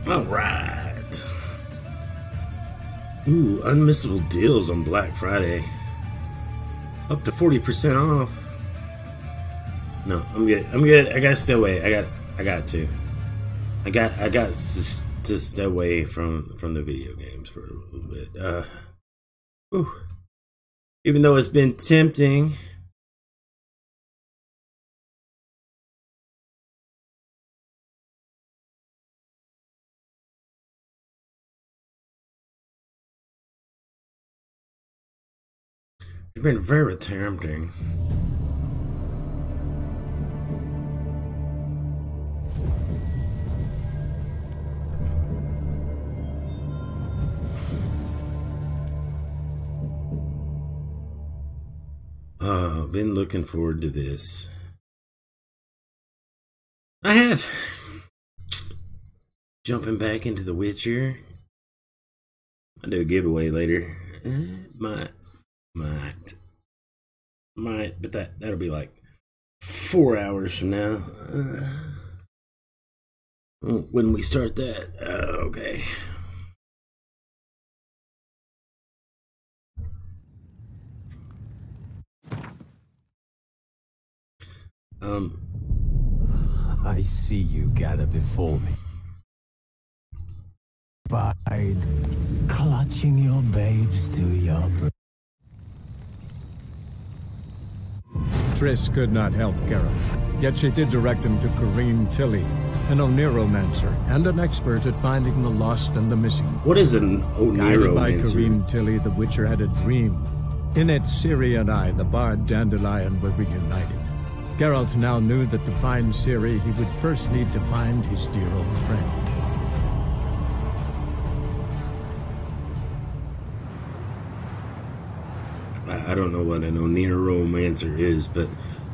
All right. Ooh, unmissable deals on Black Friday. Up to 40% off. No, I'm good. I'm good. I gotta stay away. I got to. I got to stay away from the video games for a little bit. Whew. Even though it's been tempting. It's been very tempting. Been looking forward to this. I have. Jumping back into The Witcher. I'll do a giveaway later. Might, but that'll be like 4 hours from now. When we start that, okay. I see you gather before me. Bide, clutching your babes to your breast. Triss could not help Geralt, yet she did direct him to Karim Tilly, an Oniromancer and an expert at finding the lost and the missing. What is an Oniromancer? Guided by Karim Tilly, the Witcher had a dream. In it, Ciri and I, the bard Dandelion, were reunited. Geralt now knew that to find Ciri, he would first need to find his dear old friend. I don't know what an Oniromancer is, but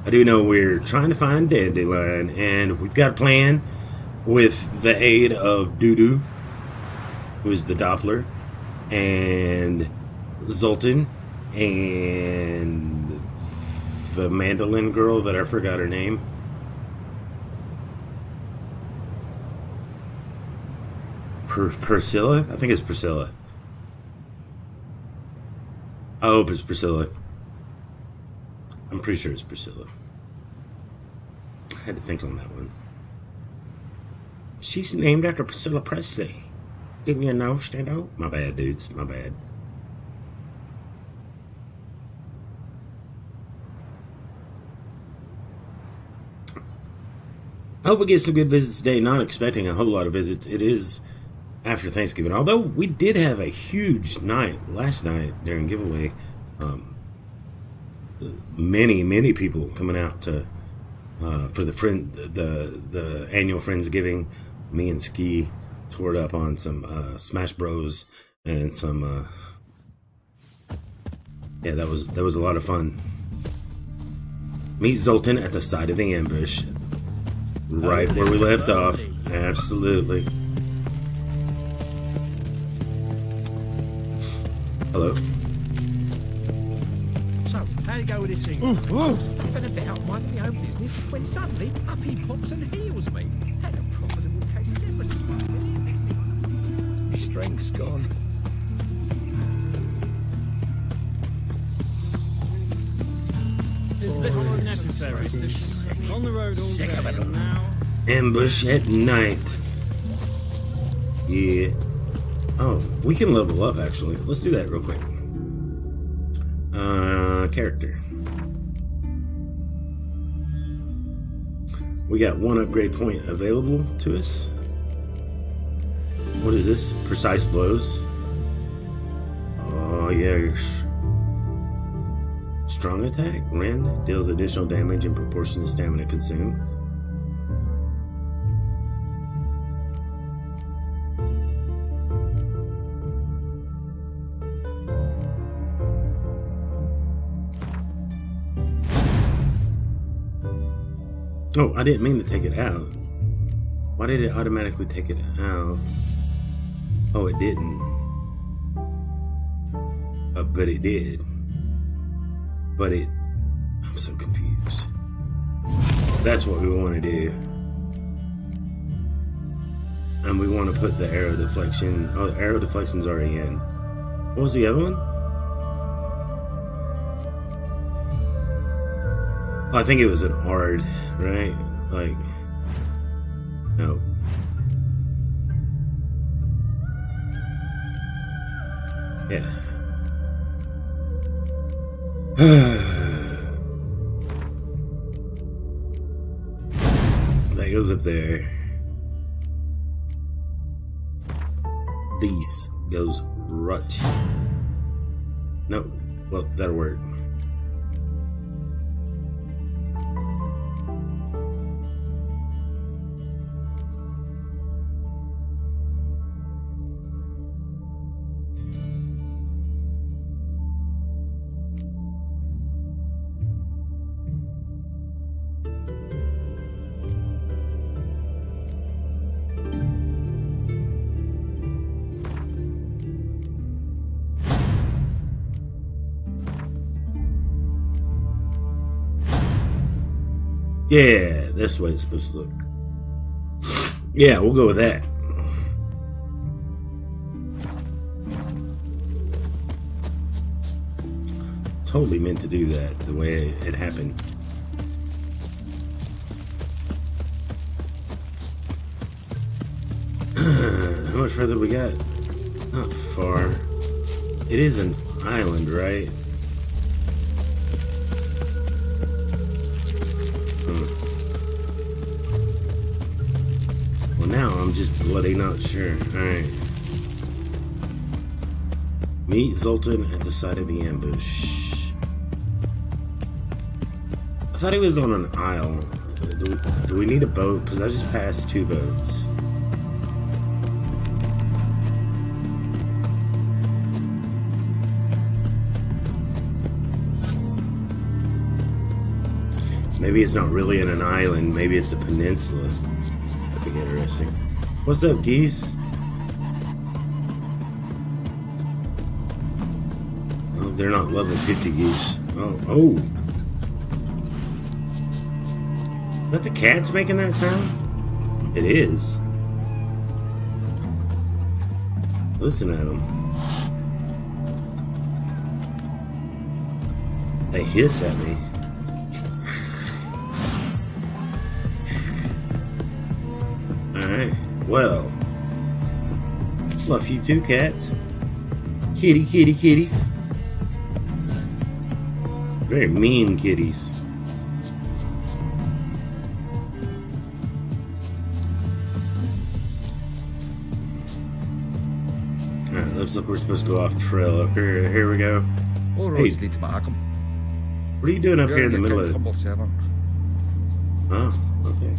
I do know we're trying to find Dandelion, and we've got a plan with the aid of Dudu, who is the Doppler, and Zoltan, and the mandolin girl that I forgot her name. Priscilla? I think it's Priscilla. I hope it's Priscilla. I'm pretty sure it's Priscilla. I had to think on that one. She's named after Priscilla Presley. Didn't you know, Stando? My bad, dudes. My bad. I hope we get some good visits today. Not expecting a whole lot of visits. It is after Thanksgiving. Although we did have a huge night last night during giveaway. Many people coming out to for the annual Friendsgiving. Me and Ski tore it up on some Smash Bros and some yeah, that was a lot of fun. Meet Zoltan at the side of the ambush. Right where we left off. Absolutely. Hello. So, how you go with this thing? I was faffing about minding my own business when suddenly up he pops and heals me. Had a profitable case of leprosy. His strength's gone. Is this necessary? On the road all day now. Ambush at night. Yeah. Oh, we can level up actually. Let's do that real quick. Character. We got one upgrade point available to us. What is this? Precise blows. Oh yeah. Strong attack. Rend deals additional damage in proportion to stamina consumed. Oh, I didn't mean to take it out. Why did it automatically take it out? Oh, it didn't. But it did. But it... I'm so confused. That's what we want to do. And we want to put the arrow deflection. Oh, the arrow deflection's already in. What was the other one? Oh, I think it was an ARD, right? Like, no. Yeah. That goes up there. These goes right. No, well, that'll work. Yeah, that's the way it's supposed to look. Yeah, we'll go with that. Totally meant to do that the way it happened. How much further we got? Not far. It is an island, right? Well, now I'm just bloody not sure. Alright. Meet Zoltan at the site of the ambush. I thought he was on an isle. Do we need a boat? Because I just passed 2 boats. Maybe it's not really in an island. Maybe it's a peninsula. That'd be interesting. What's up, geese? Oh, they're not level 50 geese. Oh. Is that the cats making that sound? It is. Listen at them. They hiss at me. Alright, well. Love you too, cats. Kitty, kitty, kitties. Very mean kitties. Alright, looks like we're supposed to go off trail up here. Here we go. All roads lead to Markham. What are you doing up here in the middle of it? Humble servant. Oh, okay.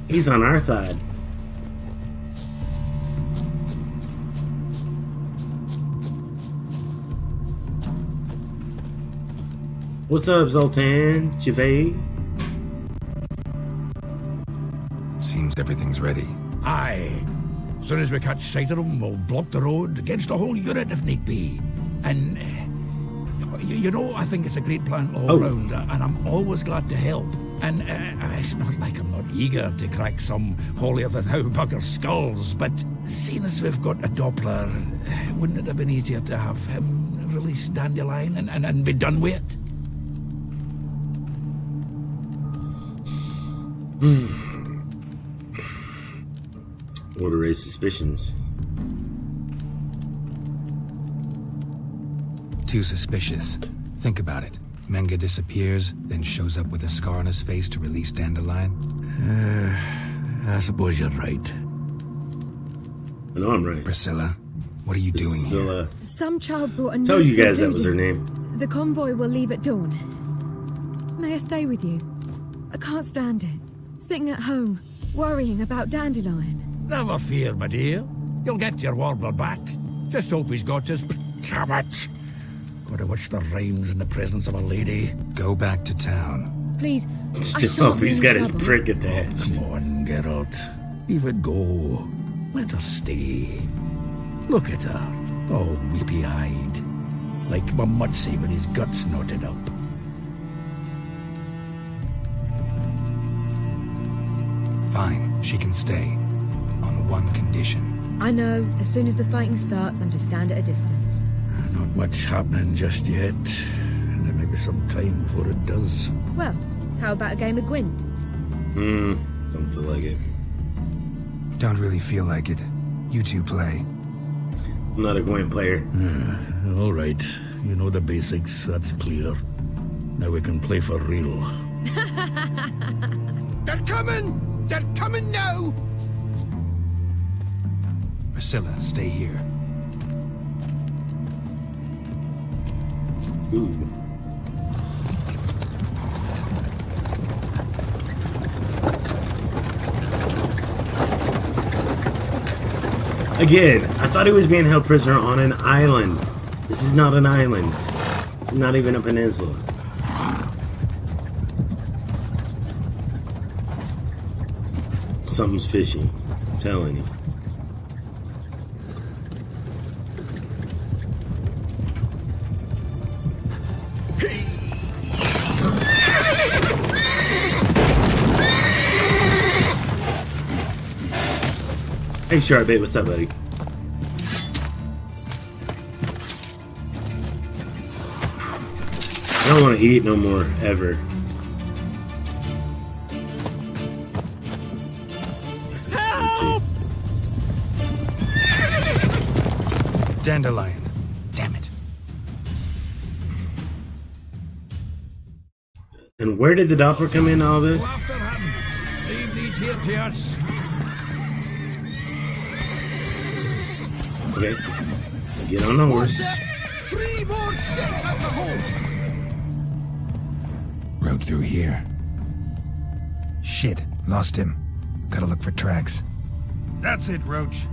He's on our side. What's up, Zoltan? Javed? Seems everything's ready. Aye. As soon as we catch sight of them, we'll block the road against the whole unit if need be. And, you know, I think it's a great plan all round, and I'm always glad to help. And it's not like I'm not eager to crack some holier-than-thou bugger skulls, but seeing as we've got a Doppler, wouldn't it have been easier to have him release Dandelion and be done with it? Or to raise suspicions. Too suspicious. Think about it. Menga disappears, then shows up with a scar on his face to release Dandelion. I suppose you're right. I know I'm right. Priscilla, what are you doing here? Some child brought a note. Told you guys for that was her Judy. name. The convoy will leave at dawn. May I stay with you? I can't stand it. Sitting at home, worrying about Dandelion. Never fear, my dear. You'll get your warbler back. Just hope he's got his... Damn it! Gotta watch the rhymes in the presence of a lady. Go back to town. Please, I Still, shan't be he's in got his trouble. prick attached. Come on, Geralt. Leave it go. Let her stay. Look at her, all weepy-eyed. Like Mamutsi with his guts knotted up. Fine. She can stay. On one condition. I know. As soon as the fighting starts, I'm to stand at a distance. Not much happening just yet. And there may be some time before it does. Well, how about a game of Gwent? Don't feel like it. Don't really feel like it. You two play. I'm not a Gwent player. All right. You know the basics. That's clear. Now we can play for real. They're coming! They're coming now! Priscilla, stay here. Ooh. Again, I thought he was being held prisoner on an island. This is not an island. This is not even a peninsula. Something's fishy. I'm telling you. Hey, Sharpbait, what's up, buddy? I don't want to eat no more, ever. Help! Dandelion. Damn it. And where did the Doppler come in all this? Go after him. Leave these here to us. Okay. Get on the horse. 3 more ships out the hole! Road through here. Shit. Lost him. Gotta look for tracks. That's it, Roach.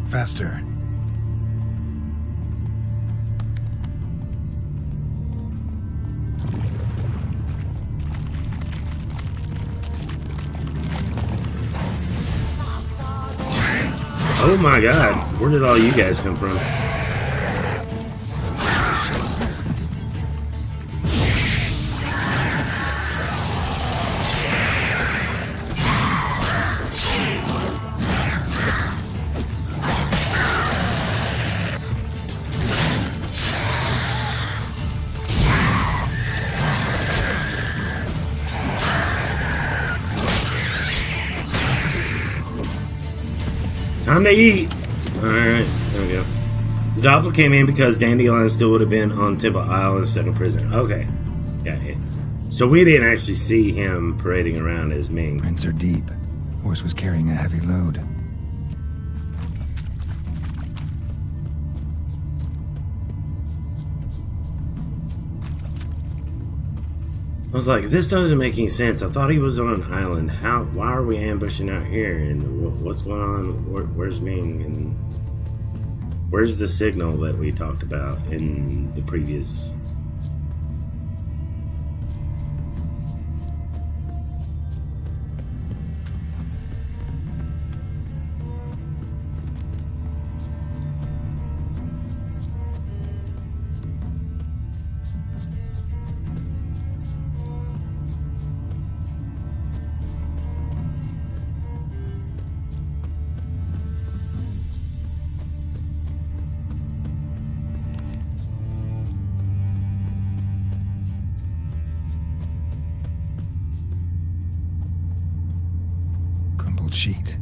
Faster. Oh my god, where did all you guys come from? Time to eat! Alright, there we go. The Doppler came in because Dandelion still would have been on Temple Isle instead of prison. Okay. Yeah, yeah. So we didn't actually see him parading around as Ming. Prints are deep. Horse was carrying a heavy load. I was like, this doesn't make any sense. I thought he was on an island. Why are we ambushing out here? And what's going on? Where's Ming? And where's the signal that we talked about in the previous? Sheet.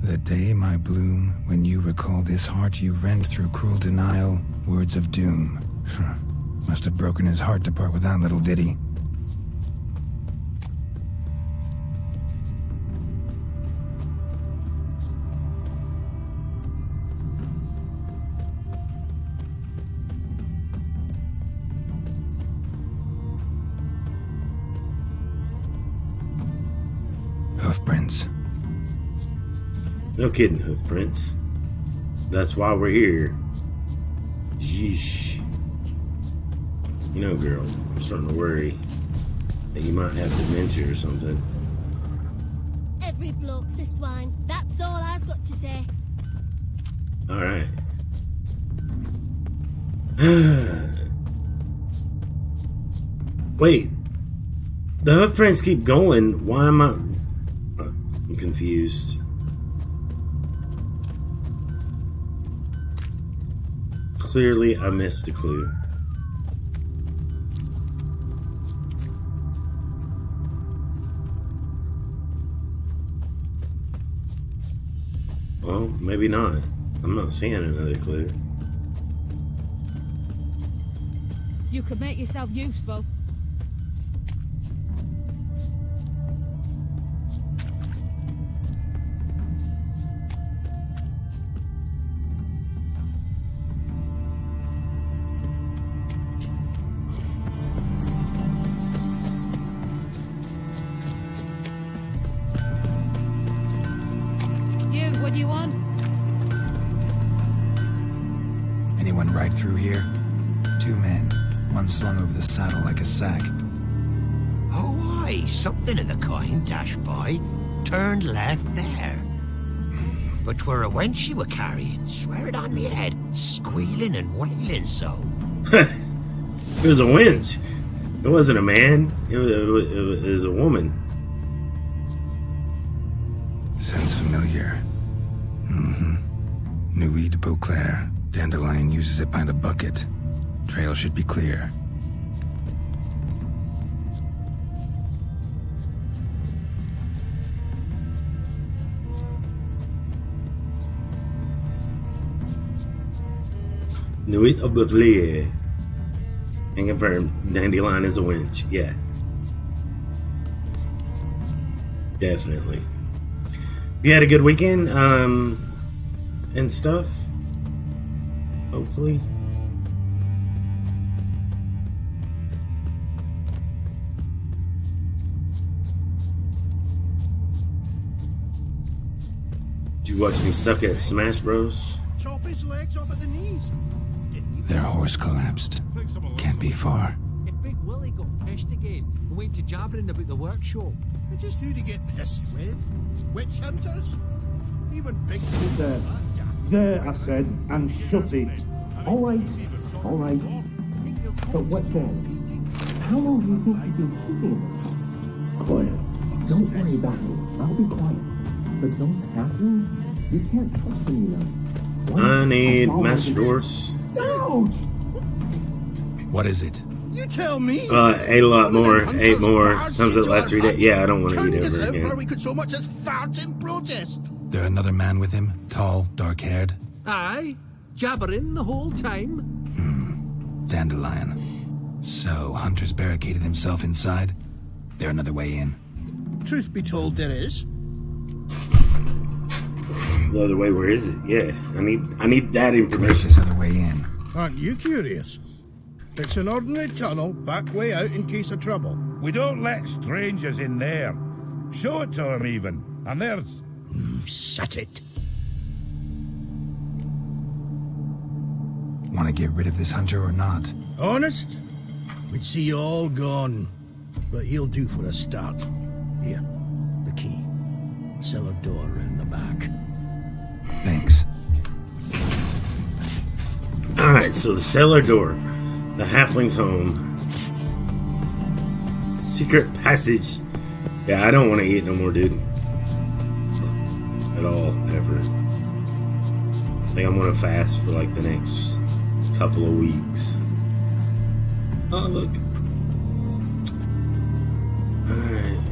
The day, my bloom, when you recall this heart you rent through cruel denial, words of doom. Must have broken his heart to part with that little ditty. Hoofprints. No kidding, hoofprints. That's why we're here. Yeesh. You know, girl, I'm starting to worry that you might have dementia or something. Every bloke's a swine, that's That's all I've got to say. All right. Wait. The hoof prints keep going. Why am I... I'm confused. Clearly, I missed a clue. Well, maybe not. I'm not seeing another clue. You could make yourself useful. What do you want? Anyone ride through here? 2 men, one slung over the saddle like a sack. Oh, aye, something of the kind dashed by. Turned left there. But 'twere a wench you were carrying, swear it on me head, squealing and wailing so. It was a wench. It wasn't a man. It was a woman. Sounds familiar. Nuit de Beauclair. Dandelion uses it by the bucket. Trail should be clear. Nuit de Beauclair. And confirmed, Dandelion is a wench. Yeah. Definitely. You had a good weekend, and stuff? Hopefully. Did you watch me suck at Smash Bros? Chop his legs off at the knees. Their horse collapsed. Can't be far. If Big Willie got pissed again and went to jabbering about the workshop. And just who to get pissed with? Witch hunters? Even big... There, I said, and shut it. All right. But what then? How long do you think you've been keeping this? Quiet. Don't worry about me. I'll be quiet. But those halflings, you can't trust them, you know. I need Master Horse. Ouch! What is it? You tell me. Ate a lot more. 8 more. Sounds like the last 3 days. Yeah, I don't want to eat ever Where again. we could so much as fart in protest. There another man with him? Tall, dark-haired? Aye, jabbering the whole time. Dandelion. So, Hunter's barricaded himself inside? There another way in? Truth be told, there is. The other way, where is it? Yeah, I need that information. Where's this other way in? Aren't you curious? It's an ordinary tunnel, back way out in case of trouble. We don't let strangers in there. Show it to them even. And there's... Shut it. Want to get rid of this hunter or not? Honest? We'd see you all gone. But he'll do for a start. Here, the key. Cellar door around the back. Thanks. Alright, so the cellar door. The halfling's home. Secret passage. Yeah, I don't want to eat no more, dude. At all, ever. I think I'm gonna fast for like the next couple of weeks. Oh, look. Alright.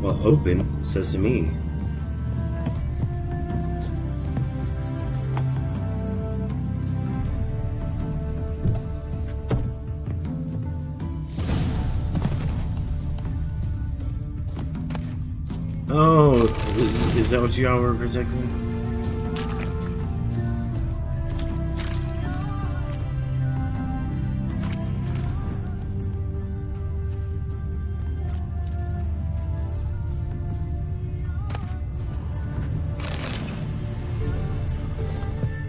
Well, open sesame. Oh, is that what y'all were protecting?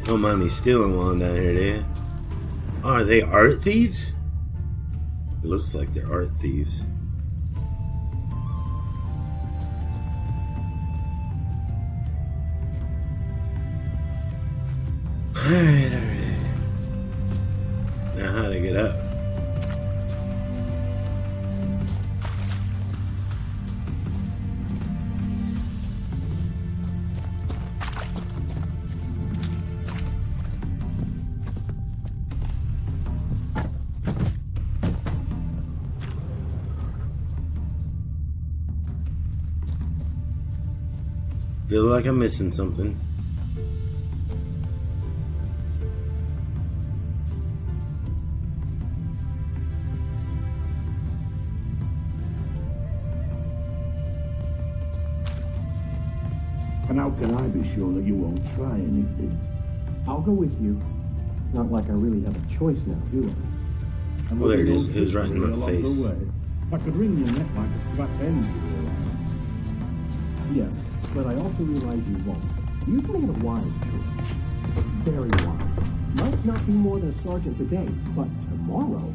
Don't mind me stealing one down here, do you? Oh, are they art thieves? It looks like they're art thieves. Alright, alright. Now how to get up? Feel like I'm missing something. And how can I be sure that you won't try anything? I'll go with you. Not like I really have a choice now, do I? Well, there it is. It was right in my face. I could wring your neck like a flat end. Yes, but I also realize you won't. You've made a wise choice. Very wise. Might not be more than a sergeant today, but tomorrow...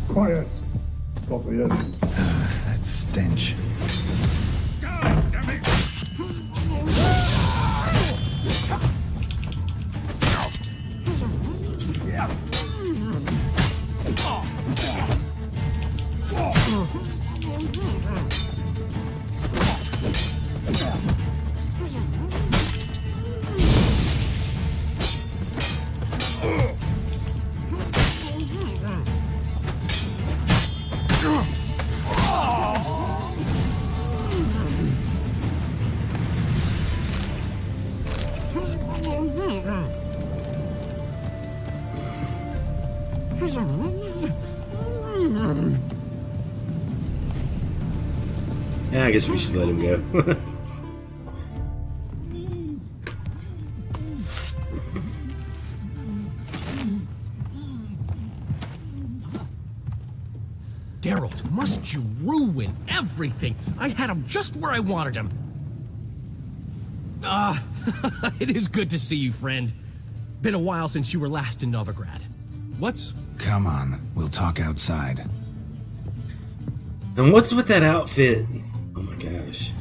Quiet! Stop the engine. That stench. Damn it! Yeah, I guess we should let him go. Geralt, must you ruin everything? I had him just where I wanted him. It is good to see you, friend. Been a while since you were last in Novigrad. What's... Come on, we'll talk outside. And what's with that outfit? Oh my gosh.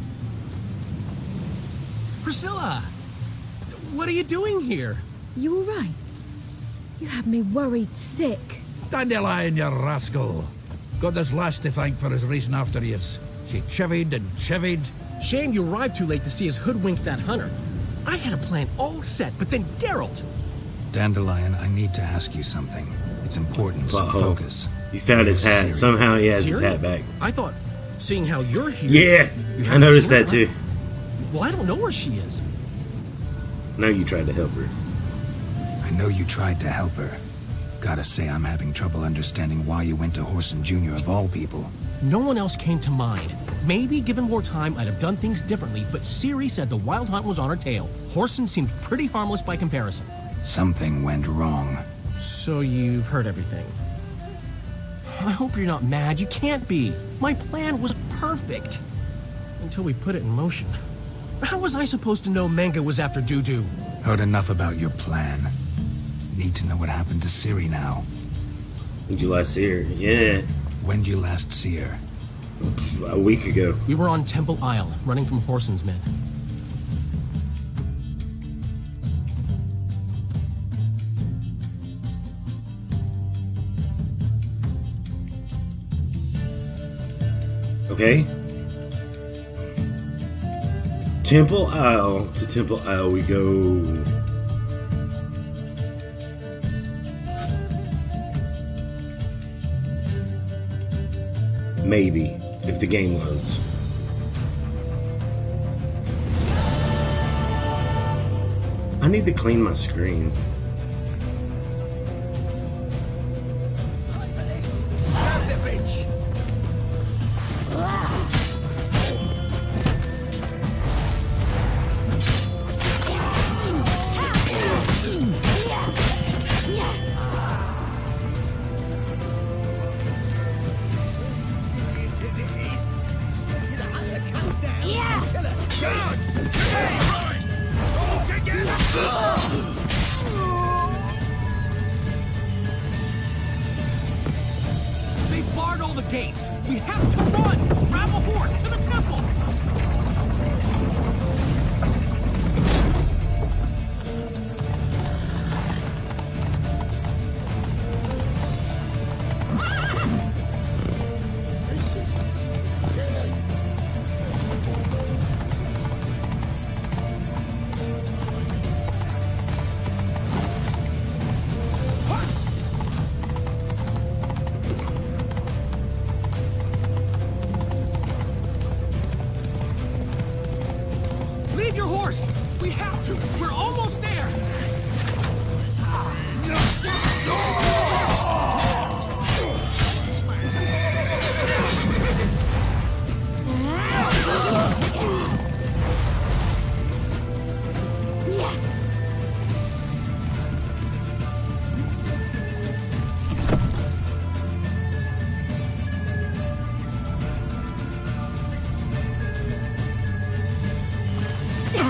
Priscilla! What are you doing here? You alright? You had me worried sick. Dandelion, you rascal. Got this lass to thank for his racing after yous. She chivied and chivied. Shame you arrived too late to see us hoodwink that hunter. I had a plan all set, but then Geralt... Dandelion, I need to ask you something. It's important, so focus. You found his hat. Ciri. Somehow he has his Ciri? hat back. I thought, seeing how you're here... Yeah, I noticed that too. Well, I don't know where she is. I know you tried to help her. I know you tried to help her. Gotta say, I'm having trouble understanding why you went to Whoreson Jr. of all people. No one else came to mind. Maybe given more time, I'd have done things differently, but Ciri said the Wild Hunt was on her tail. Whoreson seemed pretty harmless by comparison. Something went wrong. So you've heard everything. I hope you're not mad. You can't be. My plan was perfect. Until we put it in motion. How was I supposed to know Menge was after Dudu? Heard enough about your plan. Need to know what happened to Ciri now. When'd you last see her? Yeah. When'd you last see her? A week ago. We were on Temple Isle, running from Whoreson's men. Okay. Temple Isle. To Temple Isle we go. Maybe, if the game loads. I need to clean my screen. They barred all the gates. We have to run. Grab a horse to the temple. We have to! We're almost there!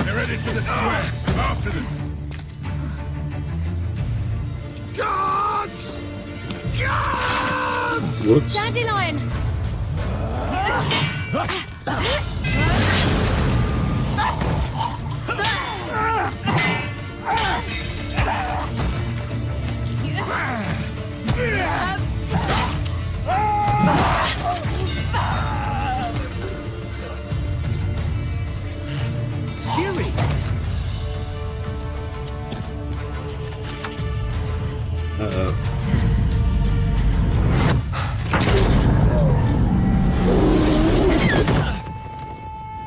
They're headed for the square. After them. Guards! Guards! Whoops. Dandelion! Ciri! Uh-oh.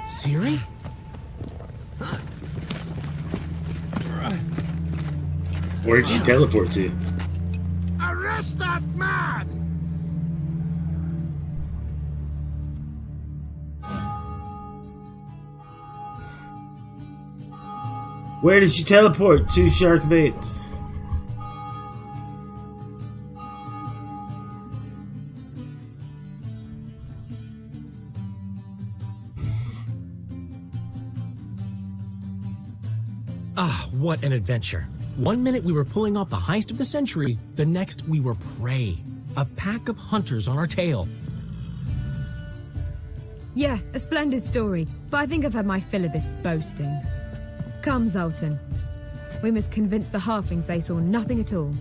Ciri? Where'd she teleport to? Arrest that man! Where did she teleport to, Sharkbait? Ah, what an adventure. One minute we were pulling off the heist of the century, the next we were prey. A pack of hunters on our tail. Yeah, a splendid story, but I think I've had my fill of this boasting. Come, Zoltan. We must convince the halflings they saw nothing at all.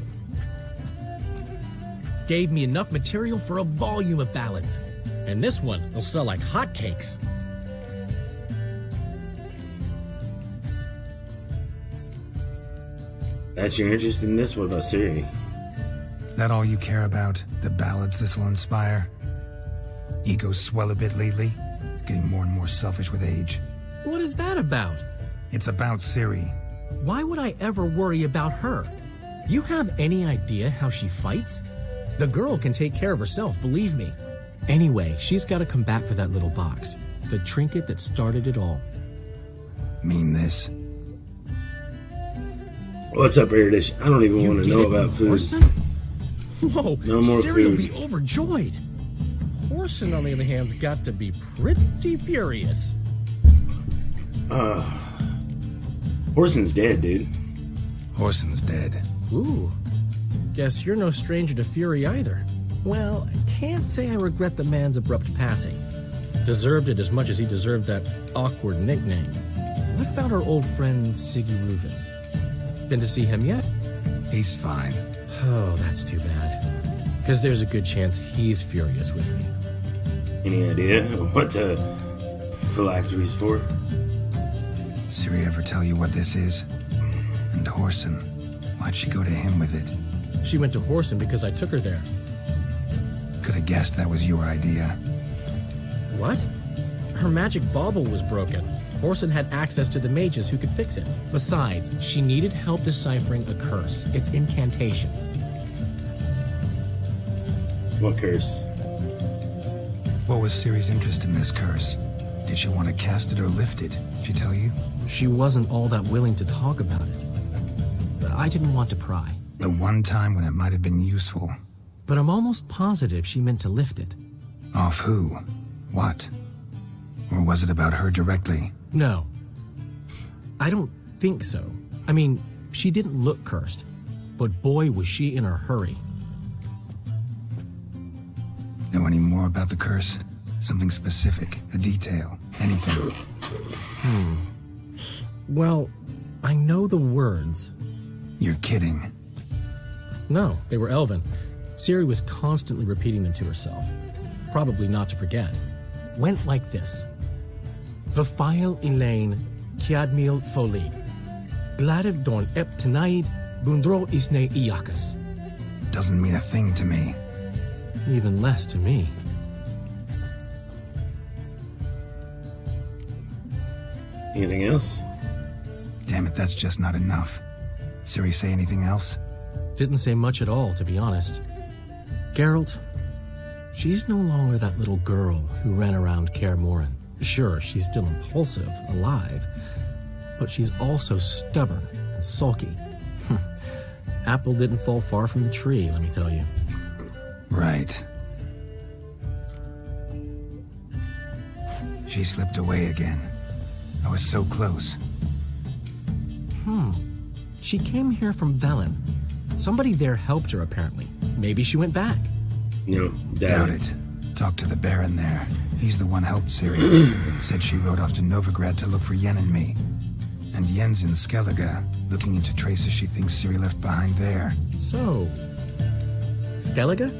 Gave me enough material for a volume of ballads. And this one will sell like hotcakes. That's your interest in this? What about Ciri? That all you care about? The ballads this'll inspire? Egos swell a bit lately? Getting more and more selfish with age. What is that about? It's about Ciri. Why would I ever worry about her? You have any idea how she fights? The girl can take care of herself, believe me. Anyway, she's got to come back for that little box. The trinket that started it all. Mean this? What's up, Erdish? I don't even want to know about food. Whoa, no more Ciri will food. be overjoyed. Whoreson, on the other hand, has got to be pretty furious. Whoreson's dead, dude. Whoreson's dead. Ooh. Guess you're no stranger to fury either. Well, I can't say I regret the man's abrupt passing. Deserved it as much as he deserved that awkward nickname. What about our old friend Siggy Reuven? Been to see him yet? He's fine. Oh, that's too bad. Because there's a good chance he's furious with me. Any idea what the phylactery's for? Ciri ever tell you what this is? And Whoreson, why'd she go to him with it? She went to Whoreson because I took her there. Could have guessed that was your idea. What? Her magic bauble was broken. Whoreson had access to the mages who could fix it. Besides, she needed help deciphering a curse. It's incantation. What curse? What was Ciri's interest in this curse? Did she want to cast it or lift it? Did she tell you? She wasn't all that willing to talk about it. I didn't want to pry. The one time when it might have been useful. But I'm almost positive she meant to lift it. Off who? What? Or was it about her directly? No. I don't think so. I mean, she didn't look cursed. But boy, was she in a hurry. Know any more about the curse? Something specific, a detail, anything? Well, I know the words. You're kidding. No, they were Elven. Ciri was constantly repeating them to herself. Probably not to forget. Went like this. Vafail Elaine, Kiadmil Foli. Gladiv Don Ep Tanaid, Bundro Isne Iakas. Doesn't mean a thing to me. Even less to me. Anything else? Damn it, that's just not enough. Ciri say anything else? Didn't say much at all, to be honest. Geralt, she's no longer that little girl who ran around Kaer Morhen. Sure, she's still impulsive, alive, but she's also stubborn and sulky. Apple didn't fall far from the tree, let me tell you. Right. She slipped away again. I was so close. She came here from Velen. Somebody there helped her, apparently. Maybe she went back. No, doubt it. Talk to the Baron there. He's the one helped Ciri. Said she rode off to Novigrad to look for Yen and me. And Yen's in Skellige, looking into traces she thinks Ciri left behind there. So, Skellige?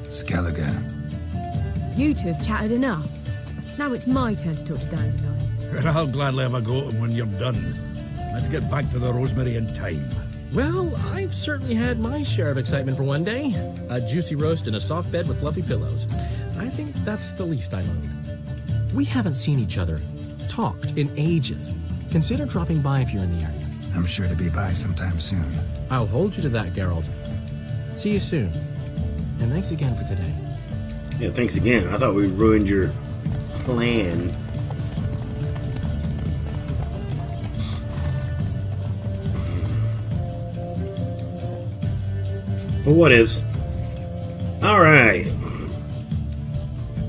Skellige. You two have chatted enough. Now it's my turn to talk to Dandelion. Well, I'll gladly have a go at him when you're done. Let's get back to the Rosemary in time. Well, I've certainly had my share of excitement for one day. A juicy roast in a soft bed with fluffy pillows. I think that's the least I owed. We haven't seen each other, talked in ages. Consider dropping by if you're in the area. I'm sure to be by sometime soon. I'll hold you to that, Geralt. See you soon. And thanks again for today. Yeah, thanks again. I thought we ruined your plan. But what is? Alright.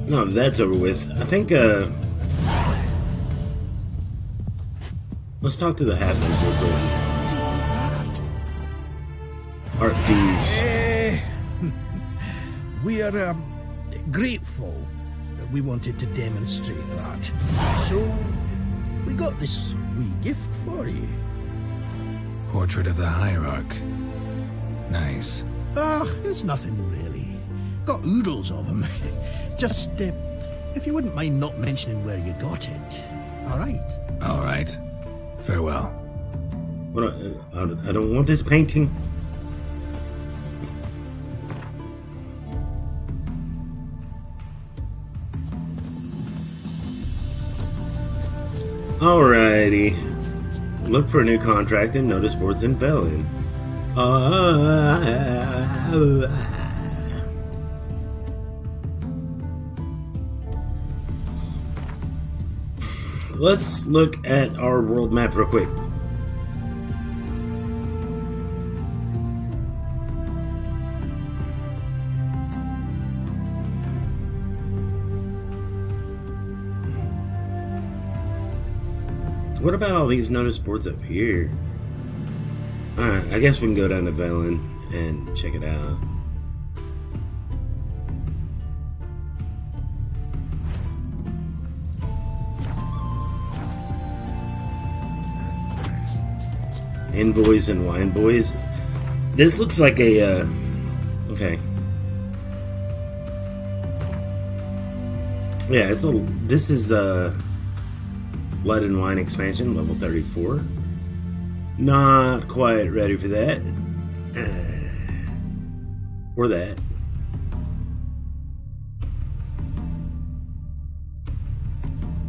No, that's over with. I think, let's talk to the halflings real quick. Art thieves. We are, grateful that we wanted to demonstrate that. So, we got this wee gift for you. Portrait of the Hierarch. Nice. It's nothing really. Got oodles of them. Just, if you wouldn't mind not mentioning where you got it. Alright? Alright. Farewell. What? I don't want this painting. Alrighty. Look for a new contract and notice boards in Velen. Let's look at our world map real quick. What about all these notice boards up here? Alright, I guess we can go down to Velen and check it out. Envoys and wine boys. This looks like a, okay. Yeah, this is Blood and Wine expansion, level 34. Not quite ready for that. Or that.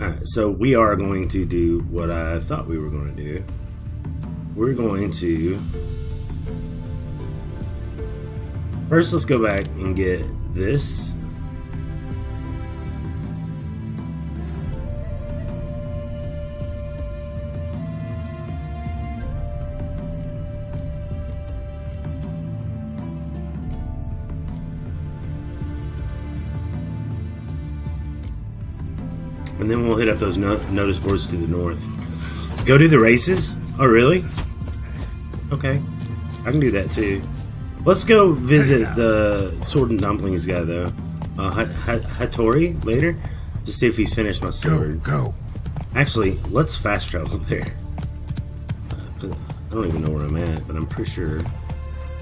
Alright, so we are going to do what I thought we were going to do. We're going to... First, let's go back and get this. And then we'll hit up those notice boards to the north. Go do the races? Oh, really? Okay. I can do that too. Let's go visit the Sword and Dumplings guy, though. Hattori later. To see if he's finished my sword. Go. Actually, let's fast travel there. I don't even know where I'm at, but I'm pretty sure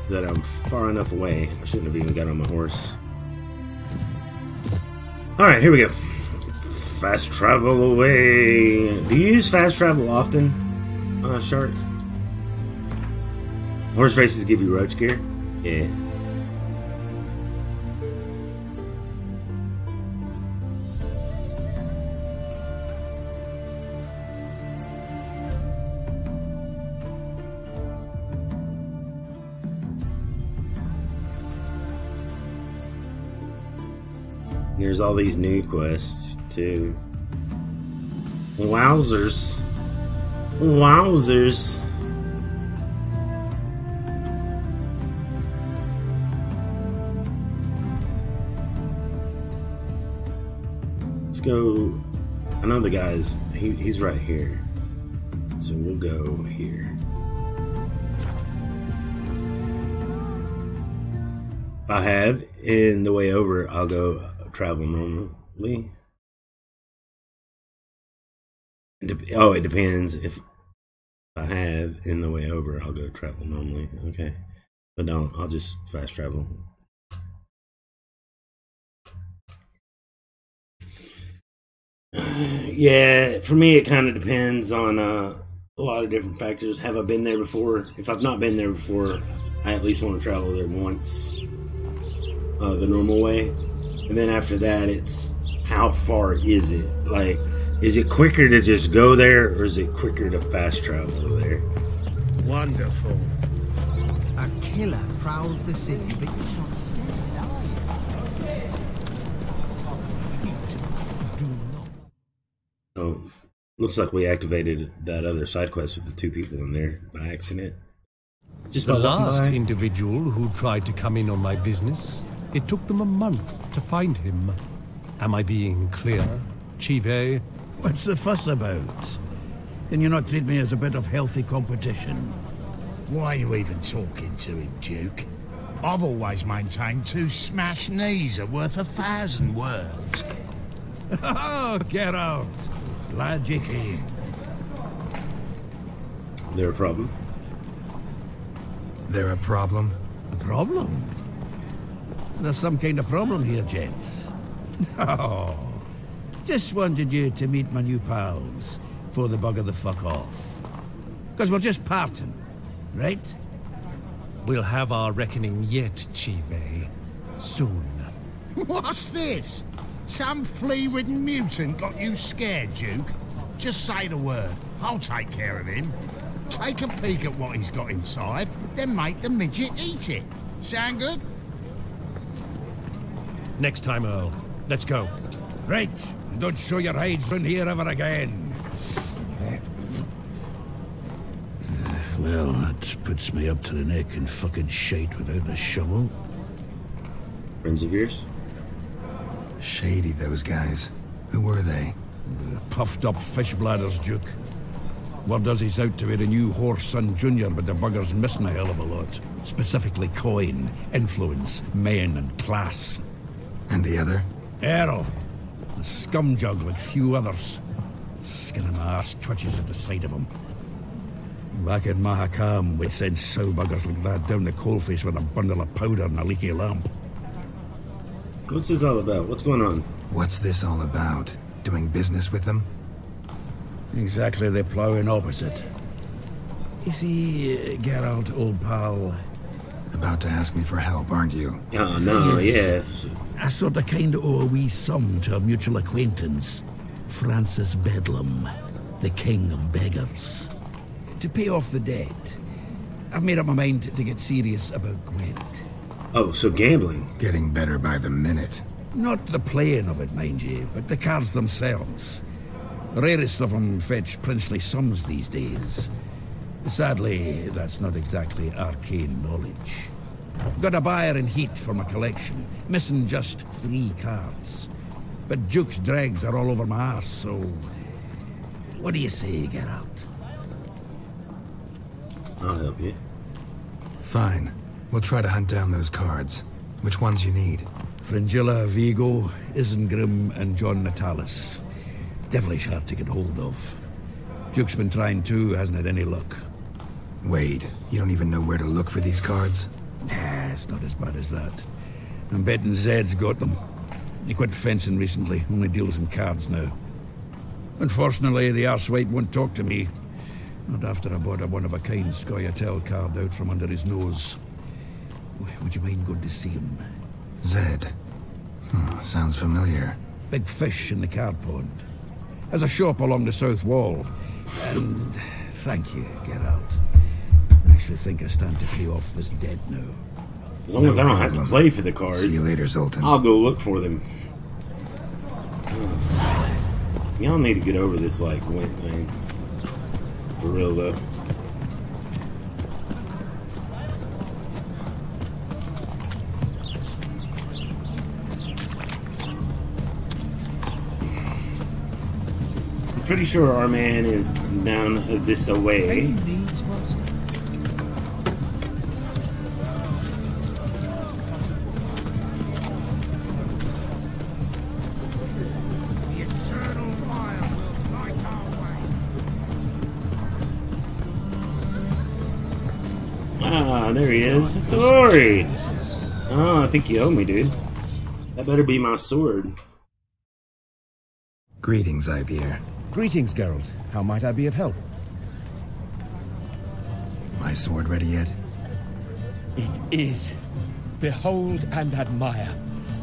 that I'm far enough away. I shouldn't have even got on my horse. Alright, here we go. Fast travel away. Do you use fast travel often, Shark? Horse races give you roach gear? Yeah. There's all these new quests, too. Wowzers. Wowzers. Let's go. I know the guy's. He's right here. So we'll go here. If I have in the way over, I'll go travel normally. It depends. If I have in the way over, I'll go travel normally. Okay. But no, I'll just fast travel. Yeah, for me, it kind of depends on a lot of different factors. Have I been there before? If I've not been there before, I at least want to travel there once, the normal way. And then after that, it's how far is it? Like, is it quicker to just go there, or is it quicker to fast travel there? Wonderful. A killer prowls the city, but you're not scared, are you? Oh, looks like we activated that other side quest with the 2 people in there by accident. Just the last individual who tried to come in on my business, it took them a month to find him. Am I being clear, Chive? What's the fuss about? Can you not treat me as a bit of healthy competition? Why are you even talking to him, Duke? I've always maintained 2 smashed knees are worth 1,000 words. Oh, Geralt. Glad you came. There a problem? There a problem? A problem? There's some kind of problem here, gents. Oh, just wanted you to meet my new pals before they bugger the fuck off. Because we're just parting, right? We'll have our reckoning yet, Chive. Soon. What's this? Some flea-ridden mutant got you scared, Duke? Just say the word. I'll take care of him. Take a peek at what he's got inside, then make the midget eat it. Sound good? Next time, Earl. Let's go. Right. Don't show your hides round here ever again. Well, that puts me up to the neck in fucking shite without the shovel. Friends of yours? Shady, those guys. Who were they? Puffed up fish bladders, Duke. Word does he's out to be the new Whoreson Jr., but the bugger's missing a hell of a lot. Specifically coin, influence, men, and class. And the other? Earl. A scumjug like few others. Skin of my arse twitches at the sight of him. Back in Mahakam, we'd send sow buggers like that down the coalface with a bundle of powder and a leaky lamp. What's this all about? What's going on? What's this all about? Doing business with them? Exactly the ploughing opposite. You see, Geralt, old pal... About to ask me for help, aren't you? Oh, no, yeah. I sort of kind of owe a wee sum to a mutual acquaintance, Francis Bedlam, the king of beggars. To pay off the debt, I've made up my mind to get serious about Gwent. Oh, so gambling. Getting better by the minute. Not the playing of it, mind you, but the cards themselves. The rarest of them fetch princely sums these days. Sadly, that's not exactly arcane knowledge. Got a buyer in heat for my collection, missing just 3 cards. But Duke's dregs are all over my arse, so... What do you say, Geralt? I'll help you. Fine. We'll try to hunt down those cards. Which ones you need? Fringilla, Vigo, Isengrim, and John Natalis. Devilish hard to get hold of. Duke's been trying too, hasn't had any luck. Wait, you don't even know where to look for these cards? Nah, it's not as bad as that. I'm betting Zed's got them. He quit fencing recently, only deals in cards now. Unfortunately, the arsewite won't talk to me. Not after I bought a one-of-a-kind Scoia'tael card out from under his nose. Would you mind going to see him? Zed. Sounds familiar. Big fish in the card pond. Has a shop along the south wall. And thank you, Geralt. I actually think I stand to pay off this debt now. As long as I don't have to play for the cards. See you later, Zoltan. I'll go look for them. Y'all need to get over this, like, wind thing. For real, though. I'm pretty sure our man is down this away. Ah, there he is. It's Ori! Oh, I think you owe me, dude. That better be my sword. Greetings, Ivyr. Greetings, Geralt. How might I be of help? My sword ready yet? It is. Behold and admire.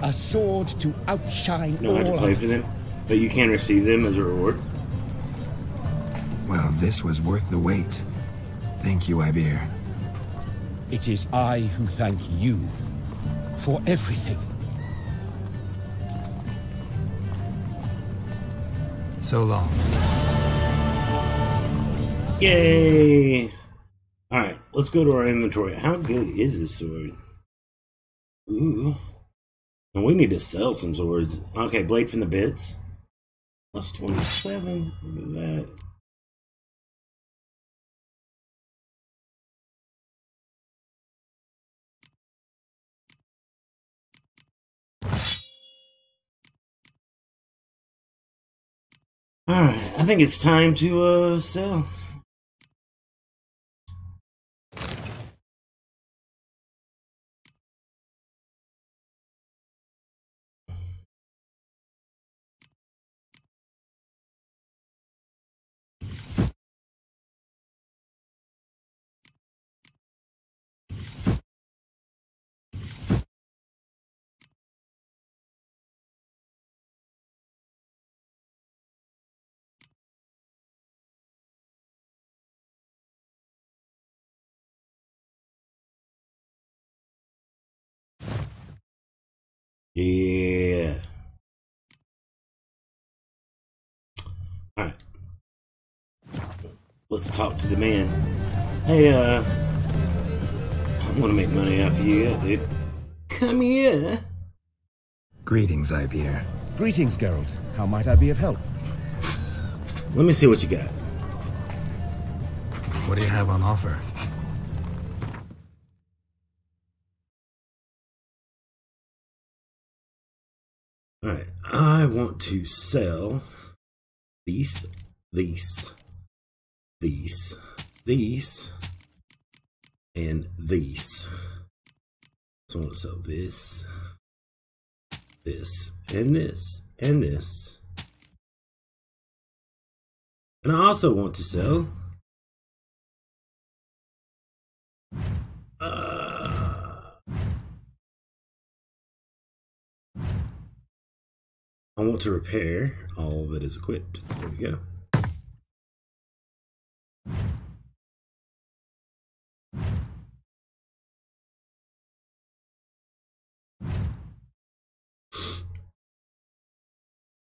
A sword to outshine You don't have to play for them, but you can receive them as a reward. Well, this was worth the wait. Thank you, Ivyr. It is I who thank you for everything. So long. Yay! Alright, let's go to our inventory. How good is this sword? Ooh. And we need to sell some swords. Okay, Blade from the Bits. Plus 27. Look at that. Alright, I think it's time to sell. Yeah. Alright. Let's talk to the man. Hey, I want to make money off of you, yeah, dude. Come here. Greetings, Ivyr. Greetings, Geralt. How might I be of help? Let me see what you got. What do you have on offer? Alright, I want to sell these, and these. So I want to sell this, and this, and this. And I also want to sell I want to repair all that is equipped. There we go.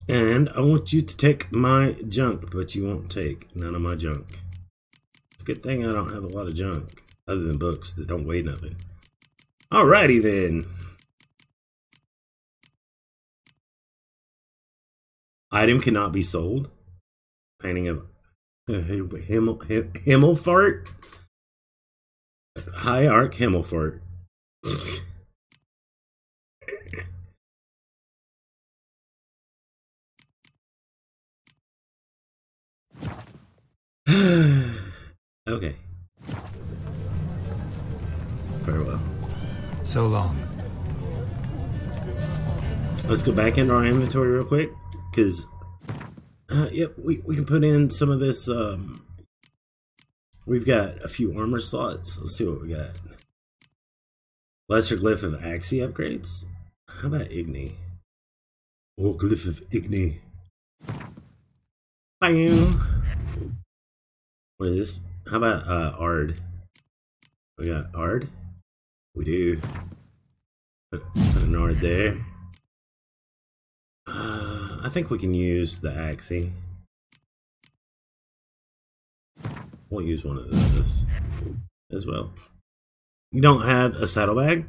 And I want you to take my junk, but you won't take none of my junk. It's a good thing I don't have a lot of junk, other than books that don't weigh nothing. Alrighty then. Item cannot be sold. Painting of Himmelfart. Hierarch Himmelfart. Okay. Very well. So long. Let's go back into our inventory real quick, because yep, we can put in some of this. We've got a few armor slots. Let's see what we got. Lesser Glyph of Axii upgrades. How about Igni? Oh, Glyph of Igni. Bam. What is this? How about Ard? We got Ard? We do. Put an Ard there. I think we can use the Axie. We'll use one of those as well. You don't have a saddlebag?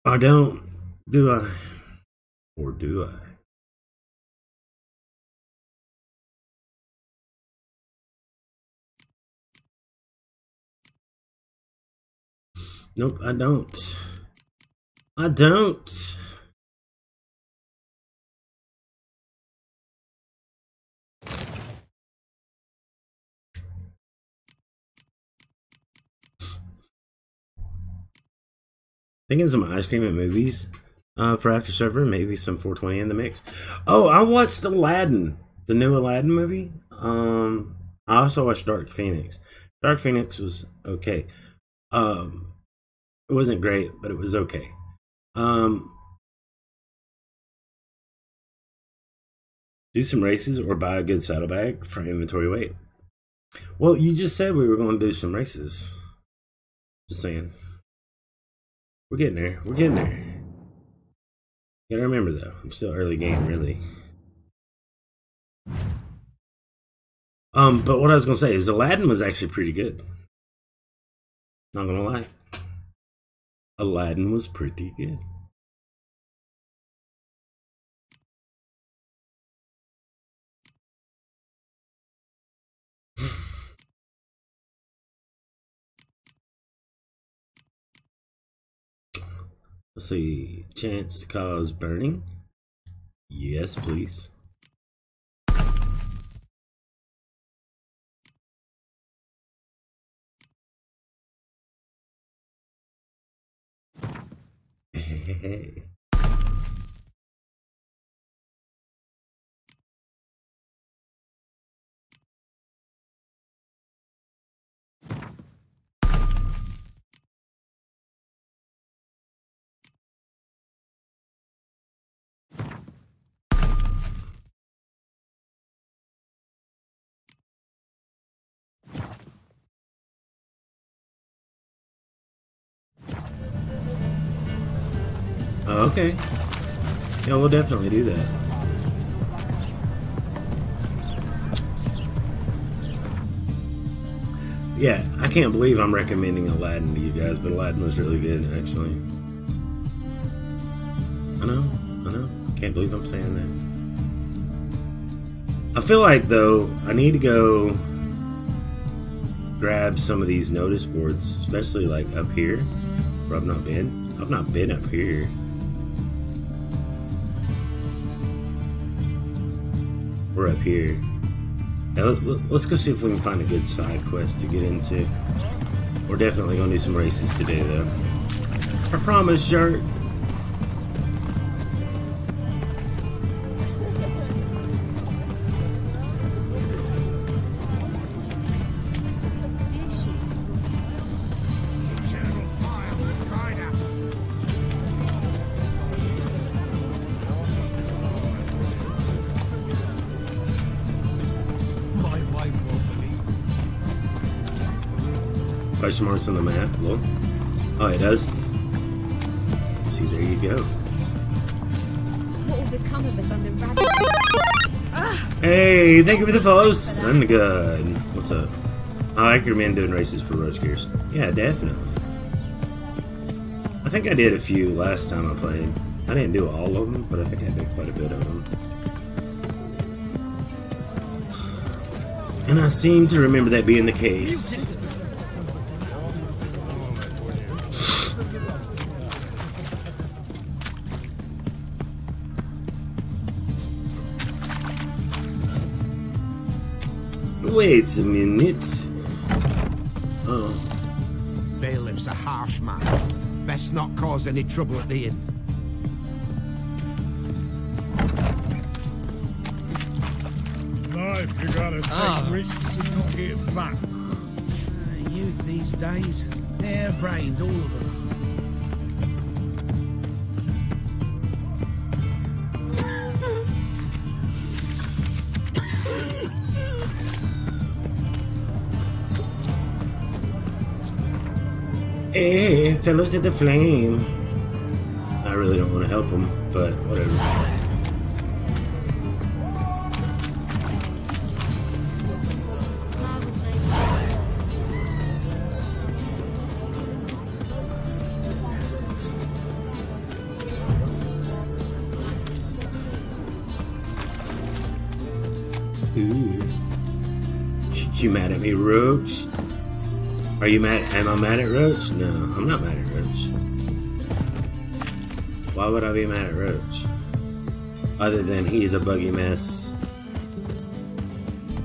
I don't. Do I? Or do I? Nope, I don't. I don't. Thinking some ice cream at movies for After Server, maybe some 420 in the mix. Oh, I watched Aladdin, the new Aladdin movie. I also watched Dark Phoenix. Dark Phoenix was okay. It wasn't great, but it was okay. Do some races or buy a good saddlebag for inventory weight. Well, you just said we were going to do some races. Just saying. We're getting there. We're getting there. You gotta remember though, I'm still early game, really. But what I was gonna say is Aladdin was actually pretty good. Not gonna lie. Aladdin was pretty good. Let's see. Chance to cause burning? Yes, please. Hey. Oh, okay. Yeah, we'll definitely do that. Yeah, I can't believe I'm recommending Aladdin to you guys, but Aladdin was really good, actually. I know. Can't believe I'm saying that. I feel like, though, I need to go grab some of these notice boards, especially, like, up here, where I've not been. I've not been up here. We're up here. Now, let's go see if we can find a good side quest to get into. We're definitely gonna do some races today, though. I promise, Jart. Question marks on the map. Look. Oh, it does. See, there you go. What will become of us under Rabbit? Hey, thank you for the follow, Son of God. What's up? I like your men doing races for Roach Gears. Yeah, definitely. I think I did a few last time I played. I didn't do all of them, but I think I did quite a bit of them. And I seem to remember that being the case. Wait a minute. Oh. Bailiff's a harsh man. Best not cause any trouble at the inn. Life, you gotta take risks and not get fat. Youth these days, hair-brained, all of them. Hey, fellows at the flame. I really don't want to help him, but whatever. Ooh. You mad at me, Roach? Are you mad? Am I mad at Roach? No, I'm not mad at Roach. Why would I be mad at Roach? Other than he's a buggy mess.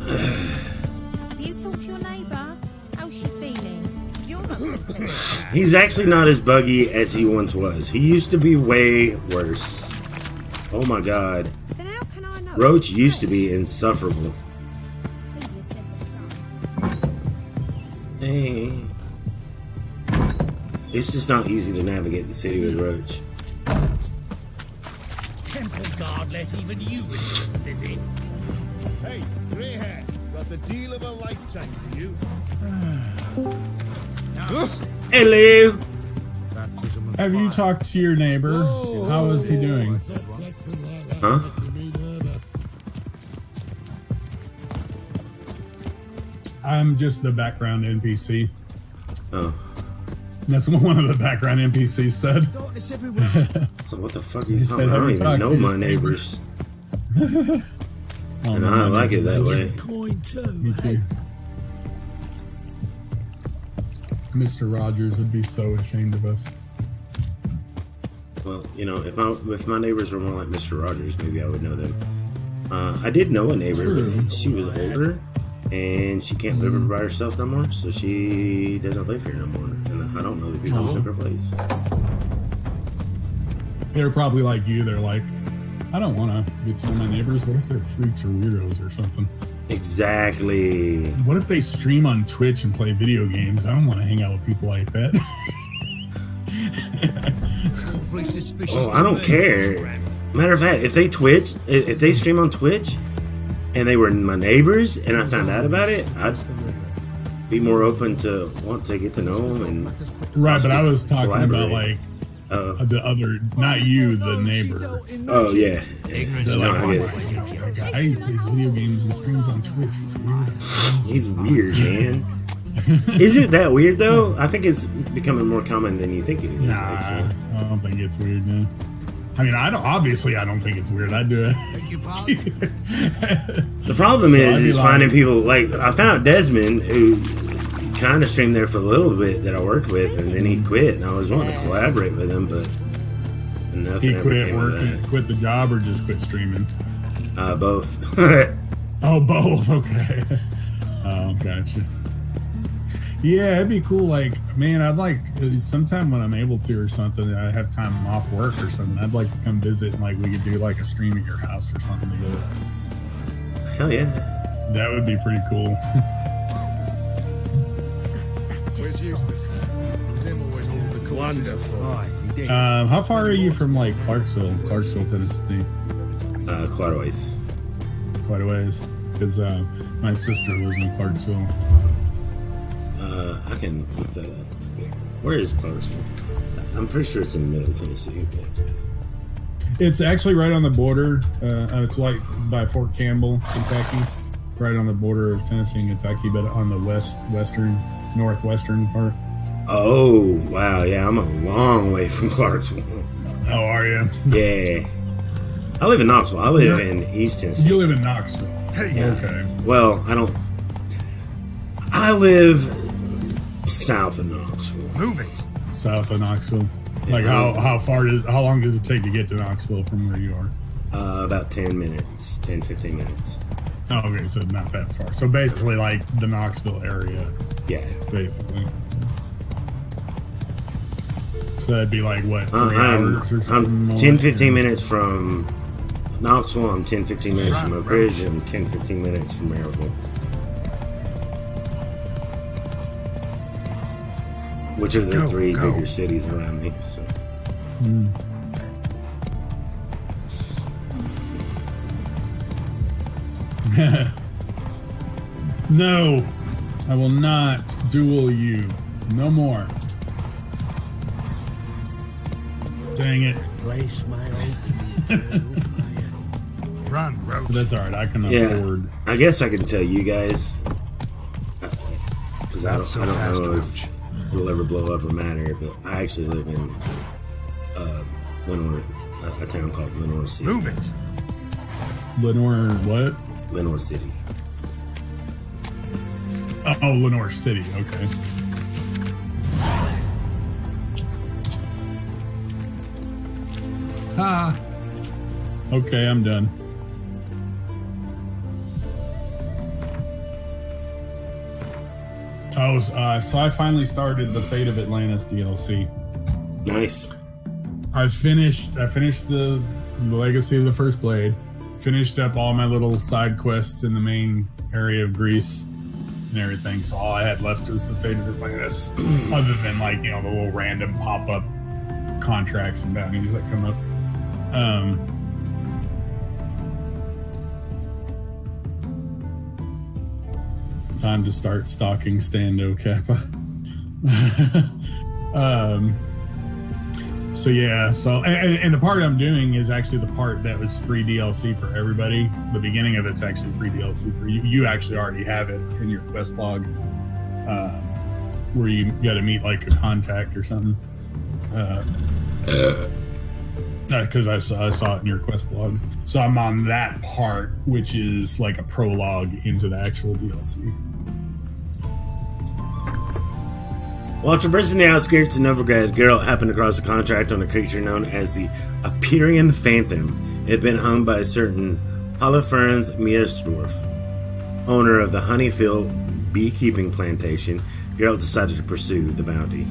Have you talked to your neighbour? How's she feeling? You're not He's actually not as buggy as he once was. He used to be way worse. Oh my god. Then how can I know? Roach used to be insufferable. Hey. It's just not easy to navigate the city with Roach. Temple guard let even you into the city. Hey, grey hair, got the deal of a lifetime for you. Hello. Have you talked to your neighbor? How is he doing? Huh? I'm just the background NPC. Oh. That's what one of the background NPCs said. So what the fuck are you talking about? I don't even know my neighbors. And I like it that way. Me too. Mr. Rogers would be so ashamed of us. Well, you know, if my neighbors were more like Mr. Rogers, maybe I would know them. I did know a neighbor. She was older, and she can't live by herself no more, so she doesn't live here no more. And I don't know the people who took her place. They're probably like you. They're like, I don't want to get to know my neighbors. What if they're freaks or weirdos or something? Exactly. What if they stream on Twitch and play video games? I don't want to hang out with people like that. Oh, I don't care. Matter of fact, if they stream on Twitch and they were my neighbors and I found out about it, I'd be more open to want to get to know them. And right, but I was talking about like the other, not you, the neighbor. Oh yeah, The guy who plays video games and streams on Twitch. He's weird, man. Is it that weird though? I think it's becoming more common than you think it is. Nah, actually. I don't think it's weird, man. I mean, I don't think it's weird. I do it. The problem is finding people like I found Desmond, who kind of streamed there for a little bit that I worked with, and then he quit, and I was wanting to collaborate with him, but nothing. He quit working, quit the job, or just quit streaming? Both. Oh, both. Okay. Oh, gotcha. Yeah, it'd be cool. Like, man, I'd like sometime when I'm able to or something, I have time off work or something, I'd like to come visit and like we could do like a stream at your house or something together. Hell yeah. That would be pretty cool. Where's Eustace? Tim always holding the wonderful. How far are you from like Clarksville, Tennessee? Quite a ways. Quite a ways. Because my sister lives in Clarksville. I can look that up. Where is Clarksville? I'm pretty sure it's in Middle Tennessee. But... It's actually right on the border. It's like by Fort Campbell, Kentucky. Right on the border of Tennessee and Kentucky, but on the northwestern part. Oh, wow. Yeah, I'm a long way from Clarksville. Oh, are you? Yeah. I live in Knoxville. I live in East Tennessee. You live in Knoxville. Yeah. Okay. Well, I live south of Knoxville. Move it. South of Knoxville. Like how long does it take to get to Knoxville from where you are? About 10 minutes, 10-15 minutes. Oh, okay, so not that far. So basically like the Knoxville area. Yeah. Basically. So that'd be like what, 3 hours or something? I'm 10-15 minutes from Knoxville, I'm 10-15 minutes from Oak Ridge, and I'm 10-15 minutes from Maryville. Which are the three bigger cities around me. So. No, I will not duel you. No more. Dang it. Place my Run, Roach. But that's alright, I can Yeah, afford. I guess I can tell you guys, because I don't know if it'll ever blow up or matter, but I actually live in Lenore, a town called Lenore City. Move it. Lenore what? Lenore City. Oh, Lenore City, okay. Ah. Okay, I'm done. Oh, so I finally started the Fate of Atlantis DLC. Nice. I finished the Legacy of the First Blade. Finished up all my little side quests in the main area of Greece and everything. So all I had left was the Fate of Atlantis, other than like, you know, the little random pop-up contracts and bounties that come up. Time to start stalking Stando Kappa. So yeah, and the part I'm doing is actually the part that was free DLC for everybody. The beginning of it's actually free DLC for you. You actually already have it in your quest log, where you got to meet like a contact or something. Because I saw it in your quest log. So I'm on that part, which is like a prologue into the actual DLC. While traversing the outskirts of Novigrad, Geralt happened across a contract on a creature known as the Aperian Phantom. It had been hung by a certain Holofernes Meersdorf, owner of the Honeyfield beekeeping plantation. Geralt decided to pursue the bounty.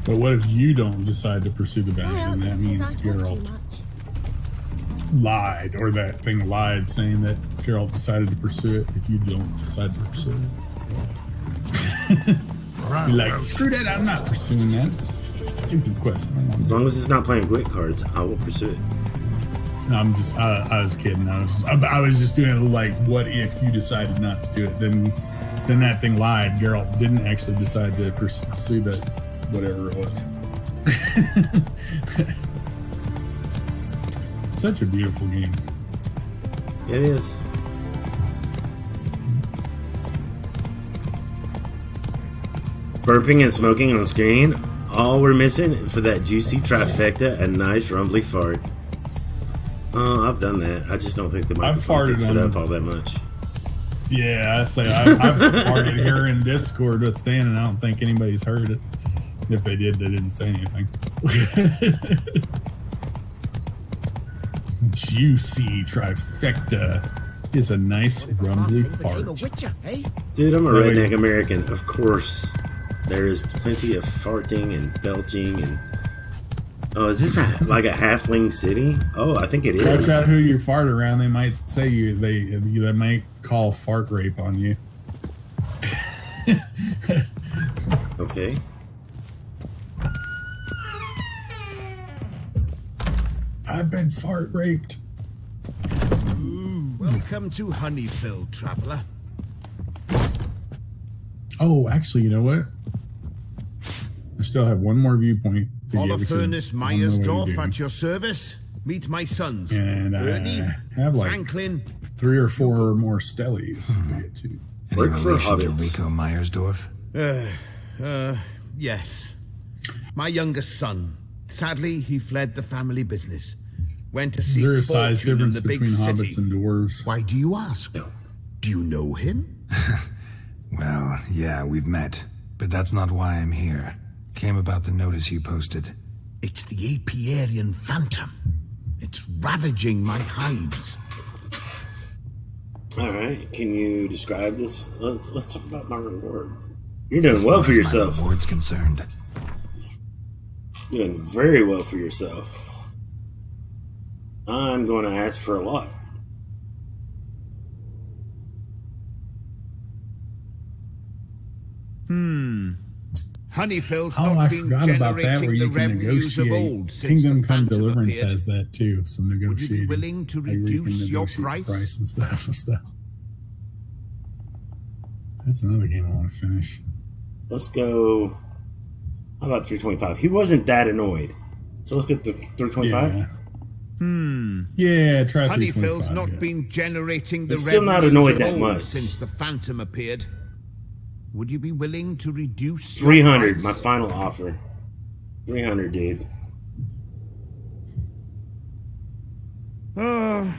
But what if you don't decide to pursue the bounty, and that means Geralt lied, or that thing lied saying that Geralt decided to pursue it if you don't decide to pursue it? You're like, screw that, I'm not pursuing that. It's a stupid quest. As long as it's not playing Gwent cards, I will pursue it. No, I was kidding. I was just doing like, what if you decided not to do it? Then that thing lied. Geralt didn't actually decide to pursue that, whatever it was. Such a beautiful game. It is. Burping and smoking on screen. All we're missing for that juicy trifecta, a nice rumbly fart. Oh, I've done that. I just don't think the microphone picks it up all that much. Yeah, I say I've farted here in Discord with Stan, and I don't think anybody's heard it. If they did, they didn't say anything. Juicy trifecta is a nice rumbly fart. Dude, I'm a redneck American. Of course, there is plenty of farting and belching and... Oh, is this like a halfling city? Oh, I think it is. Watch out who you fart around. They might say they might call fart rape on you. Okay. I've been fart raped. Welcome to Honeyfield, traveler. Oh, actually, you know what? I still have one more viewpoint. Holofernes Meyersdorf at your service. Meet my sons. And Ernie, have like Franklin, 3 or 4 more stellies to get to. Any relation to Rico Meyersdorf? Yes. My youngest son. Sadly, he fled the family business. Went to seek Is there a size fortune in difference the big between city. hobbits and dwarves? Why do you ask? No. Do you know him? Well, yeah, we've met. But that's not why I'm here. Came about the notice you posted. It's the Aperian Phantom. It's ravaging my hives. All right, can you describe this? Let's talk about my reward. You're doing well for yourself. My reward's concerned. Doing very well for yourself. I'm going to ask for a lot. Honeyfield's Oh, not I been forgot about that, generating where you the can revenues of negotiate. old since Kingdom the Come Phantom Deliverance appeared. has that too, some negotiating. Would you be willing to Like, where you can reduce your negotiate price? and stuff. That's another game I want to finish. Let's go. How about 325? He wasn't that annoyed. So let's get the 325. Yeah. Yeah, try Honeyfield's 325. not been generating the He's still not revenues annoyed at that all much. since the Phantom appeared. Would you be willing to reduce your 300, price? my final offer. 300, dude. Oh,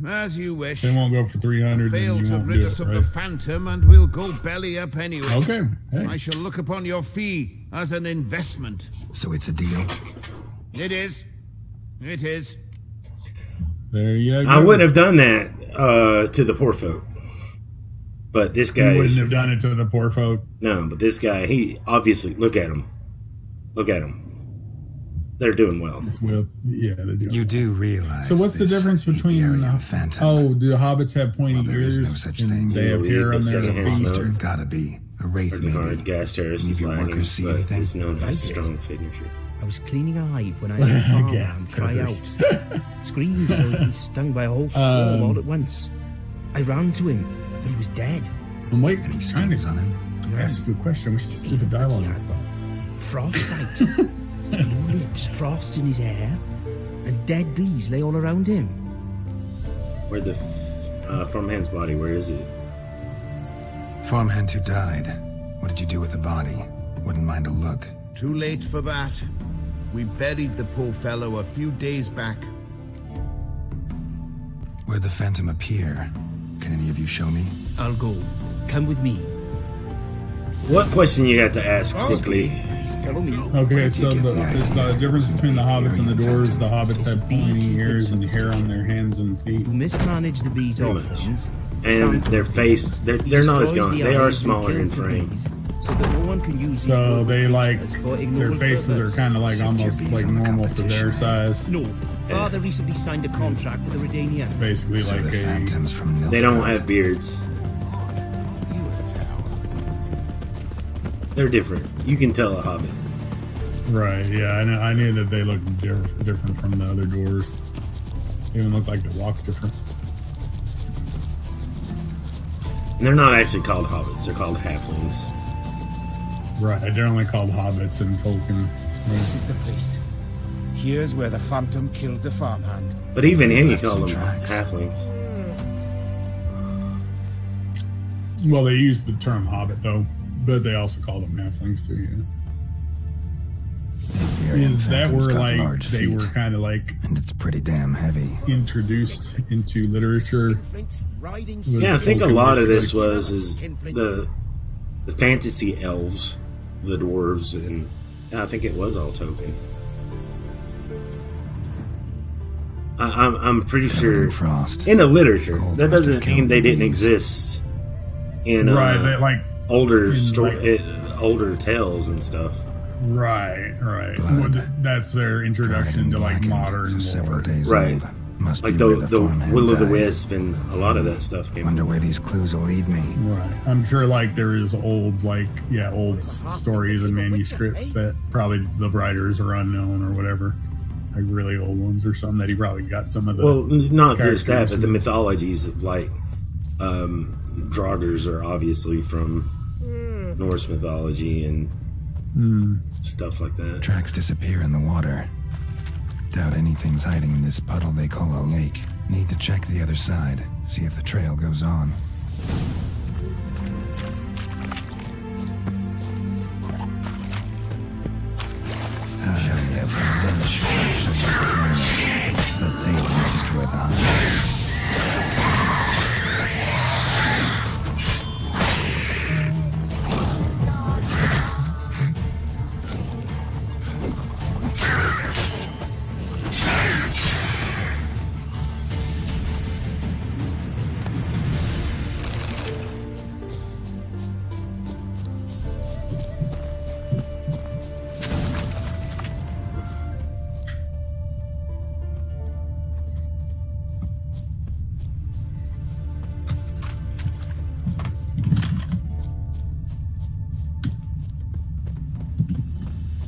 as you wish. They won't go for 300. Fail Then you to won't rid do us it, of right? the Phantom and we'll go belly up anyway. Okay. Hey. I shall look upon your fee as an investment. So it's a deal? It is. It is. There you go. I wouldn't have done that to the poor folk. But this guy... You wouldn't have done it to the poor folk. No, but this guy, he obviously... Look at him. Look at him. They're doing well. Well, yeah, they're doing You do realize. So what's the difference between... Phantom. Oh, do the hobbits have pointy Well, there ears? is no such and thing. They have hair on their Monster feet? gotta be. A wraith, Working maybe. hard. Gas Terrace Any is of your lagging, workers see but anything? he's known I as a did. strong finisher. I was cleaning a hive when I heard a farmhand Gas cry Terrace. out. Screamed as though he'd been stung by a whole swarm all at once. I ran to him, but he was dead. I'm waiting. Any Trying to stings on him? ask you a question. We should just do the dialogue and stuff. Frostbite. Blue lips, frost in his hair, and dead bees lay all around him. Where the farmhand's body? Where is it? Farmhand who died. What did you do with the body? Wouldn't mind a look. Too late for that. We buried the poor fellow a few days back. Where'd the Phantom appear? Can any of you show me? I'll go. Come with me. What question you got to ask quickly? Follow me. Okay, so there's the difference between the hobbits and the dwarves. The hobbits have pointy ears and hair on their hands and feet. You mismanage the bees Pretty often. much. And their face, they're not as Destroys gaunt. the They are eyes and smaller in kills the frame. bees, so that no one can use So these they like as for their ignoble faces purpose. are kind of like almost like normal for their size. No. Father recently signed a contract with the Redanians. It's basically So like the a Phantoms from Nilfgaard. They don't have beards. They're different. You can tell a hobbit. right. Yeah, I knew that they looked different from the other dwarves. They even look like they walk different. And they're not actually called hobbits. They're called halflings. Right. They're only called hobbits in Tolkien. This is the place. Here's where the Phantom killed the farmhand. But even him, you That's call them some tracks. halflings. Well, they used the term hobbit though, but they also call them halflings too. Yeah. Is that Phantom's where got like large they feet, were kind of like and it's pretty damn heavy. introduced into literature? Yeah, I think a Tolkien lot of basically- this is the fantasy elves, the dwarves, and I think it was all Tolkien. I'm pretty sure Frost. in the literature. Cold That must have doesn't mean killed they the didn't bees. exist in Right, they, like older in, story, like- older tales and stuff. Right. Blood. Well, that's their introduction to like modern several lore. days Right. old. Must Like be where the farmhand Will o' the died. Wisp and a lot of that stuff came. Wonder where these clues will lead me. Right. I'm sure like there is old stories and manuscripts that probably the writers are unknown or whatever. Like really old ones or something that he probably got some of the Well, not just that, characters but the and- mythologies of like Draugrs are obviously from Norse mythology and stuff like that. Tracks disappear in the water. Doubt anything's hiding in this puddle they call a lake. Need to check the other side, see if the trail goes on. But they can destroy the hive.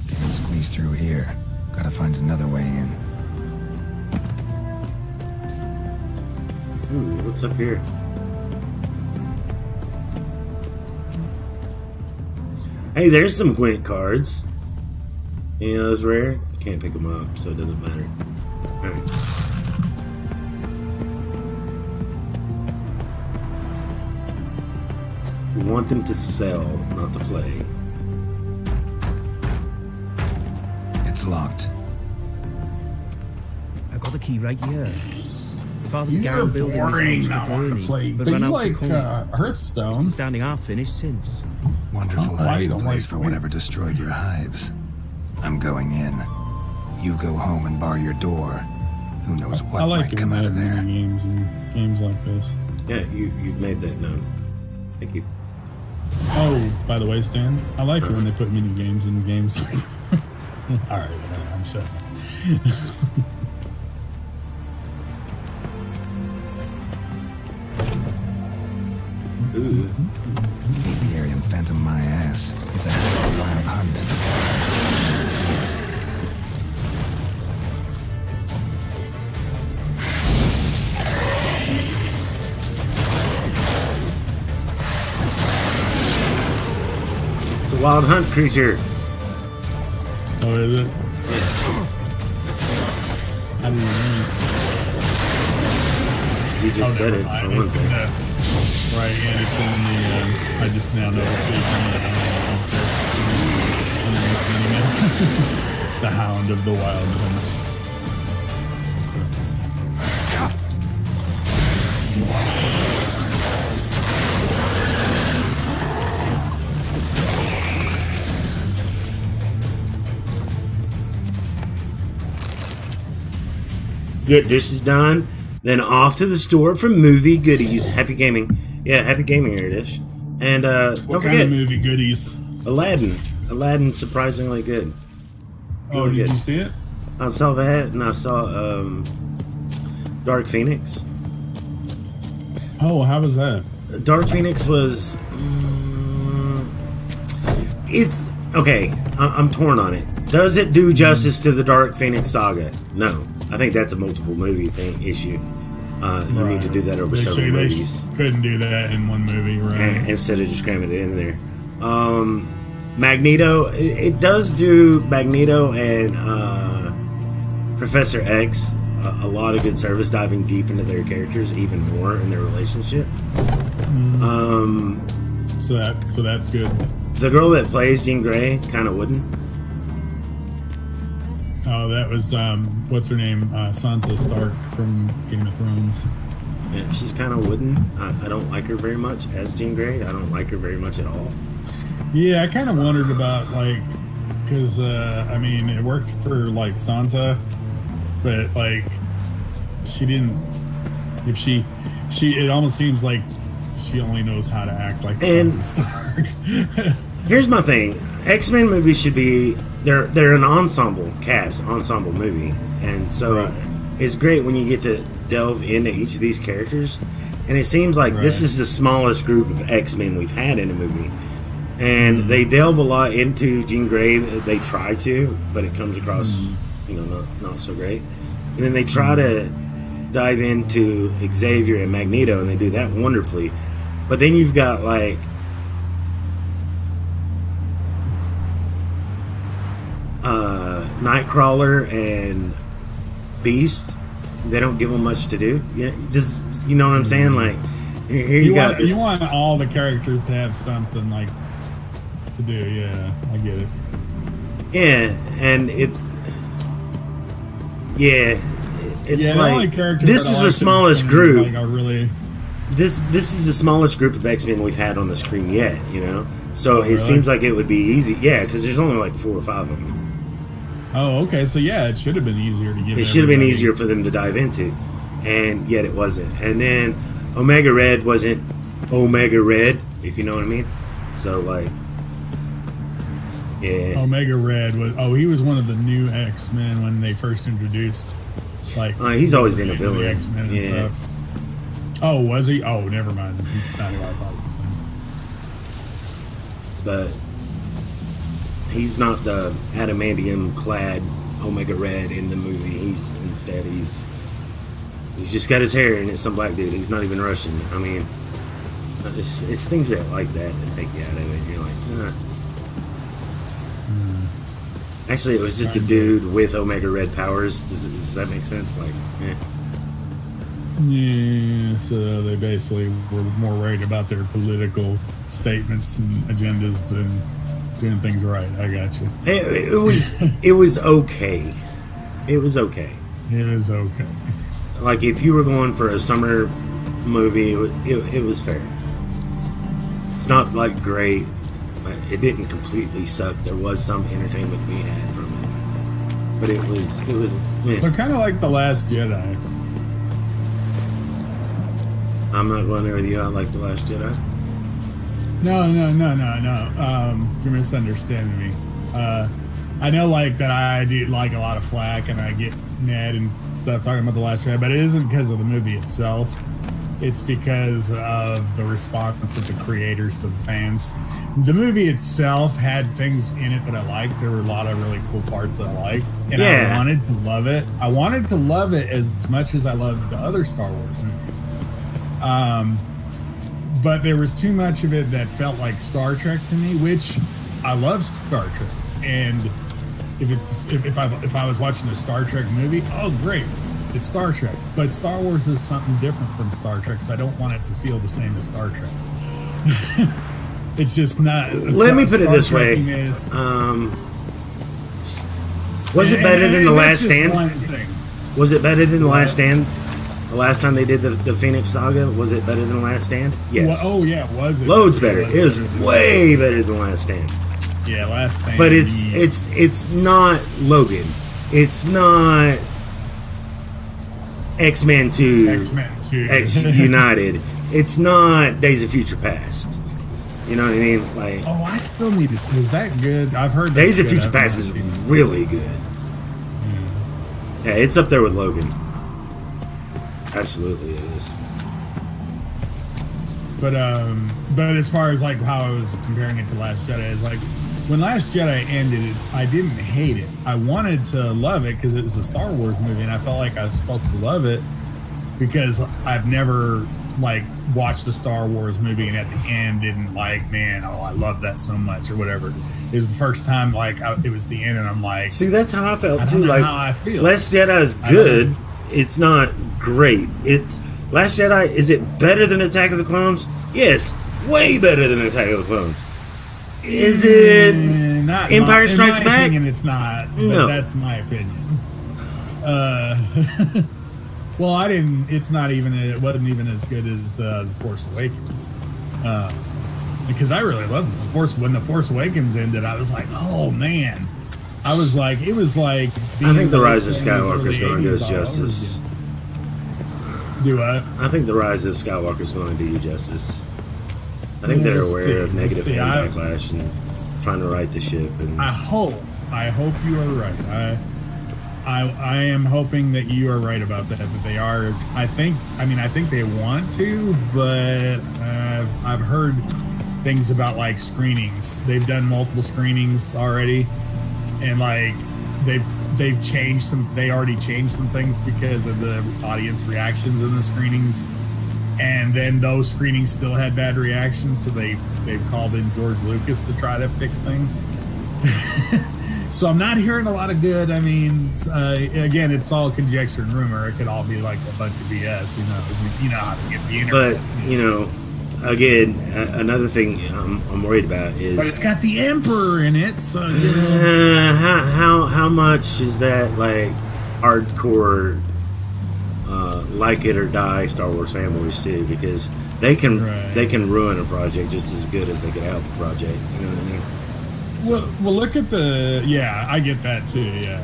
Can't squeeze through here. Gotta find another way in. Ooh, what's up here? Hey, there's some Gwent cards. Any of those rare? Can't pick them up, so it doesn't matter. Alright. We want them to sell, not to play. It's locked. I've got the key right here. Father You're began building boring, this not house for wanting to Bernie, play. but But ran you out like of coin. Hearthstone. Standing half finished since. Wonderful I hiding don't place like for Gwent. whatever destroyed your hives. I'm going in. You go home and bar your door. Who knows what I like might it come when out they of have there. mini games and games like this. Yeah, you've made that known. Thank you. Oh, by the way, Stan, I like it when they put mini games in games. All right, I'm shutting up. Ooh. Apiarian phantom my ass. It's a hell of a wild hunt. It's a wild hunt creature. Oh, is it? How do you know? He just said never it mind. for one thing. Right, and it's in the. I just now noticed it's in the the Hound of the Wild Hunt. Get dishes done, then off to the store for movie goodies. Happy gaming. Yeah, happy gaming here, Dish. And What don't kind forget of movie goodies? Aladdin. Aladdin, surprisingly good. Oh, Really did good. you see it? I saw that, and I saw Dark Phoenix. Oh, how was that? Dark Phoenix was. It's okay. I'm torn on it. Does it do justice to the Dark Phoenix saga? No. I think that's a multiple movie issue. You need to do that over several movies. Couldn't do that in one movie, right? Instead of just cramming it in there. Magneto, it does do Magneto and Professor X a lot of good service, diving deep into their characters even more in their relationship. So that's good. The girl that plays Jean Grey kind of wouldn't. Oh, that was what's her name? Sansa Stark from Game of Thrones. Yeah, she's kind of wooden. I don't like her very much as Jean Grey. I don't like her very much at all. Yeah, I kind of wondered about because I mean it works for like Sansa, but like she didn't. If she it almost seems like she only knows how to act like Sansa Stark. Here's my thing: X-Men movies should be they're an ensemble cast, ensemble movie, and so it's great when you get to delve into each of these characters. And it seems like this is the smallest group of X-Men we've had in a movie. And they delve a lot into Jean Grey. They try to, but it comes across, not so great. And then they try to dive into Xavier and Magneto, and they do that wonderfully. But then you've got like Nightcrawler and Beast. They don't give them much to do. You know what I'm saying? Like here you got this. You want all the characters to have something like to do. Yeah, I get it. Yeah, and it's the only like characters this that I is like the smallest group. Like, are really this is the smallest group of X-Men we've had on the screen yet. So it really? seems like it would be easy. Yeah, because there's only like 4 or 5 of them. Oh, okay. So yeah, it should have been easier to give. It should have been everybody. easier for them to dive into, and yet it wasn't. And then Omega Red wasn't Omega Red, if you know what I mean. So like, yeah. Omega Red was. Oh, he was one of the new X-Men when they first introduced. Like he's always been a villain. X-Men and stuff. Oh, was he? Oh, never mind. He's not who I thought he was. But he's not the adamantium-clad Omega Red in the movie. He's just got his hair and it's some black dude. He's not even Russian. I mean, it's things that like that take you out of it. You're like, Actually, it was just a dude with Omega Red powers. Does that make sense? Like, Yeah, so they basically were more worried about their political statements and agendas than doing things right. I got you. It was it was okay. It was okay. It was okay. Like, if you were going for a summer movie, it was fair. It's not like great, but it didn't completely suck. There was some entertainment to be had from it, but it was. Yeah. So kind of like The Last Jedi. I'm not going there with you. I like The Last Jedi. No. You're misunderstanding me. I know, like, that I do like a lot of flack, and I get mad and stuff talking about The Last Jedi, but it isn't because of the movie itself. It's because of the response of the creators to the fans. The movie itself had things in it that I liked. There were a lot of really cool parts that I liked, and I wanted to love it. I wanted to love it as much as I loved the other Star Wars movies. But there was too much of it that felt like Star Trek to me, which I love Star Trek. And if I was watching a Star Trek movie, oh great, it's Star Trek. But Star Wars is something different from Star Trek, so I don't want it to feel the same as Star Trek. It's just not. Let me put it this way: was it better than The Last Stand? Was it better than The Last Stand? The last time they did the Phoenix Saga, was it better than Last Stand? Yes. Well, oh yeah, was it? Loads better. It was way better than Last Stand. Yeah, Last Stand. But it's not Logan. It's not X-Men 2. X United. It's not Days of Future Past. You know what I mean? Like, oh, I still need to see. Is that good? I've heard Days of Future Past is really good. Yeah, it's up there with Logan. Absolutely, it is. But as far as like how I was comparing it to Last Jedi, is like when Last Jedi ended, I didn't hate it. I wanted to love it because it was a Star Wars movie, and I felt like I was supposed to love it because I've never like watched a Star Wars movie and at the end didn't like, man, oh, I love that so much or whatever. It was the first time like it was the end, and I'm like, see, that's how I felt too. Know like how I feel. Last Jedi is good. It's not great. It's Last Jedi. Is it better than Attack of the Clones? Yes, way better than Attack of the Clones. Is it Empire Strikes Back? It's not. But No, that's my opinion. Well, I didn't. It's not even. It wasn't even as good as The Force Awakens. Because I really loved The Force. When The Force Awakens ended, I was like, oh man. I was like, it was like. I think The Rise of Skywalker is going to do us justice. Do what? I think The Rise of Skywalker is going to do you justice. I think they're aware of negative fan backlash and trying to right the ship. And I hope you are right. I am hoping that you are right about that. That they are. I think they want to, but I've heard things about like screenings. They've done multiple screenings already. And like they've changed some. They already changed some things because of the audience reactions in the screenings, and then those screenings still had bad reactions. So they've called in George Lucas to try to fix things. So I'm not hearing a lot of good. I mean, again, it's all conjecture and rumor. It could all be like a bunch of BS. Who knows? You know how to get the internet. But you know. Again, another thing I'm worried about is... But it's got the Emperor in it, so... You know. How much is that, like, hardcore, like it or die Star Wars fanboys, too? Because they can ruin a project just as good as they can help a project. You know what I mean? Well, look at the... Yeah, I get that, too, yeah.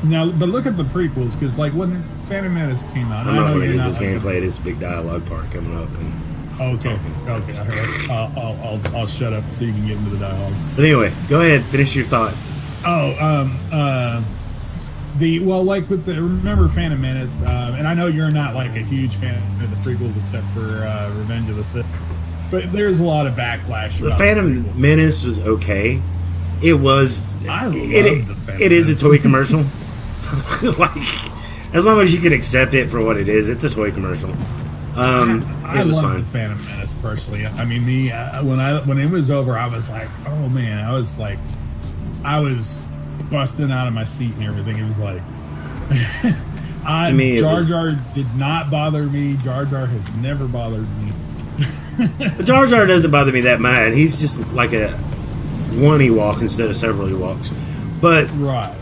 Now, but look at the prequels, because, like, when Phantom Menace came out... I'm not going to get this gameplay. This big dialogue part coming up, and... Okay. I'll shut up so you can get into the dialogue. But anyway, go ahead. Finish your thought. Like with the remember Phantom Menace, and I know you're not like a huge fan of the prequels except for Revenge of the Sith, but there's a lot of backlash. The Phantom Menace was okay. It was. I love the Phantom It is a toy commercial. Like, as long as you can accept it for what it is, it's a toy commercial. I it was love fine. the Phantom Menace personally. I mean, when it was over, I was like, oh man, I was like, I was busting out of my seat and everything. It was like, To me, Jar Jar did not bother me. Jar Jar has never bothered me. Jar Jar doesn't bother me that much. He's just like a one Ewok instead of several Ewoks. But right.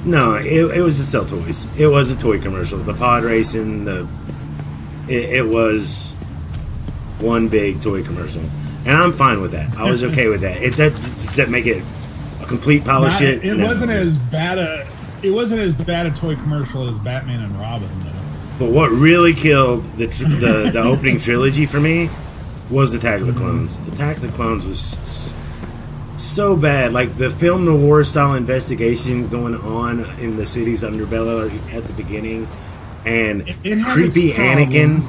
No, it was to sell toys. It was a toy commercial. The pod racing, it was one big toy commercial, and I'm fine with that. I was okay with that. Does that make it a complete pile of shit? It wasn't as bad a toy commercial as Batman and Robin, though. But what really killed the opening trilogy for me was Attack of the Clones. Attack of the Clones was so bad. Like the film noir style investigation going on in the city's underbelly at the beginning, and creepy Anakin.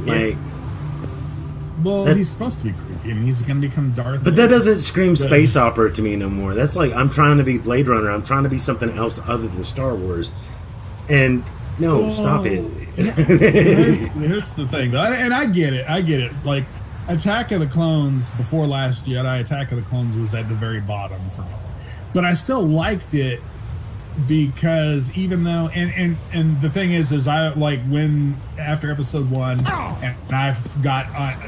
Like, well, he's supposed to be creepy, and he's going to become Darth. But that doesn't scream space opera to me no more. That's like I'm trying to be Blade Runner. I'm trying to be something else other than Star Wars. And no, stop it. Here's the thing, though, and I get it. Like Attack of the Clones before Last Jedi, Attack of the Clones was at the very bottom for me, but I still liked it because even though and the thing is I like when after episode 1 and I've got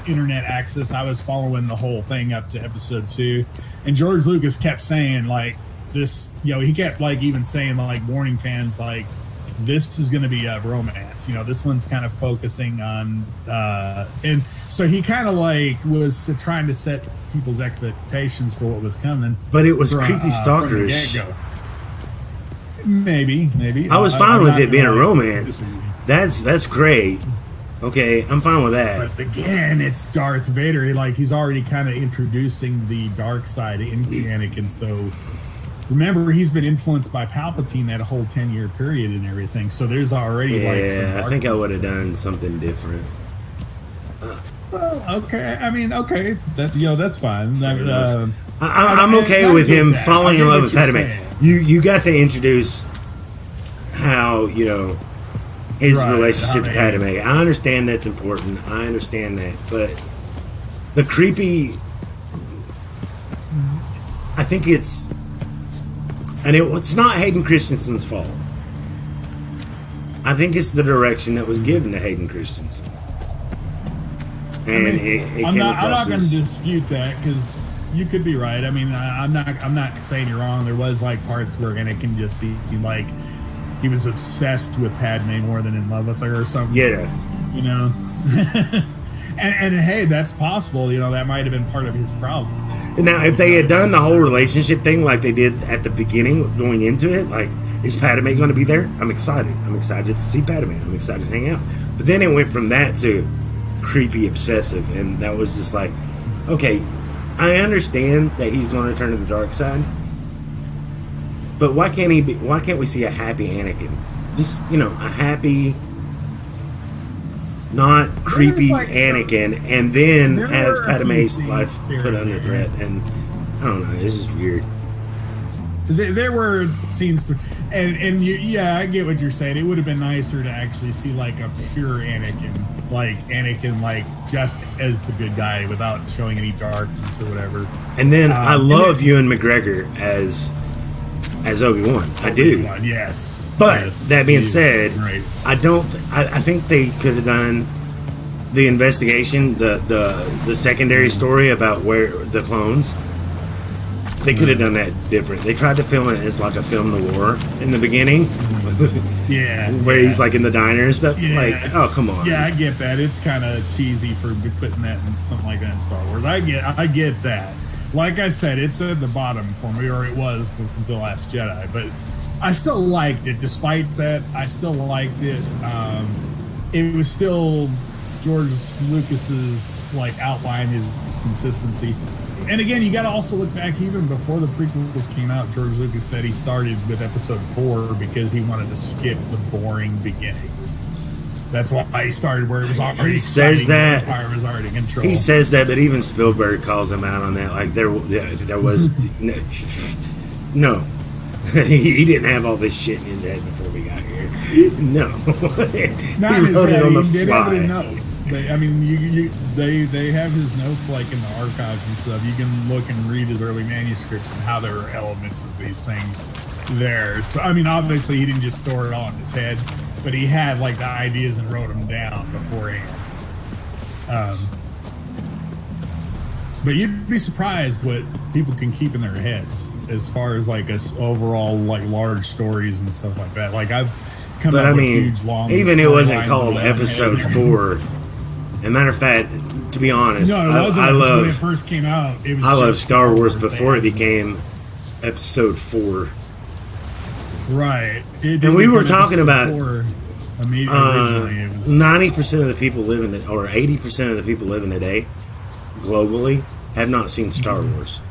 internet access, I was following the whole thing up to episode 2, and George Lucas kept saying like this, he kept like even saying like warning fans like this is going to be a romance, this one's kind of focusing on and so he kind of like was trying to set people's expectations for what was coming, but it was creepy stalkers. Maybe I was fine with it being a romance. That's great. Okay, I'm fine with that. But again, it's Darth Vader. Like he's already kind of introducing the dark side into Anakin. So remember, he's been influenced by Palpatine that whole 10-year period and everything. So there's already I think I would have done something different. Well, okay. I mean, okay. That's fine. I'm okay with him falling in love with Padme. You got to introduce how his relationship to Padme. I understand that's important. I understand that, but the creepy. I think it's not Hayden Christensen's fault. I think it's the direction that was given to Hayden Christensen. And I'm not going to dispute that because you could be right. I mean, I'm not saying you're wrong. There was like parts where Anakin just seemed like he was obsessed with Padme more than in love with her or something. Yeah, and hey, that's possible. That might have been part of his problem. Now, if they had done the whole relationship thing like they did at the beginning, going into it, like, is Padme going to be there? I'm excited. I'm excited to see Padme. I'm excited to hang out. But then it went from that to creepy obsessive, and that was just like, okay, I understand that he's going to turn to the dark side, but why can't we see a happy Anakin? Just a happy, not creepy Anakin, and then have Padme's life put under threat. And I don't know, this is weird. There were scenes, and I get what you're saying. It would have been nicer to actually see like a pure Anakin, like just as the good guy without showing any darkness or whatever. And then I love Ewan McGregor as Obi-Wan. I do. Yes. But that being said, I think they could have done the investigation, the secondary story about where the clones. They could have done that different. They tried to film it as like a film noir in the beginning. Where he's like in the diner and stuff. Yeah. Like, oh, come on. Yeah, I get that. It's kind of cheesy for putting that in something like that in Star Wars. I get that. Like I said, it's at the bottom for me, or it was until Last Jedi. But I still liked it. Despite that, I still liked it. It was still George Lucas's like outline, his consistency. And again, you got to also look back even before the prequels came out. George Lucas said he started with Episode 4 because he wanted to skip the boring beginning. That's why he started where it was already. He says that the Empire was already in control. He says that, but even Spielberg calls him out on that. Like there was no. He didn't have all this shit in his head before we got here. No, not in his head. He did have it in notes. they have his notes like in the archives and stuff. You can look and read his early manuscripts and how there are elements of these things there. So I mean, obviously he didn't just store it all in his head, but he had like the ideas and wrote them down beforehand. But you'd be surprised what people can keep in their heads as far as like overall like large stories and stuff like that. Like I've come but up I with mean, huge long. even it wasn't called episode 4. As a matter of fact, to be honest, No, it wasn't. I When love it first came out, it was I love just Star Wars before it became episode 4. Right. It And we didn't were become talking episode about 4 originally. It was 90% of the people living, or 80% of the people living today, globally, have not seen Star Wars.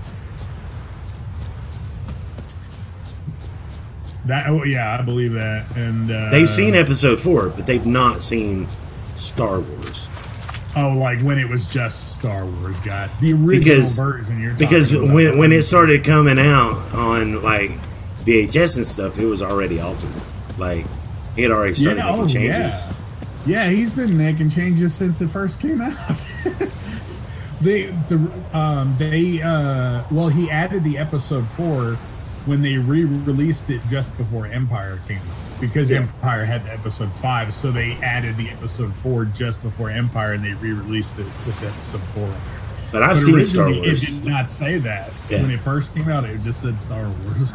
that. Oh, yeah, I believe that. And They've seen episode 4, but they've not seen Star Wars. Oh, like when it was just Star Wars, God, the original version. You're talking about. when it started coming out on like VHS and stuff, it was already altered. Like he had already started making changes. Yeah, he's been making changes since it first came out. He added the episode 4 when they re-released it just before Empire came out, because Empire had the episode 5, so they added the episode 4 just before Empire, and they re-released it with episode 4 on there. But I've seen Star originally, Wars. It did not say that when it first came out. It just said Star Wars.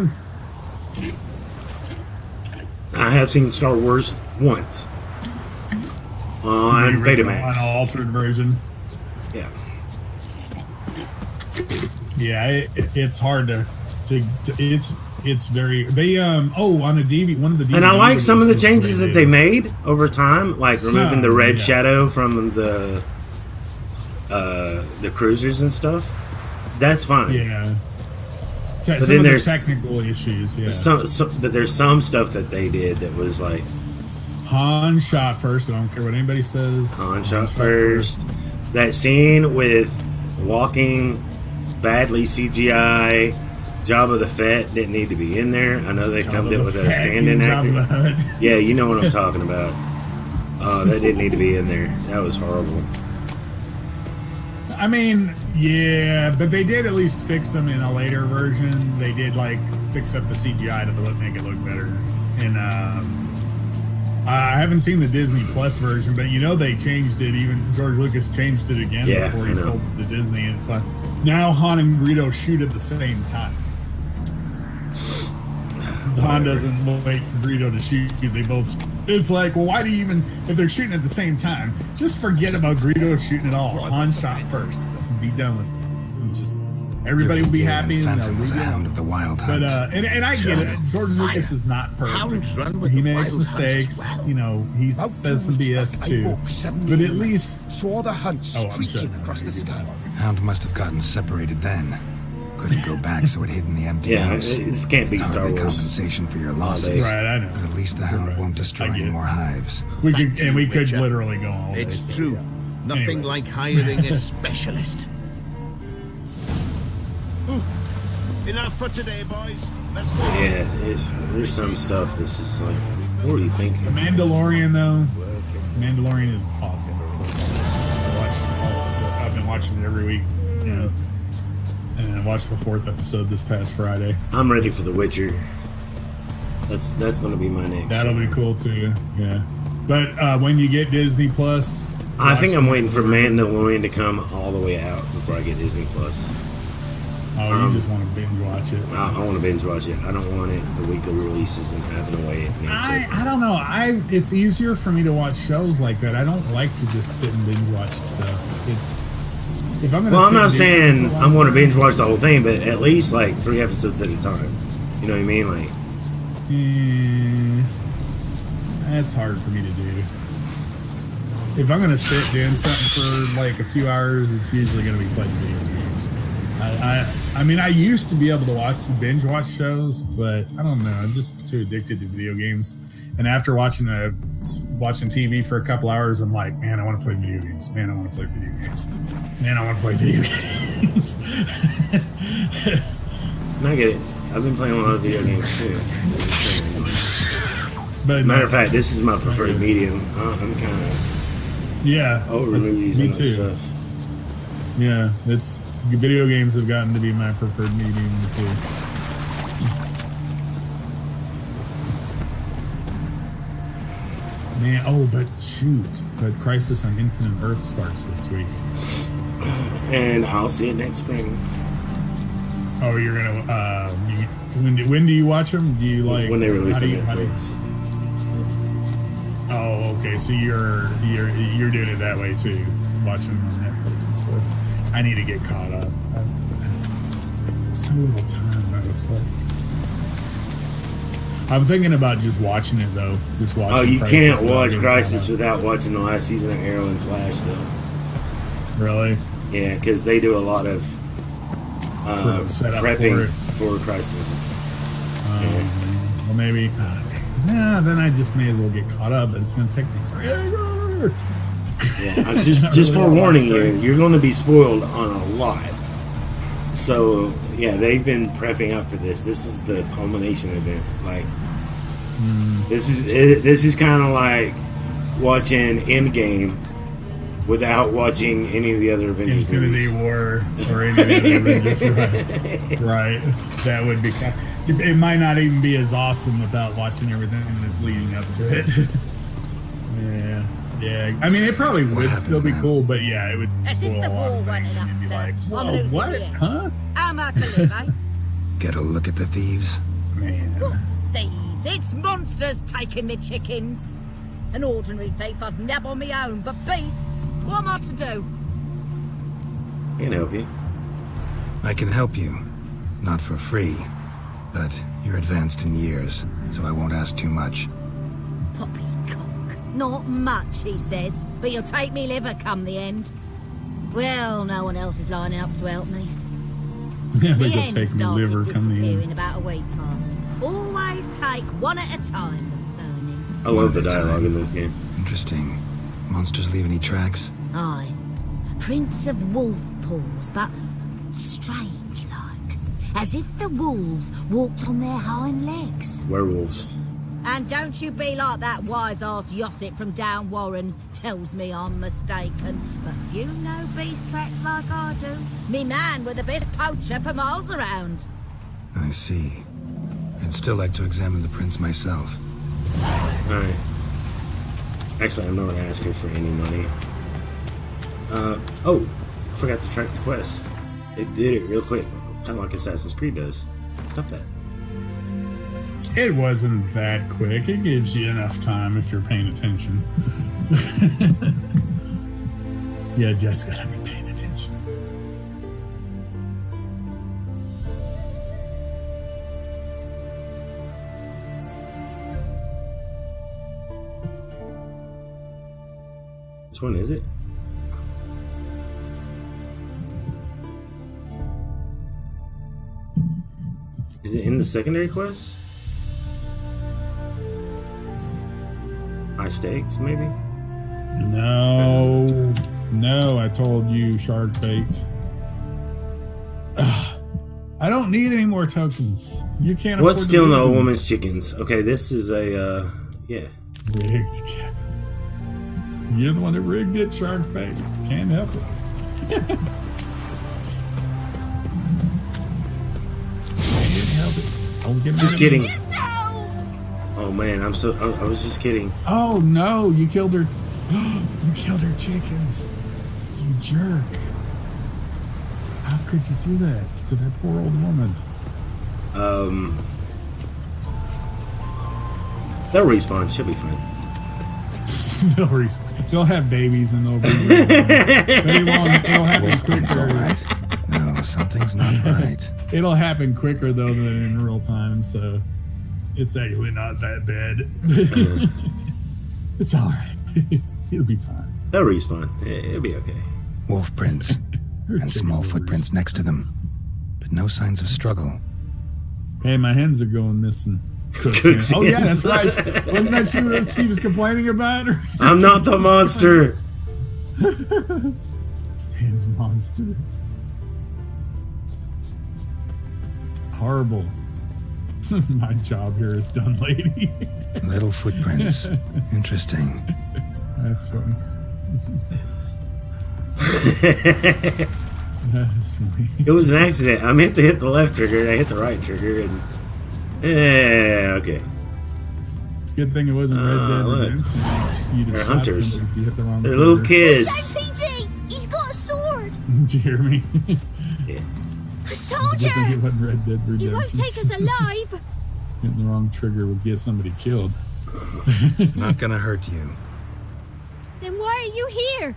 I have seen Star Wars once on Betamax. On an altered version. Yeah. Yeah, it's hard to it's very on a DVD, one of the DVDs. And I like some of the changes that they made over time, like removing the red shadow from the cruisers and stuff. That's fine. Yeah. But some then of there's the technical issues. Yeah. But there's some stuff that they did that was like Han shot first. I don't care what anybody says. Han shot first. That scene with walking badly CGI Jabba the Fett didn't need to be in there. I know they filmed it with a stand-in actor. Yeah, you know what I'm talking about. That didn't need to be in there. That was horrible. I mean, yeah, but they did at least fix them in a later version. They did like fix up the CGI to make it look better. And I haven't seen the Disney Plus version, but you know they changed it. Even George Lucas changed it again before he sold it to Disney. And it's like now Han and Greedo shoot at the same time. Han doesn't wait for Greedo to shoot. They both. It's like, well, why do you even? If they're shooting at the same time, just forget about Greedo shooting at all. Han shot first. Be done with it. And just everybody will be happy. Phantom was a hound of the wild hunt. But and I get it. George Lucas is not perfect. He makes mistakes. You know, he says some BS too. But at least saw the hunt streaking across the sky. Hound must have gotten separated then. Couldn't go back, so it hid in the empty house. This can't be Star Wars. Compensation for your losses. Right, I know. But at least the hound won't destroy any more hives. We could literally go all day. It's true. Nothing like hiring a specialist. Enough for today, boys. Let's go. Yeah, there's some stuff that's just like, what are you thinking? The Mandalorian, though. Mandalorian is awesome. So I've been watching it every week. You know. And I watched the 4th episode this past Friday. I'm ready for The Witcher. That's going to be my next. That'll be cool too. Yeah. But when you get Disney Plus, I think I'm waiting for Mandalorian to come all the way out before I get Disney Plus. Oh, you just want to binge watch it? I want to binge watch it. I don't want it the weekly releases and having to wait. I don't know. It's easier for me to watch shows like that. I don't like to just sit and binge watch stuff. If I'm I'm not saying I'm going to binge watch the whole thing, but at least like 3 episodes at a time. You know what I mean? Like, that's hard for me to do. If I'm going to sit doing something for like a few hours, it's usually going to be playing video games. I mean, I used to be able to binge watch shows, but I don't know. I'm just too addicted to video games. And after watching TV for a couple hours, I'm like, man, I want to play video games. Man, I want to play video games. Man, I want to play video games. I get it. I've been playing a lot of video games too. But matter of fact, this is my preferred medium. I'm kind of Yeah. Oh, movies me and too. stuff. Yeah, video games have gotten to be my preferred medium too. Man, but Crisis on Infinite Earth starts this week. And I'll see it next spring. Oh, you're gonna when do you watch them? Do you like when they release on Netflix? Oh, okay. So you're doing it that way too, watching them on Netflix and stuff. I need to get caught up. So little time, though. It's like I'm thinking about just watching it though. Just watching. Oh, you Crisis can't without watch getting Crisis caught up. without watching the last season of Arrow and Flash, though. Really? Yeah, because they do a lot of setup prepping for for Crisis. Well, maybe. Yeah, then I just may as well get caught up, but it's going to take me forever. Yeah, I'm just forewarning you, you're going to be spoiled on a lot. So, yeah, they've been prepping up for this. This is the culmination event. Like, this is kind of like watching Endgame without watching any of the other Avengers Infinity movies. War or any of the other Avengers. Right. That would be. It might not even be as awesome without watching everything that's leading up to it. Yeah. I mean, it probably would still be cool, but yeah, it would spoil a lot of things. And you'd be like, whoa, what? Huh? How much to live, eh? Get a look at the thieves. Man. Thieves! It's monsters taking me chickens. An ordinary thief I'd nab on my own, but beasts, what am I to do? I can help you. I can help you. Not for free. But you're advanced in years, so I won't ask too much. Poppycock. Not much, he says, but you'll take me liver come the end. Well, no one else is lining up to help me. Yeah, The they go end take me started liver come the disappearing end. about a week past. Always take one at a time. I love the dialogue in this game. Interesting. Monsters leave any tracks? Aye. Prints of wolf paws, but strange like. As if the wolves walked on their hind legs. Werewolves. And don't you be like that wise-ass Yossit from down Warren tells me I'm mistaken. But you know beast tracks like I do. Me man were the best poacher for miles around. I see. I'd still like to examine the prints myself. Alright. Actually, I'm not going to ask her for any money. Oh, I forgot to track the quest. It did it real quick. Kind of like Assassin's Creed does. Stop that. It wasn't that quick. It gives you enough time if you're paying attention. Yeah, just gotta be paying attention. Which one is it? Is it in the secondary quest? High stakes, maybe? No, I told you, shark bait. I don't need any more tokens. You can't. What's afford stealing to the do old them. woman's chickens? Okay, this is a, yeah. Rigged, Kevin. You're the one that rigged it, shark bait. Can't help it. Can't help it. Don't get Just mad at kidding. me. Oh man, I was just kidding. Oh no, you killed her. You killed her chickens. You jerk. How could you do that to that poor old woman? They'll respawn. She'll be fine. They'll have babies and they'll be. It'll happen quicker. No, something's not right. It'll happen quicker though than in real time, so it's actually not that bad. It's all right. It'll be fine. They'll respawn. It'll be okay. Wolf prints and small footprints next to them, but no signs of struggle. Hey, my hens are going missing. Oh yeah, that's right. Wasn't that she was complaining about? I'm not the monster. Stan's monster. Horrible. My job here is done, lady. Little footprints. Interesting. That's fun. That is funny. It was an accident. I meant to hit the left trigger, and I hit the right trigger, and okay. It's a good thing it wasn't Red Dead Redemption. You'd have They're shot hunters. somebody if you hit the wrong They're trigger. little kids. PT! He's got a sword! Did you hear me? Yeah. A soldier! Good thing it wasn't Red Dead Redemption. He won't take us alive! Hitting the wrong trigger would get somebody killed. Not gonna hurt you. Then why are you here?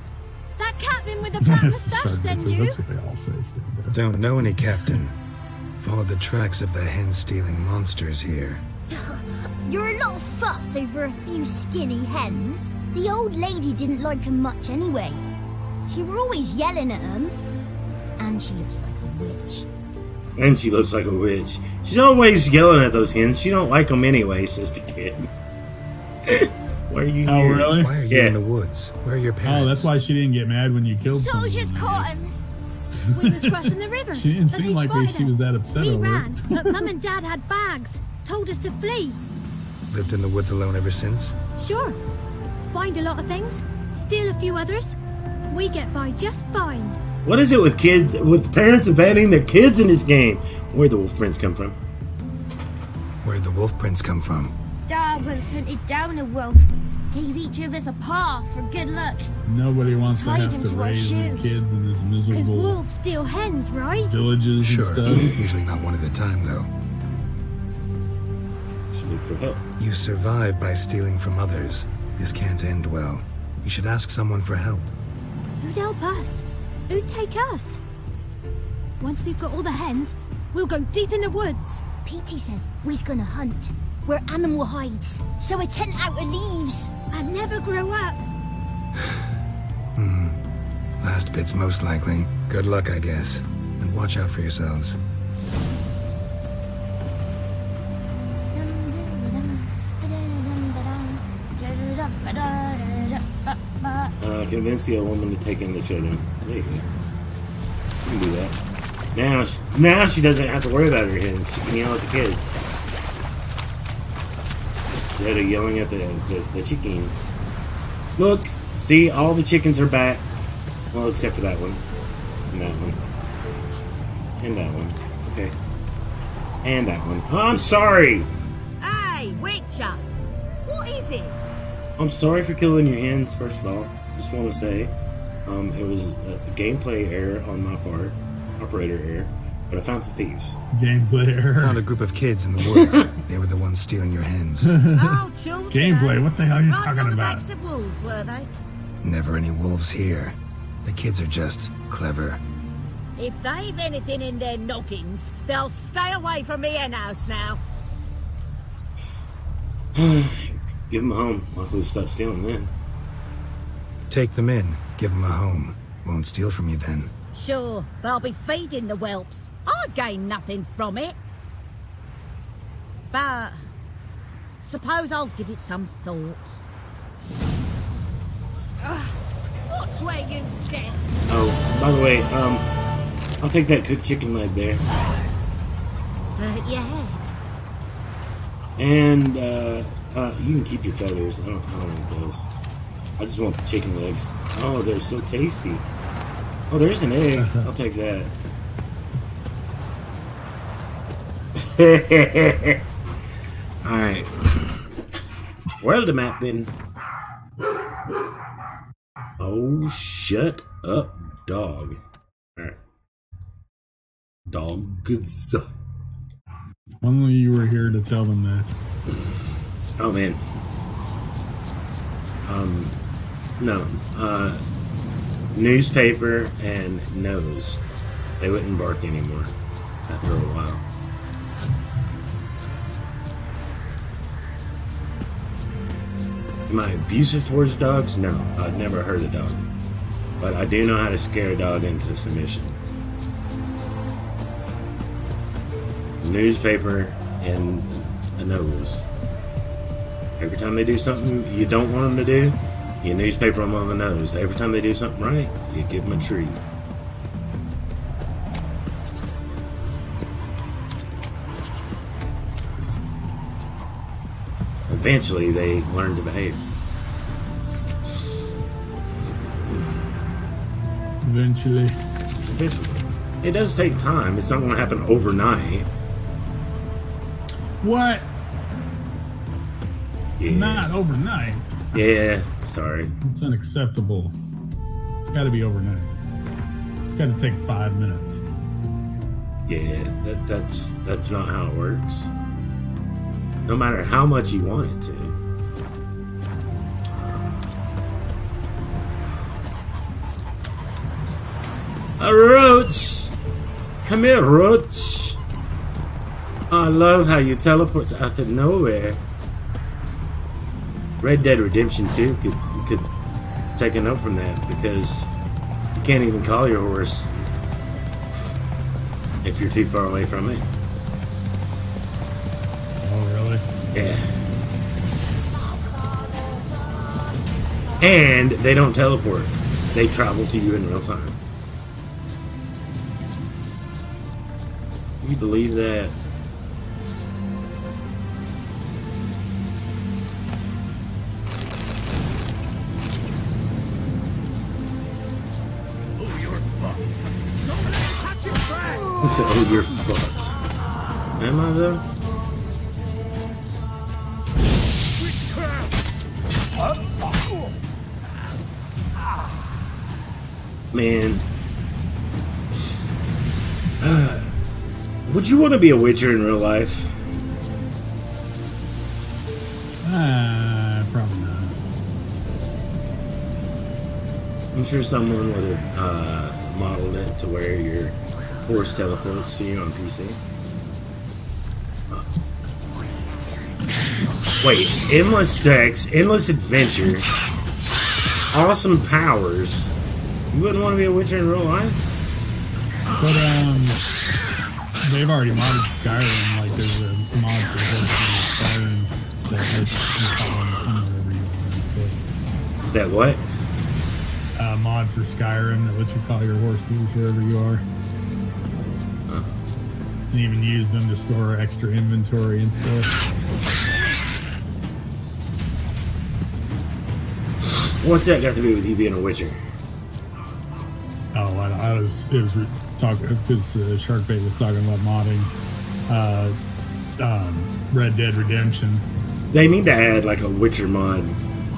That captain with the black moustache sent you? That's what they all say, Steve. Don't know any captain. Followed the tracks of the hen-stealing monsters here. You're a lot of fuss over a few skinny hens. The old lady didn't like them much anyway. She were always yelling at them. And she looks like a witch. And she looks like a witch. She's always yelling at those hens. She don't like them anyway, says the kid. Why are you here? Really? Why are you in the woods? Where are your parents? Oh, that's why she didn't get mad when you killed someone. Soldiers caught him. We was crossing the river. She didn't but seem they like spotted she was us. that upset We over ran, it. but Mum and Dad had bags. Told us to flee. Lived in the woods alone ever since? Sure. Find a lot of things. Steal a few others. We get by just fine. What is it with kids, with parents abandoning their kids in this game? Where'd the wolf prints come from? Where'd the wolf prints come from? Dad once hunted down a wolf. Gave each of us a paw for good luck. Nobody wants to Tied have him to to our raise their shoes. kids in this Because miserable wolves steal hens, right? villages Sure. and stuff. Usually not one at a time, though. Should look for help. You survive by stealing from others. This can't end well. You should ask someone for help. Who'd help us? Who'd take us? Once we've got all the hens, we'll go deep in the woods. Petey says we's gonna hunt. We're animal hides, so a tent out of leaves. And never grow up. Last bit's most likely. Good luck, I guess. And watch out for yourselves. Convince the old woman to take in the children. There you go. You can do that. Now she doesn't have to worry about her hens. She can yell at the kids. Instead of yelling at the chickens. Look! See, all the chickens are back. Well, except for that one. And that one. And that one. Okay. And that one. Oh, I'm sorry! Hey, Witcher! What is it? I'm sorry for killing your hens, first of all. Just want to say, it was a gameplay error on my part, operator error, but I found the thieves. Gameplay error. Found a group of kids in the woods. They were the ones stealing your hens. Oh, children. Gameplay? What the hell are you Riding on talking the about? backs of wolves, were they? Never any wolves here. The kids are just clever. If they've anything in their noggins, they'll stay away from me hen house now. Give them a home. Hopefully stop stealing then. Take them in. Give them a home. Won't steal from you then. Sure, but I'll be feeding the whelps. I gain nothing from it. But suppose I'll give it some thought. Watch where you step. Oh, by the way, I'll take that cooked chicken leg there. Hurt your head. And, you can keep your feathers. I don't want those. I just want the chicken legs. Oh, they're so tasty. Oh, there's an egg. I'll take that. Alright. Well, the map then. Oh, shut up, dog. Alright. Dogs. Only you were here to tell them that. Oh, man. No. Newspaper and nose. They wouldn't bark anymore after a while. Am I abusive towards dogs? No, I've never hurt a dog. But I do know how to scare a dog into submission. Newspaper and a nose. Every time they do something you don't want them to do, you newspaper them on the nose. Every time they do something right, you give them a treat. Eventually, they learn to behave. Eventually. It does take time. It's not going to happen overnight. What? Yes. Not overnight. Yeah, sorry. It's unacceptable. It's got to be overnight. It's got to take 5 minutes. Yeah, that's not how it works. No matter how much you want it to. A roach! Come here, roach! I love how you teleport out of nowhere. Red Dead Redemption 2 could take a note from that, because you can't even call your horse if you're too far away from it. Oh, really? Yeah. And they don't teleport. They travel to you in real time. Can you believe that? Oh, you're fucked. Nobody touch his track. He said, oh, you're fucked. Am I though? Man. Would you want to be a Witcher in real life? Probably not. I'm sure someone would have modeled it to where your horse teleports to you on PC. Wait, endless sex, endless adventure, awesome powers. You wouldn't want to be a Witcher in real life? But, they've already modded Skyrim. Like, there's a mod for Skyrim that lets you call them wherever you want and stuff. That what? A mod for Skyrim that lets you call your horses wherever you are. And even use them to store extra inventory and stuff. What's that got to do with you being a Witcher? Oh, it was talking because Sharkbait was talking about modding Red Dead Redemption. They need to add like a Witcher mod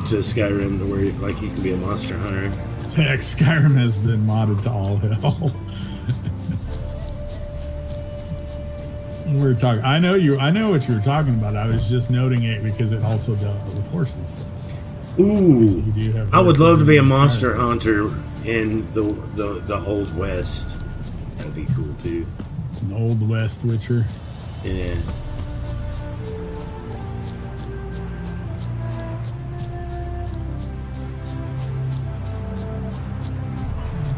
to Skyrim to where like you can be a monster hunter. Heck, Skyrim has been modded to all hell. We're talking. I know what you were talking about. I was just noting it because it also dealt with horses. Ooh, I would love to be a monster Skyrim. hunter in the Old West. That'd be cool too. An Old West Witcher. Yeah.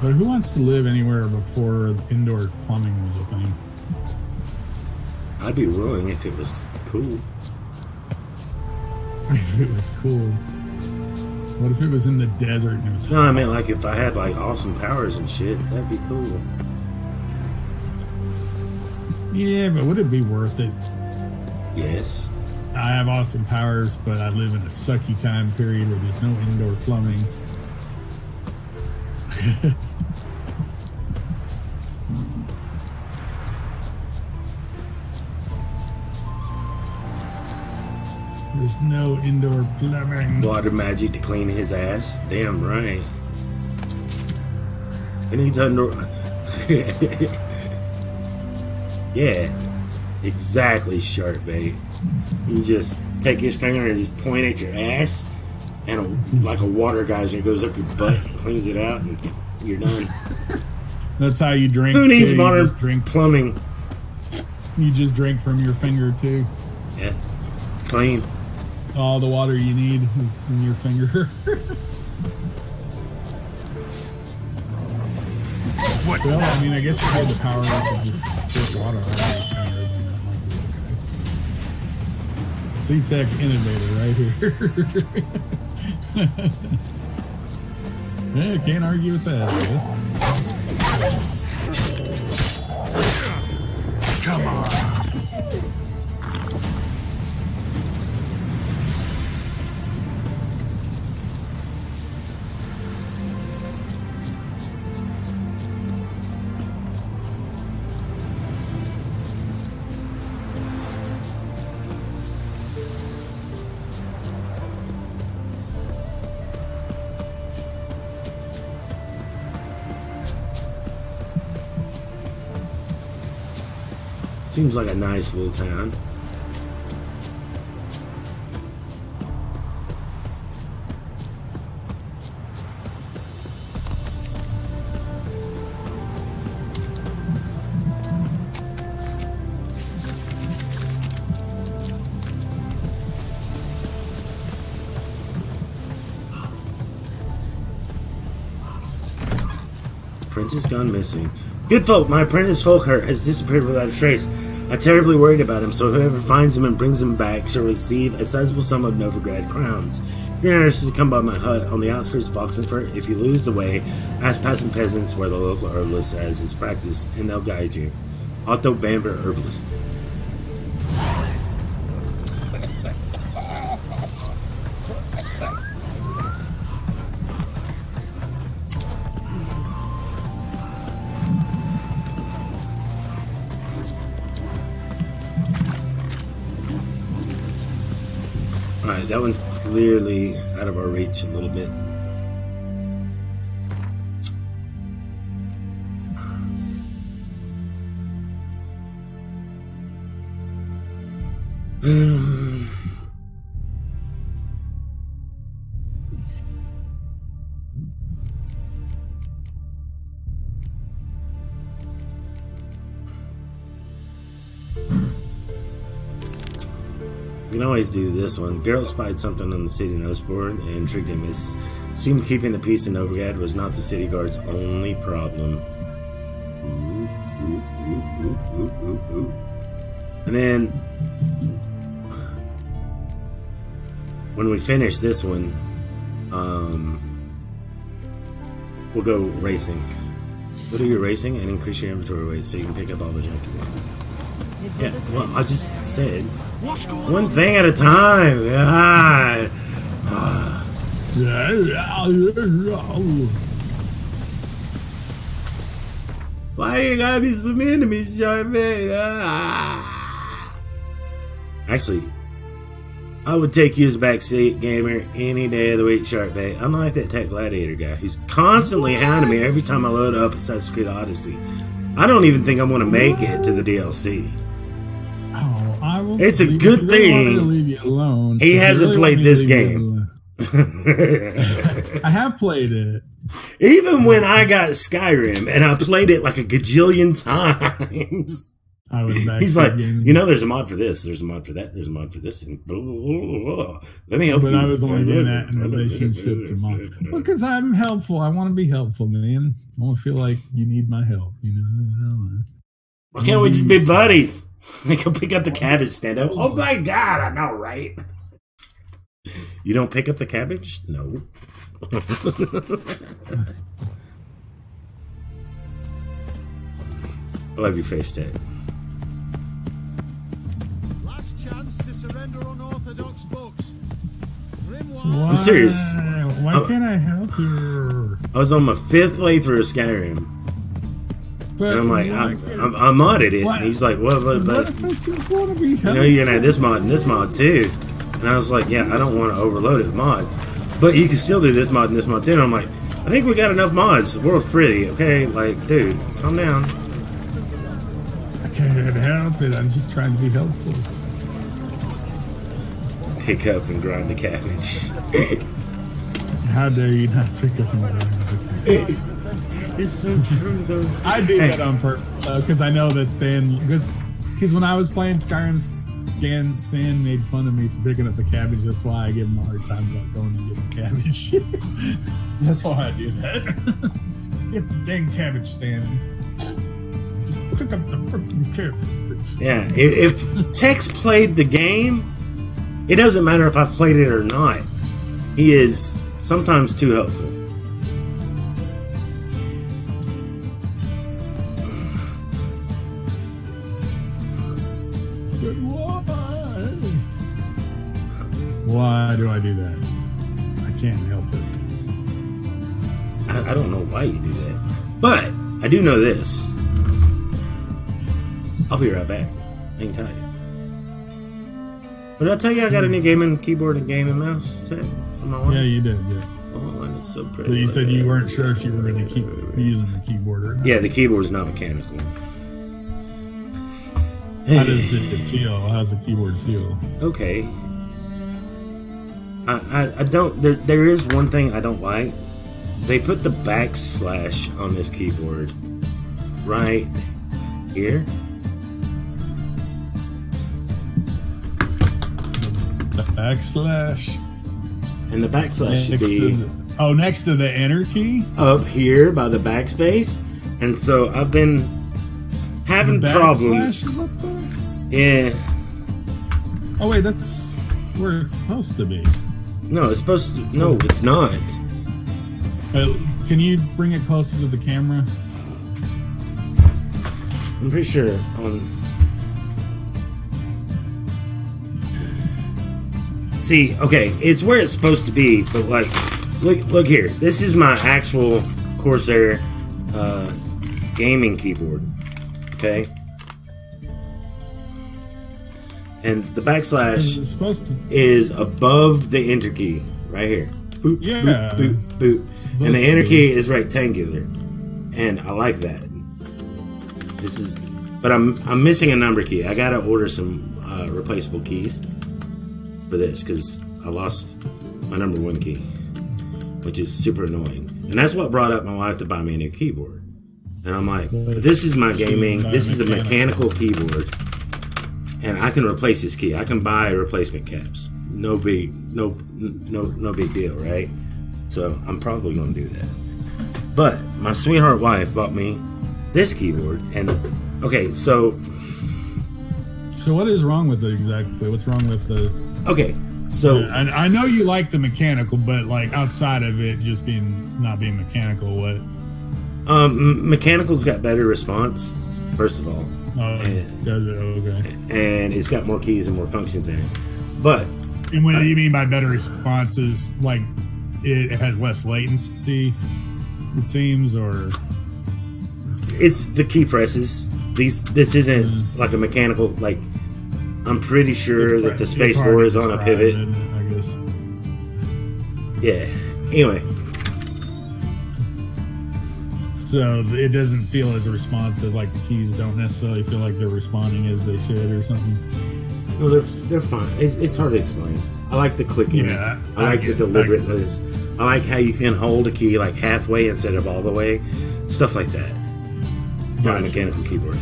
But who wants to live anywhere before indoor plumbing was a thing? I'd be willing if it was cool. If it was cool. What if it was in the desert and it was No, I mean like if I had like awesome powers and shit, that'd be cool. Yeah, but would it be worth it? Yes. I have awesome powers, but I live in a sucky time period where there's no indoor plumbing. There's no indoor plumbing. Water magic to clean his ass. Damn right. He needs under. Yeah, exactly, Sharkbait. You just take his finger and just point at your ass, and like a water geyser goes up your butt, and cleans it out, and you're done. That's how you drink. Who needs too. modern drink plumbing? You just drink from your finger too. Yeah, it's clean. All the water you need is in your finger. Well, I mean, I guess if you had the power to just spit water out of your finger, then that might be okay. C-Tech innovator right here. Yeah, can't argue with that, I guess. Come on. Seems like a nice little town. Prince has gone missing. Good folk, my apprentice Folkhart has disappeared without a trace. I'm terribly worried about him, so whoever finds him and brings him back shall receive a sizable sum of Novigrad crowns. If you're interested to come by my hut on the outskirts of Oxenfurt, if you lose the way, ask passing peasants where the local herbalist has his practice, and they'll guide you. Otto Bamber, herbalist. Alright, that one's clearly out of our reach a little bit. We can always do this one. Geralt spied something on the city nose board and tricked him. It seemed keeping the peace in Novigrad was not the city guard's only problem. Ooh. And then when we finish this one, we'll go racing. Go do your racing and increase your inventory weight so you can pick up all the junk you want. Yeah, well, I just said one thing at a time. Why you gotta be so mean to me, Sharpie? Actually, I would take you as a backseat gamer any day of the week, Sharpie. Unlike that Tech Gladiator guy who's constantly hounding me every time I load up Assassin's Creed Odyssey. I don't even think I'm gonna make it to the DLC. It's a good thing leave you alone. He hasn't played this game. I have played it. Even when I got Skyrim and I played it like a gajillion times, I was back. He's like, you know, there's a mod for this, there's a mod for that, there's a mod for this, and blah, blah, blah, blah. Let me help you. But I was only doing that in relationship to mods. Well, because I'm helpful. I want to be helpful, man. I want to feel like you need my help. You know. Why can't we just be buddies? They go pick up the cabbage stand up. Oh my god, I know, right? You don't pick up the cabbage? No. I love your face, Dad. Last chance to surrender unorthodox books. I'm serious. Why can't I help you? I was on my 5th playthrough of Skyrim. But and I'm like, I modded it. And he's like, what if I just want to be helpful? You know, you're going to have this mod and this mod too. And I was like, yeah, I don't want to overload it with mods. But you can still do this mod and this mod too. And I'm like, I think we got enough mods. The world's pretty, okay? Like, dude, calm down. I can't help it. I'm just trying to be helpful. Pick up and grind the cabbage. How dare you not pick up and grind the cabbage? It's so true, though. I do that on purpose, because I know that Stan... Because when I was playing Skyrim, Stan made fun of me for picking up the cabbage. That's why I give him a hard time about going and getting cabbage. That's why I do that. Get the dang cabbage, Stan. Just pick up the freaking cabbage. Yeah, if Tex played the game, it doesn't matter if I've played it or not. He is sometimes too helpful. Why do I do that? I can't help it. I don't know why you do that. But I do know this. I'll be right back. Hang tight. But did I tell you I got a new gaming keyboard and gaming mouse set for my wife? Yeah, you did, yeah. Oh, and it's so pretty. But you said you weren't sure if you were going to keep using the keyboard or not. Yeah, the keyboard is not mechanical. How does it feel? How's the keyboard feel? Okay. I don't. There is one thing I don't like. They put the backslash on this keyboard right here. The backslash. And the backslash should be next to the enter key? Up here by the backspace. And so I've been having problems. Yeah. Oh wait, that's where it's supposed to be. No, it's supposed to. No, it's not. Can you bring it closer to the camera? I'm pretty sure on. See, okay, it's where it's supposed to be, but like, look here. This is my actual Corsair gaming keyboard. Okay. And the backslash is above the enter key, right here. Boop, boop, boop, boop. And the enter key is rectangular, and I like that. This is, but I'm missing a number key. I gotta order some replaceable keys for this because I lost my number 1 key, which is super annoying. And that's what brought up my wife to buy me a new keyboard. And I'm like, this is my gaming. This is a mechanical keyboard. And I can replace this key. I can buy replacement caps. No big deal, right? So I'm probably gonna do that. But my sweetheart wife bought me this keyboard, and okay, so what is wrong with it exactly? What's wrong with the? Okay, so I know you like the mechanical, but like outside of it just not being mechanical, what? Mechanical's got better response, first of all. Okay. And it's got more keys and more functions in it. But and what do you mean by better response? Is like it has less latency, it seems, or it's the key presses. This isn't like a mechanical. Like I'm pretty sure that the space bar is on a pivot. I guess. Yeah. Anyway. So it doesn't feel as responsive, like the keys don't necessarily feel like they're responding as they should or something. No, they're fine. It's hard to explain. I like the clicking. Yeah, I like the deliberateness. I like how you can hold a key like halfway instead of all the way. Stuff like that. On a mechanical keyboard.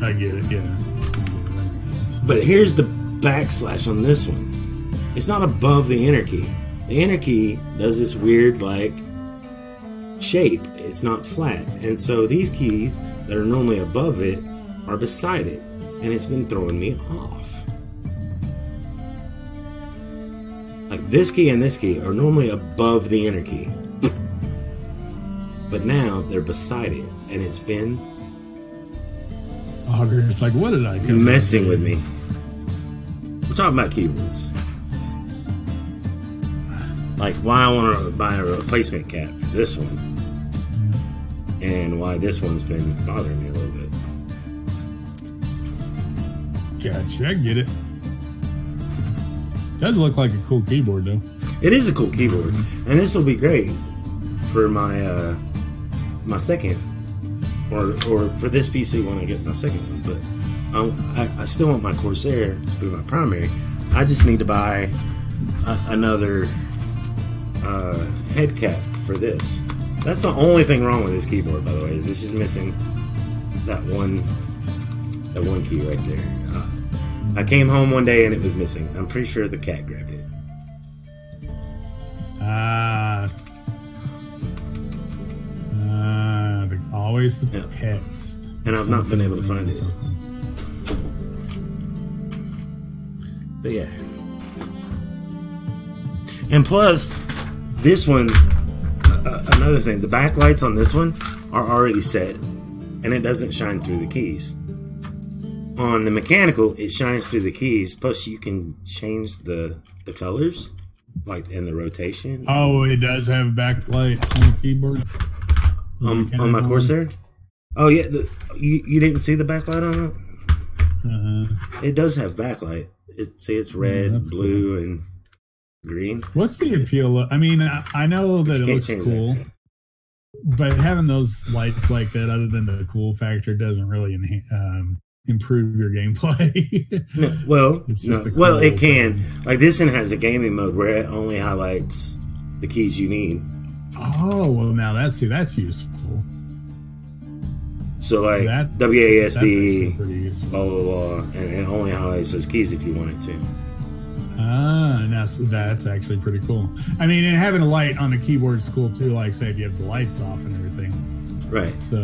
I get it, yeah. That makes sense. But here's the backslash on this one. It's not above the enter key. The enter key does this weird like shape. It's not flat, and so these keys that are normally above it are beside it, and it's been throwing me off. Like this key and this key are normally above the enter key, but now they're beside it, and it's been it's like, what did I come messing with me? We're talking about keyboards. Like why I want to buy a replacement cap for this one, and why this one's been bothering me a little bit. Gotcha, I get it. Does look like a cool keyboard though. It is a cool keyboard, and this will be great for my my second, or for this PC when I get my second one. But I still want my Corsair to be my primary. I just need to buy another head cap for this. That's the only thing wrong with this keyboard, by the way, is it's just missing that one key right there. I came home one day and it was missing. I'm pretty sure the cat grabbed it. Always the pets. And I've not been able to find it. But yeah. And plus, this one, another thing, the backlights on this one are already set, and it doesn't shine through the keys. On the mechanical, it shines through the keys, plus you can change the colors, like in the rotation. Oh, it does have backlight on the keyboard? On my Corsair? Oh yeah, you didn't see the backlight on it? It does have backlight. It's red, blue, and green. What's the appeal of, I mean, I know that it looks cool, but having those lights like that, other than the cool factor, doesn't really improve your gameplay. No, well, It's just no. a Well, cool it can. Like this one has a gaming mode where it only highlights the keys you need. Oh, well, now that's useful. So like That's WASD, actually pretty useful. blah blah blah, and it only highlights those keys if you want it to. Now that's actually pretty cool. I mean, and having a light on the keyboard is cool too. Like, say if you have the lights off and everything. Right. So,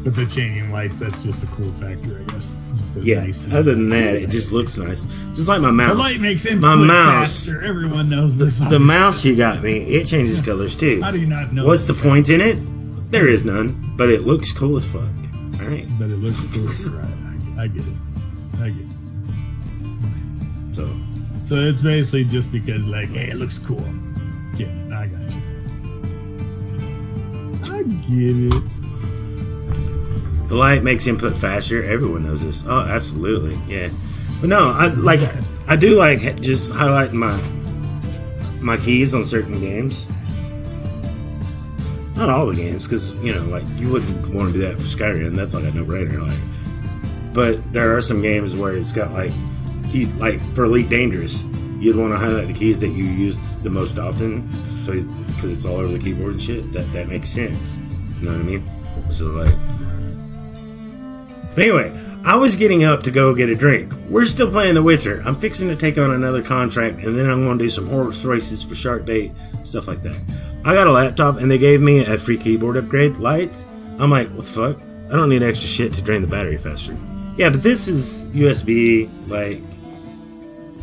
but the changing lights, that's just a cool factor, I guess. Just a nice, Other than that, it just looks nice. Just like my mouse. The light makes input my mouse. faster. Everyone knows this. The mouse you got me, it changes colors too. How do you not know? What's the point in it? There is none, but it looks cool as fuck. All right. But it looks cool. Right. I get it. I get it. So it's basically just because, like, hey, it looks cool. Get it. I got you. I get it. The light makes input faster. Everyone knows this. Oh, absolutely. Yeah. But no, I do like just highlighting my keys on certain games. Not all the games, because, you know, like, you wouldn't want to do that for Skyrim. That's like a no-brainer. Like, but there are some games where it's got, like, key, like, for Elite Dangerous, you'd want to highlight the keys that you use the most often, so because it's all over the keyboard and shit. That makes sense. You know what I mean? So, like... But anyway, I was getting up to go get a drink. We're still playing The Witcher. I'm fixing to take on another contract, and then I'm going to do some horse races for Shark Bait, stuff like that. I got a laptop, and they gave me a free keyboard upgrade, lights. I'm like, what the fuck? I don't need extra shit to drain the battery faster. Yeah, but this is USB, like...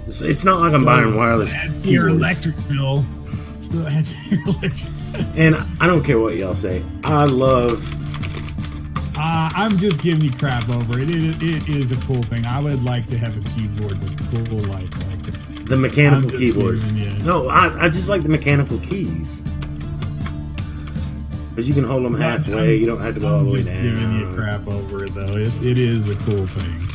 It's not like I'm buying wireless keyboards. Your electric bill still adds to your electric. And I don't care what y'all say. I love... I'm just giving you crap over it. It is a cool thing. I would like to have a keyboard with cool lights like that. The mechanical keyboard. No, I just like the mechanical keys. Because you can hold them halfway. You don't have to go all the way down. I'm just giving you crap over it, though. It is a cool thing.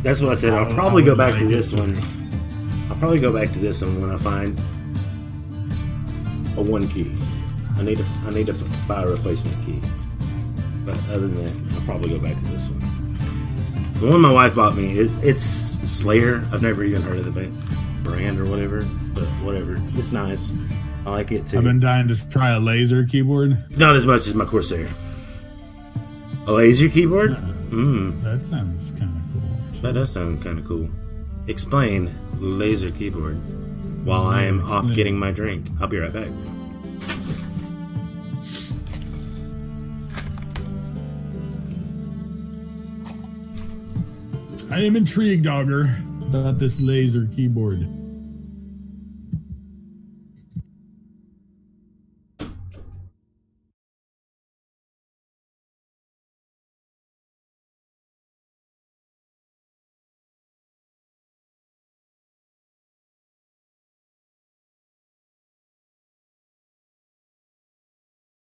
That's what I said. I'll probably go back to this one. I'll probably go back to this one when I find a one key. I need to buy a replacement key. But other than that, I'll probably go back to this one. The one my wife bought me, it's Slayer. I've never even heard of the brand or whatever, but whatever. It's nice. I like it too. I've been dying to try a laser keyboard. Not as much as my Corsair. A laser keyboard? That sounds kind of cool. That does sound kind of cool. Explain laser keyboard while I am off getting my drink. I'll be right back. I am intrigued, Augur, about this laser keyboard.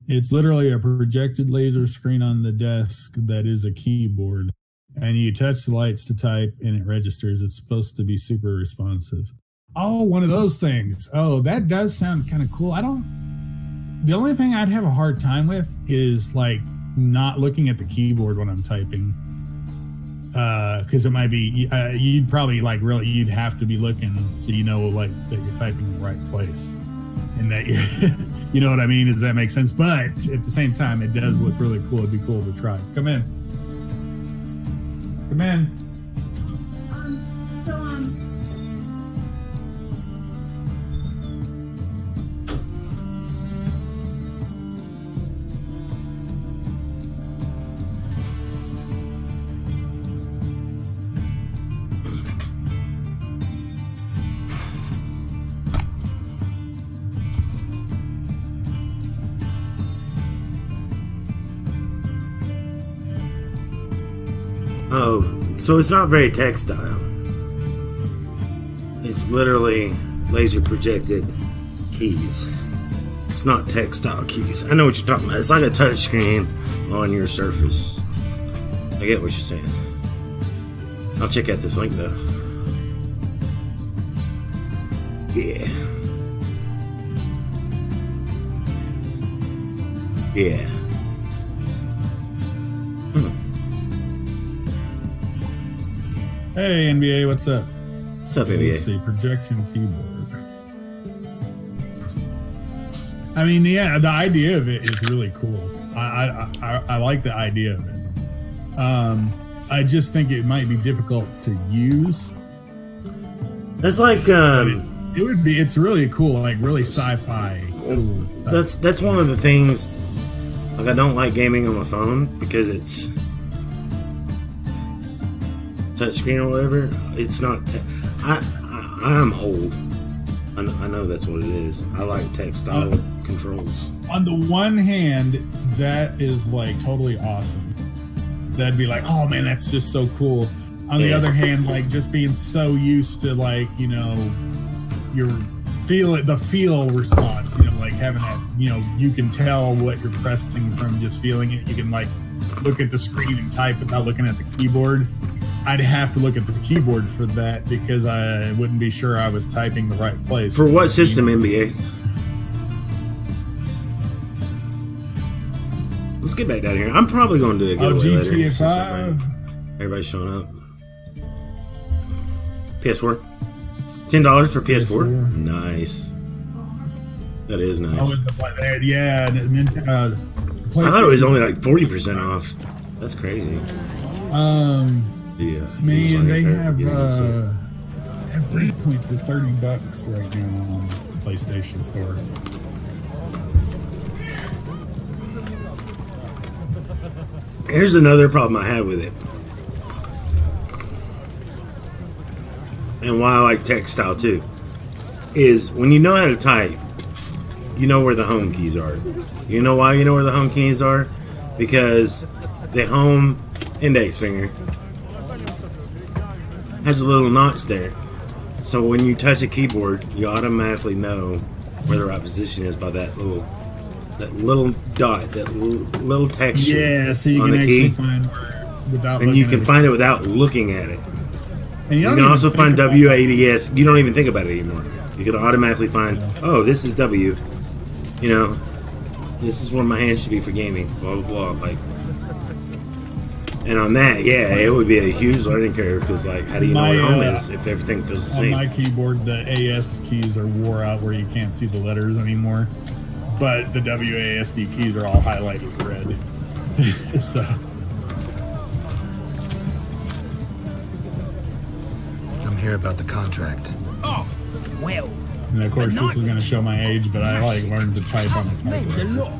It's literally a projected laser screen on the desk that is a keyboard. And you touch the lights to type and it registers. It's supposed to be super responsive. Oh, one of those things. Oh, that does sound kind of cool. The only thing I'd have a hard time with is like not looking at the keyboard when I'm typing. Because it might be, you'd probably like really, you'd have to be looking so you know like that you're typing in the right place. And that you're, you know what I mean? Does that make sense? But at the same time, it does look really cool. It'd be cool to try. Come in. Come in. Oh, so it's not very textile. It's literally laser projected keys. It's not textile keys. I know what you're talking about. It's like a touch screen on your Surface. I get what you're saying. I'll check out this link though. Yeah. Yeah. Hey, NBA, what's up? What's up, NBA? Let's see, projection keyboard. I mean, yeah, the idea of it is really cool. I like the idea of it. I just think it might be difficult to use. That's like it would be. It's really cool, like really sci-fi. Cool. That's one of the things. Like, I don't like gaming on my phone because it's touchscreen or whatever. It's not. I'm old. I know that's what it is. I like tactile controls. On the one hand, that is like totally awesome. That'd be like, oh man, that's just so cool. On the other hand, like just being so used to like, you know, the feel response, you know, like having that, you know, you can tell what you're pressing from just feeling it. You can like look at the screen and type without looking at the keyboard. I'd have to look at the keyboard for that because I wouldn't be sure I was typing the right place. For what system, NBA? Let's get back down here. I'm probably going to do a giveaway later. GTA 5. Everybody's showing up. PS4. $10 for PS4. Nice. That is nice. Yeah. I thought it was only like 40% off. That's crazy. Yeah, man, they have Breakpoint for $30 right now on the PlayStation Store. Here's another problem I have with it, and why I like Textile too, is when you know how to type, you know where the home keys are. You know why you know where the home keys are? Because the home index finger has a little notch there, so when you touch a keyboard, you automatically know where the right position is by that little dot, that little texture. Yeah, so you on can the key, actually find where without. And you can find it without looking at it. And you can also find WADS. You don't even think about it anymore. You can automatically find, oh, this is W. You know, this is where my hand should be for gaming. Blah blah blah. Like. And on that, yeah, it would be a huge learning curve because, like, how do you know where home is if everything feels the same? On my keyboard, the AS keys are wore out where you can't see the letters anymore, but the WASD keys are all highlighted red. So, I'm here about the contract. Oh, well. And of course, this is going to show my age, but I like learned to type on a typewriter.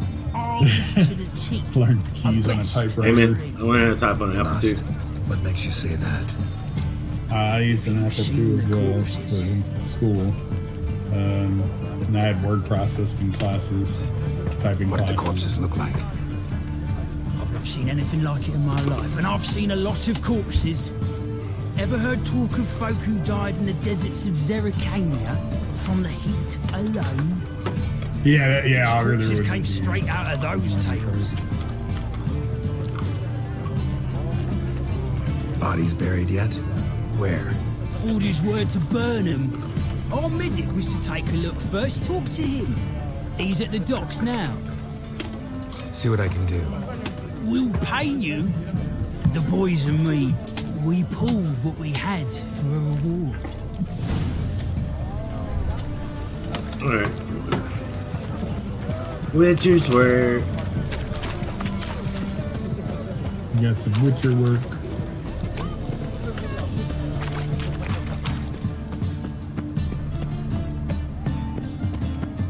Learned the keys on a typewriter. Hey man, I learned how to type on an Apple II. What makes you say that? I used an Apple II as well for school. And I had word processing classes, typing classes. What do the corpses look like? I've not seen anything like it in my life, and I've seen a lot of corpses. Ever heard talk of folk who died in the deserts of Zerrikania from the heat alone? Yeah. I really corpses came straight out of those tales. Bodies buried yet? Where? Orders were to burn them. Our medic was to take a look first. Talk to him. He's at the docks now. See what I can do. We'll pay you. The boys and me, we pulled what we had for a reward. Alright. Witcher's work. You got some Witcher work.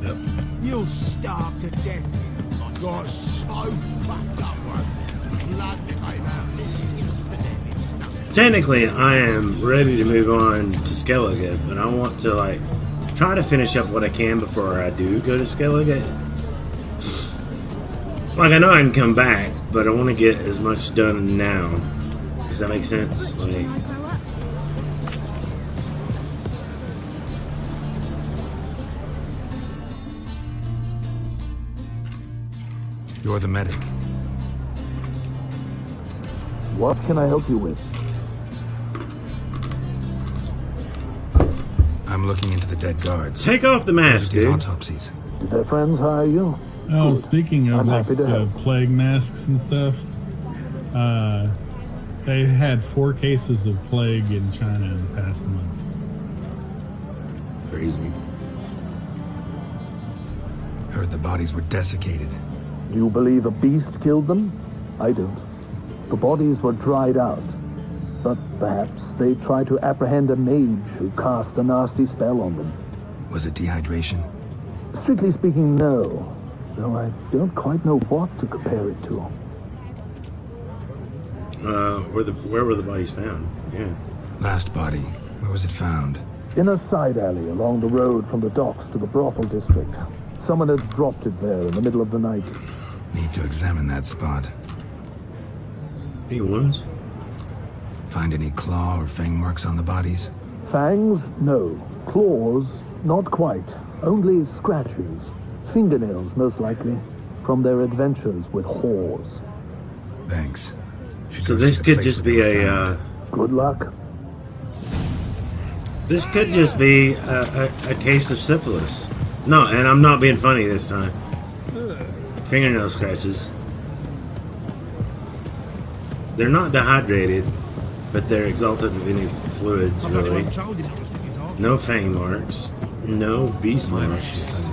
Yep. You'll starve to death here. Got so fucked up one. Blood came out yesterday. Technically, I am ready to move on to Skellige, but I want to, like, try to finish up what I can before I do go to Skellige. Like, I know I can come back, but I want to get as much done now. Does that make sense? Like, You're the medic. What can I help you with? I'm looking into the dead guards. Take off the mask, dude. Autopsies. Did their friends hire you? Oh, speaking of like happy to the help. plague masks and stuff, They had 4 cases of plague in China in the past month. Crazy. Heard the bodies were desiccated. Do you believe a beast killed them? I don't. The bodies were dried out. But perhaps they tried to apprehend a mage who cast a nasty spell on them. Was it dehydration? Strictly speaking, no. Though I don't quite know what to compare it to. Where were the bodies found? Yeah. Last body. Where was it found? In a side alley along the road from the docks to the brothel district. Someone had dropped it there in the middle of the night. Need to examine that spot. Any wounds? Find any claw or fang marks on the bodies? Fangs? No. Claws? Not quite. Only scratches. Fingernails, most likely. From their adventures with whores. Thanks. So this could just be a, Good luck. This could just be a case of syphilis. No, and I'm not being funny this time. Fingernail scratches. They're not dehydrated, but they're exalted with any fluids, really. No fang marks. No beast marks.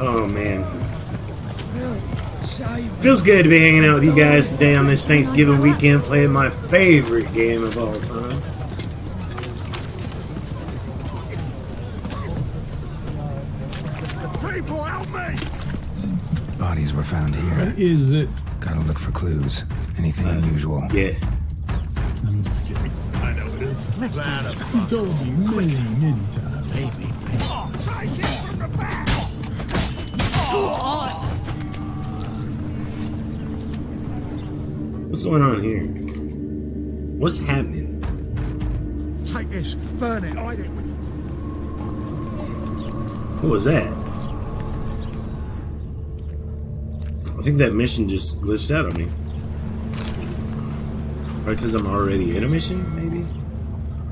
Oh man. Feels good to be hanging out with you guys today on this Thanksgiving weekend, playing my favorite game of all time. People, help me! Bodies were found here. What is it? Gotta look for clues. Anything unusual? Yeah. I'm just kidding. I know it is. Let's You told me many times. take it from the back! What's going on here? What's happening? Take this, burn it, hide it with... What was that? I think that mission just glitched out on me. Right, because I'm already in a mission, maybe?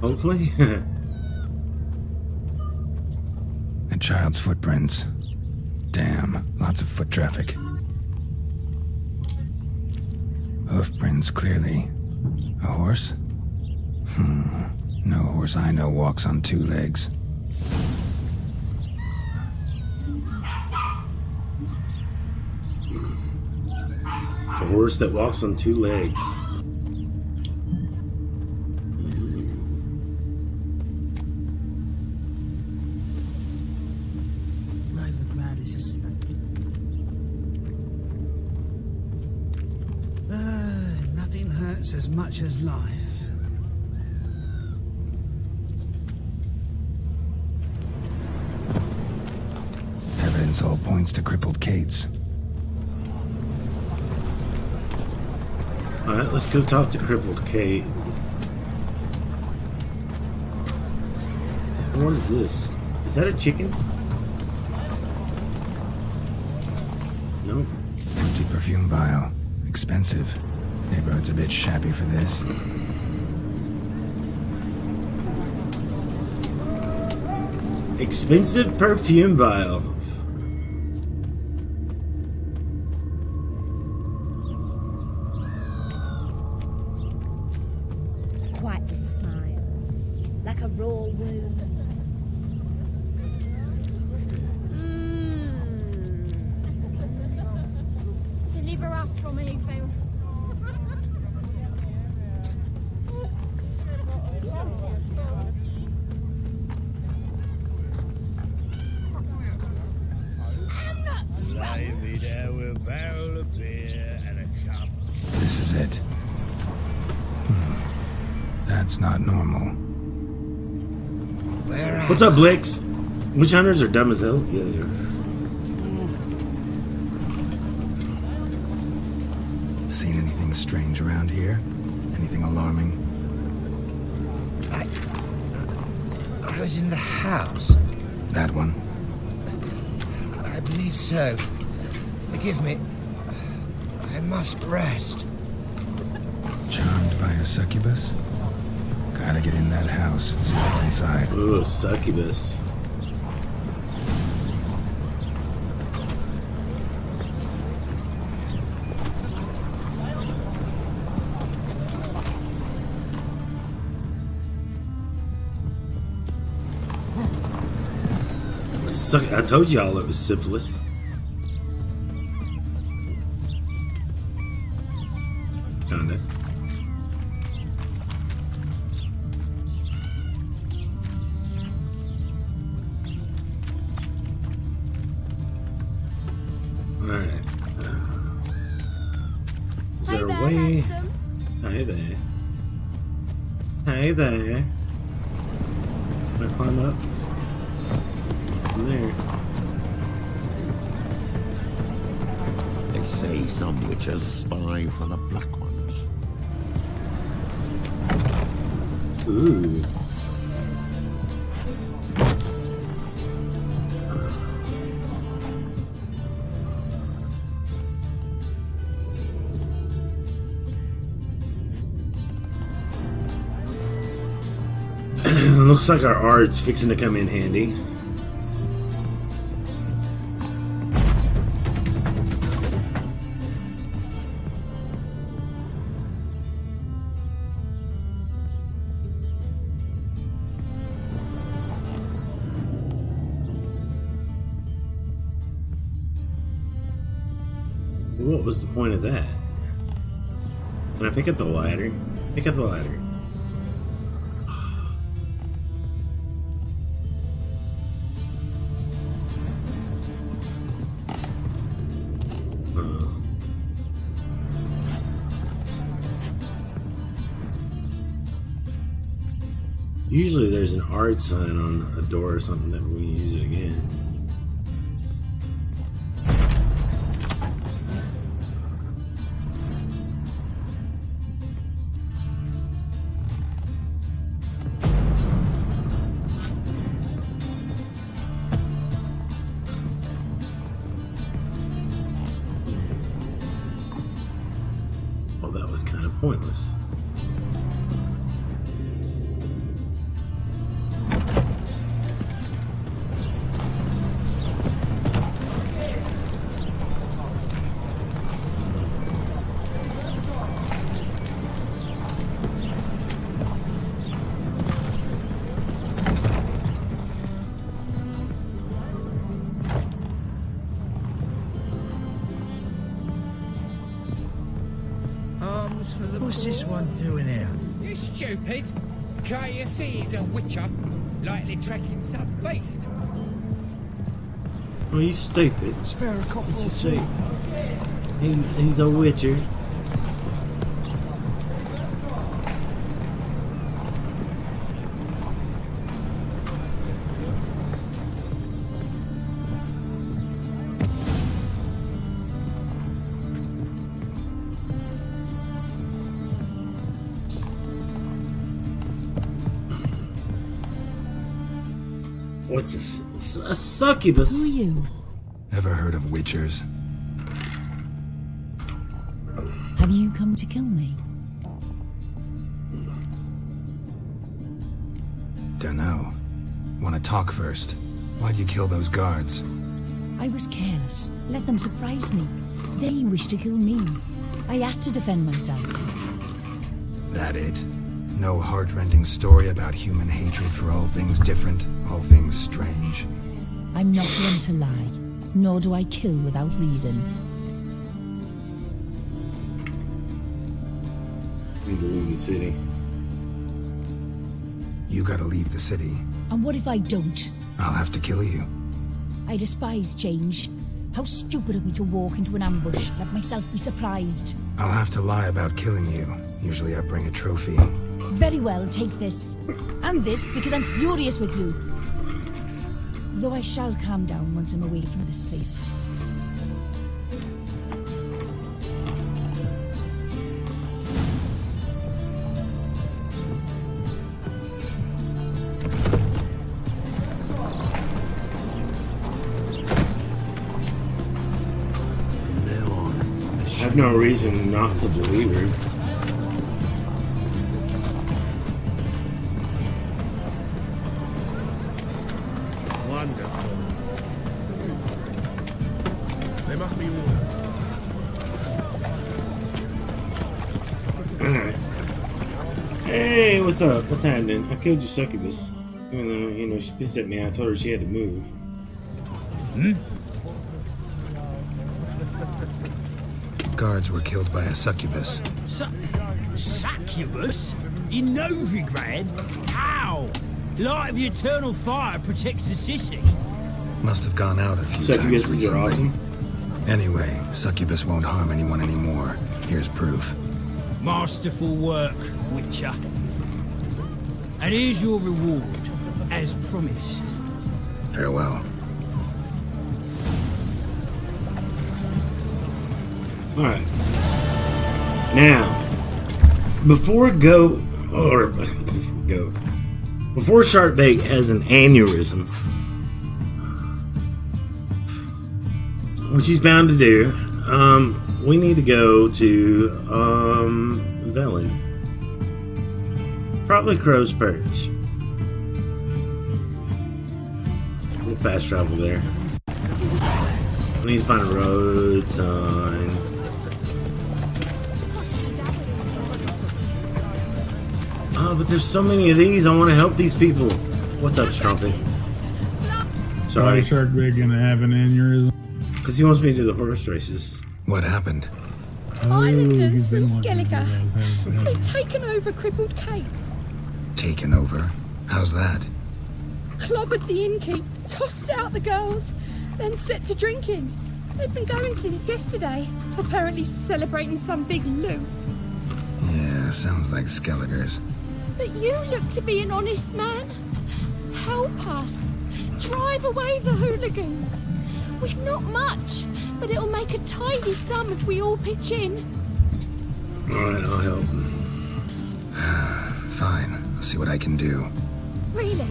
Hopefully? A child's footprints. Damn, lots of foot traffic. Hoof prints, clearly. A horse? No horse I know walks on 2 legs. A horse that walks on 2 legs. Nothing hurts as much as life. Evidence all points to crippled Kate's. Alright, let's go talk to crippled Kate. What is this? Is that a chicken? No. Empty perfume vial. Expensive. Neighborhood's a bit shabby for this. Expensive perfume vial. Quite the smile. Like a raw wound. Deliver us from evil. Lie me there with a barrel of beer and a cup. This is it. That's not normal. What's up, Blix? Witch hunters are dumb as hell. Yeah, they are. Seen anything strange around here? Anything alarming? I was in the house. That one? I believe so. Forgive me. I must rest. Charmed Possessed by a succubus? Gotta get in that house and see what's inside. Ooh, a succubus. I told y'all it was syphilis. Found it. Alright. Is there a way? Hey there. Hey there. Can I climb up? There. They say some witches spy for the Black Ones. Ooh. Looks like our art's fixing to come in handy. What was the point of that? Can I pick up the ladder? Pick up the ladder. Usually there's an art sign on a door or something that we can use it again. Well, that was kind of pointless. What's this one doing here? You stupid! Can't you see he's a witcher? Likely tracking some beast. Well, he's stupid. Spare a couple What's he or say? two. He's a witcher. What's this? A succubus? Who are you? Ever heard of witchers? Have you come to kill me? Dunno. Wanna talk first? Why'd you kill those guards? I was careless. Let them surprise me. They wished to kill me. I had to defend myself. That it? No heart-rending story about human hatred for all things different, all things strange. I'm not one to lie, nor do I kill without reason. Need to leave the city. You gotta leave the city. And what if I don't? I'll have to kill you. I despise change. How stupid of me to walk into an ambush, let myself be surprised. I'll have to lie about killing you. Usually I bring a trophy. Very well, take this. And this, because I'm furious with you. Though I shall calm down once I'm away from this place. I have no reason not to believe her. must be order. Alright. Hey, what's up? What's happening? I killed your succubus. Even though, you know, she pissed at me, I told her she had to move. Guards were killed by a succubus. Succubus? In Novigrad? How? Light of the eternal fire protects the city. Must have gone out a few times Succubuses are awesome. Anyway, succubus won't harm anyone anymore. Here's proof. Masterful work, Witcher. And here's your reward, as promised. Farewell. Alright. Now, before Sharkbait has an aneurysm, which he's bound to do, we need to go to Velen. Probably Crow's Perch. We'll fast travel there. We need to find a road sign. Oh, but there's so many of these. I want to help these people. What's up, Strumpy? Sorry. Why is Sharkbait gonna have an aneurysm? Because he wants me to do the horse races. What happened? Islanders from Skellige. They've taken over crippled Kate's. Taken over? How's that? Clobbered the innkeep, tossed out the girls, then set to drinking. They've been going since yesterday, apparently celebrating some big loot. Yeah, sounds like Skellige's. But you look to be an honest man. Help us. Drive away the hooligans. We've not much, but it'll make a tidy sum if we all pitch in. Alright, I'll help. Fine, I'll see what I can do. Really?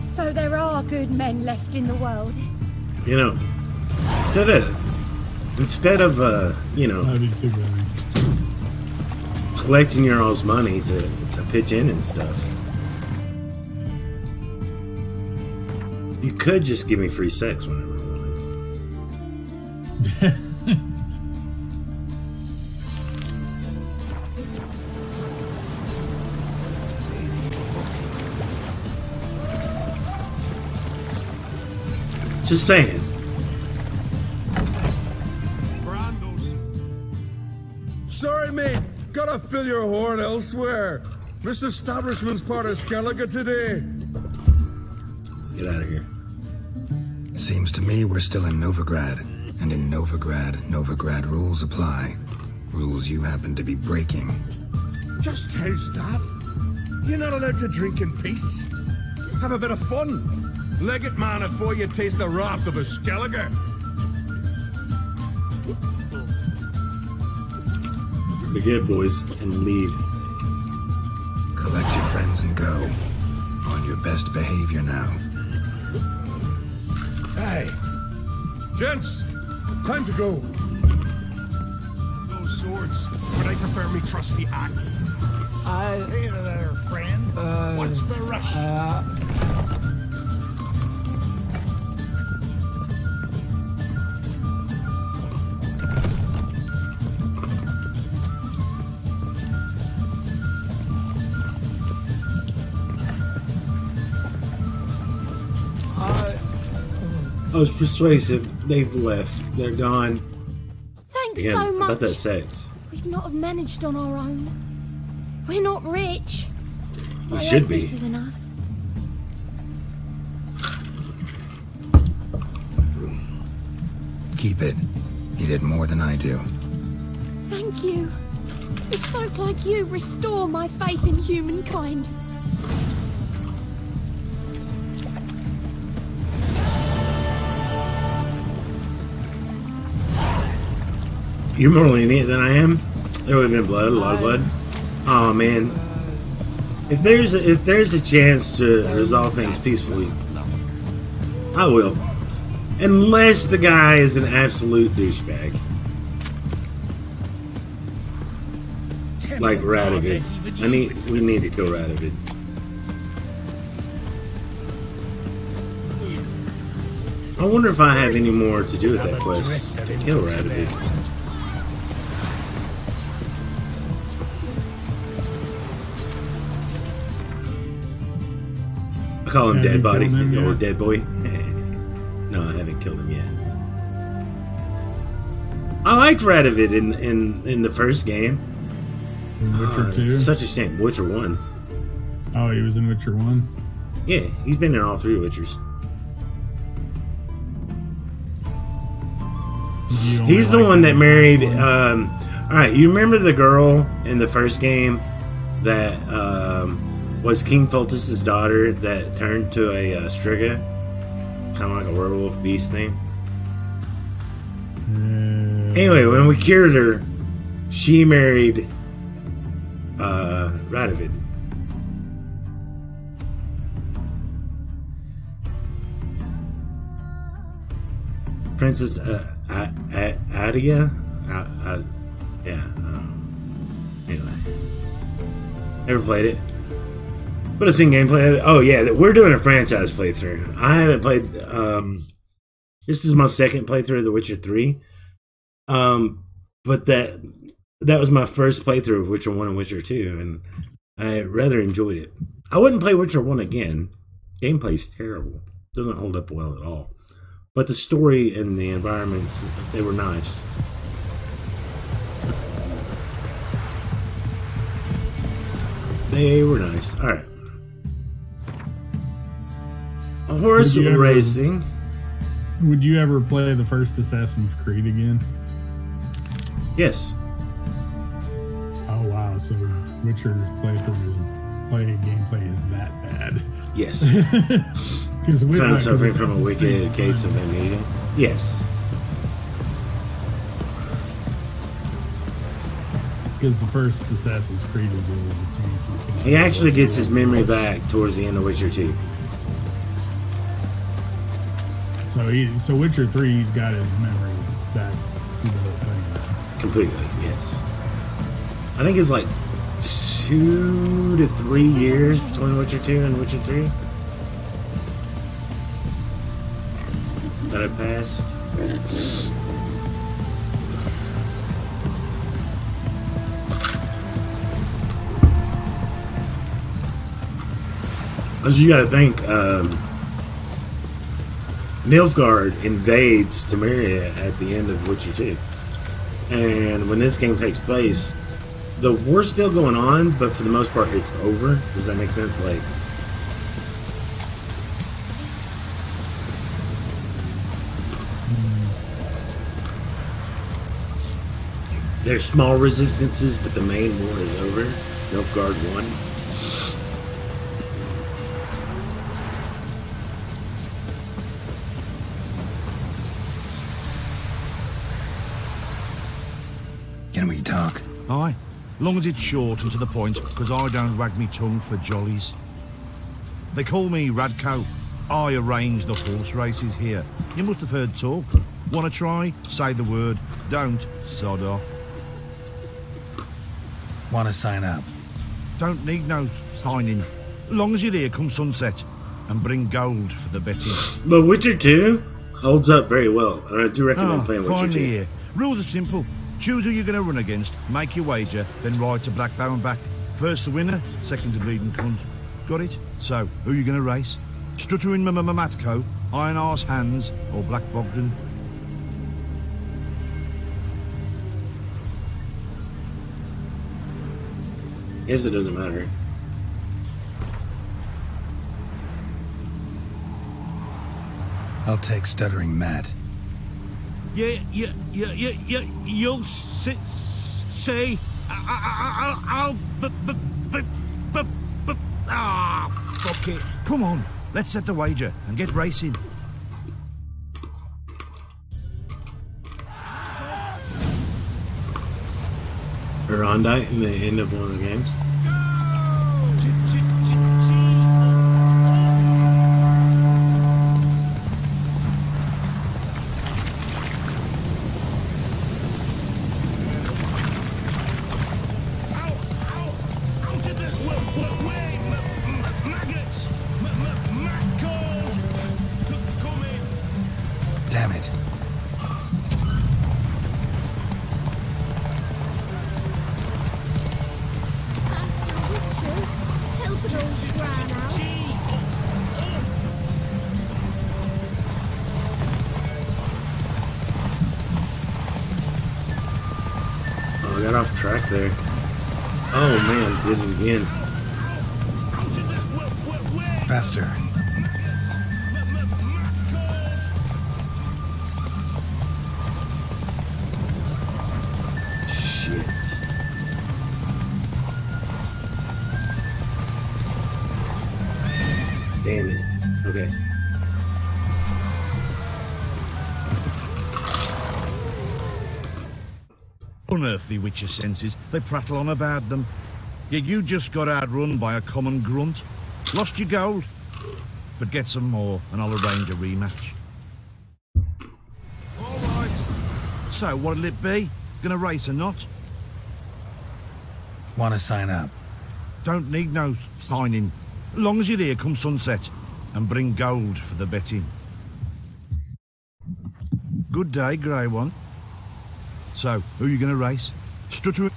So there are good men left in the world? You know, instead of you know, collecting your all's money to pitch in and stuff, you could just give me free sex whenever I wanted. Just saying. Sorry, mate. Gotta fill your horn elsewhere. This establishment's part of Skellige today. Get out of here. Seems to me we're still in Novigrad. And in Novigrad rules apply. Rules you happen to be breaking. Just how's that? You're not allowed to drink in peace. Have a bit of fun. Leg it, man, before you taste the wrath of a Skellige. Be good, boys, and leave. Collect your friends and go. On your best behavior now. Hey, gents, time to go. Those swords, but I prefer me trusty axe. Hey there, friend. What's the rush? I was persuasive. They've left. They're gone. Thanks Again, so much. about that sex. We'd not have managed on our own. We're not rich. We I should hope be. This is enough. Keep it. You did more than I do. Thank you. It's folk like you restore my faith in humankind. You're more lenient than I am. There would have been blood, a lot of blood. Oh man, if there's a chance to resolve things peacefully, I will. Unless the guy is an absolute douchebag, like Radovid. We need to kill Radovid. I wonder if I have any more to do with that quest to kill Radovid. I call him Dead Body or Dead Boy. No, I haven't killed him yet. I liked Radovid in the first game. Witcher 2? It's such a shame. Witcher 1. Oh, he was in Witcher 1? Yeah, he's been in all 3 Witchers. He's the one that married... Alright, you remember the girl in the first game that was King Foltest' daughter that turned to a Striga? Kind of like a werewolf beast thing? Anyway, when we cured her, she married Radovid. Princess Adia? Yeah. Anyway. Never played it. But I've seen gameplay. Oh, yeah. We're doing a franchise playthrough. I haven't played... this is my second playthrough of The Witcher 3. But that was my first playthrough of Witcher 1 and Witcher 2, and I rather enjoyed it. I wouldn't play Witcher 1 again. Gameplay's terrible. Doesn't hold up well at all. But the story and the environments, they were nice. They were nice. Alright. A horse racing. Would you ever play the first Assassin's Creed again? Yes. Oh wow! So Witcher's gameplay is that bad? Yes. Because found suffering from a wicked case of amnesia. Yes. Because the first Assassin's Creed is a little janky. He actually gets his memory back towards the end of Witcher 2. So Witcher 3, he's got his memory back through the whole thing. Completely, yes. I think it's like 2 to 3 years between Witcher 2 and Witcher 3 that I passed. As you gotta think, Nilfgaard invades Temeria at the end of Witcher 2. And when this game takes place, the war's still going on, but for the most part, it's over. Does that make sense? Like, there's small resistances, but the main war is over. Nilfgaard won. Can we talk? Aye, long as it's short and to the point, because I don't wag me tongue for jollies. They call me Radko. I arrange the horse races here. You must have heard talk. Want to try? Say the word. Don't, sod off. Want to sign up? Don't need no signing. Long as you're here come sunset, and bring gold for the betting. But Witcher 2 holds up very well, and I do recommend playing Witcher 2. Here. Rules are simple. Choose who you're going to run against, make your wager, then ride to Blackbow and back. First the winner, second the bleeding cunt. Got it? So, who you going to race? Struttering Matko, Iron Arse Hands, or Black Bogdan? Guess it doesn't matter. I'll take Stuttering Matt. You'll say, I'll fuck it. Come on, let's set the wager and get racing. Arondite in the end of one of the games. got off track there. Oh man, did it again. Faster. Shit. Damn it. Okay. Unearthly witcher senses, they prattle on about them. Yet you just got outrun by a common grunt. Lost your gold. But get some more, and I'll arrange a rematch. All right. So, what'll it be? Gonna race or not? Want to sign up? Don't need no signing. Long as you're here come sunset. And bring gold for the betting. Good day, Grey One. So, who are you gonna race? Strutter?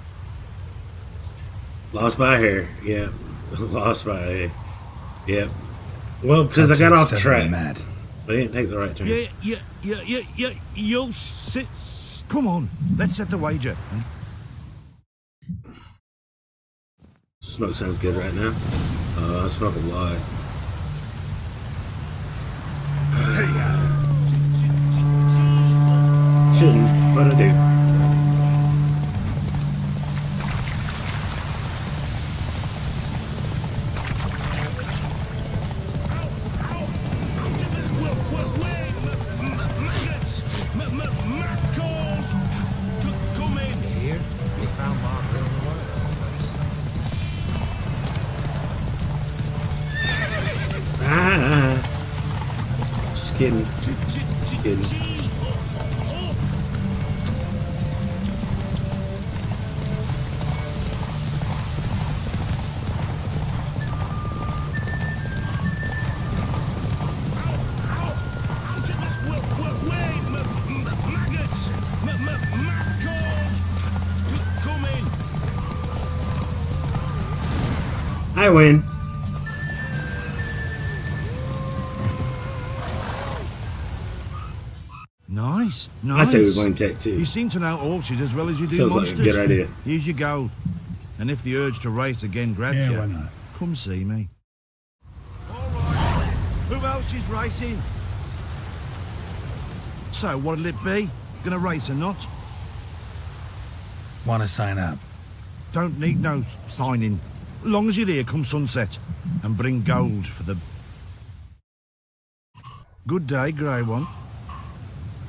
Lost by a hair. Yeah. Lost by a hair. Yeah. Well, because I got off track. Mad. I didn't take the right turn. You'll sit. Come on, let's set the wager. Smoke sounds good right now. I smoke a lot. Shouldn't, but I do. Just kidding. Just kidding. I win. Nice, nice. I say we blame Tech too. You seem to know horses as well as you do Sounds monsters. like a good idea. Here's your gold. And if the urge to race again grabs you, why not? come see me. All right. Who else is racing? So, what'll it be? Gonna race or not? Want to sign up? Don't need no signing. Long as you're here come sunset. And bring gold for the... Good day, Grey One.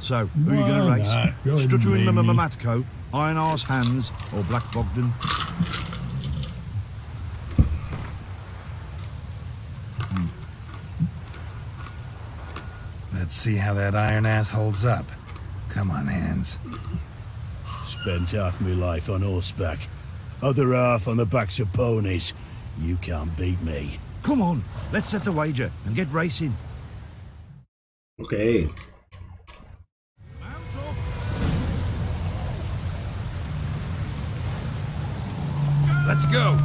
So, who are you going to race? Go ahead Strutter and in name me. Matco, Iron Arse Hands, or Black Bogdan? Let's see how that iron ass holds up. Come on, Hands. Spent half my life on horseback, other half on the backs of ponies. You can't beat me. Come on, let's set the wager and get racing. Okay. Let's go.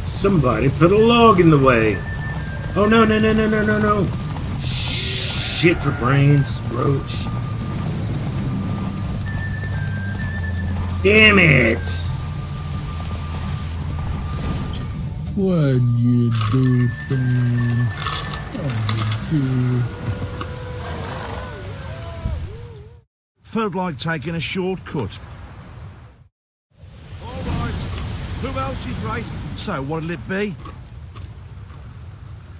Somebody put a log in the way. Oh no, no, no, no, no, no, no. Shit for brains, Roach. Damn it. What'd you do, Stan? What'd you do? Felt like taking a shortcut. All right. Who else is racing? So, what'll it be?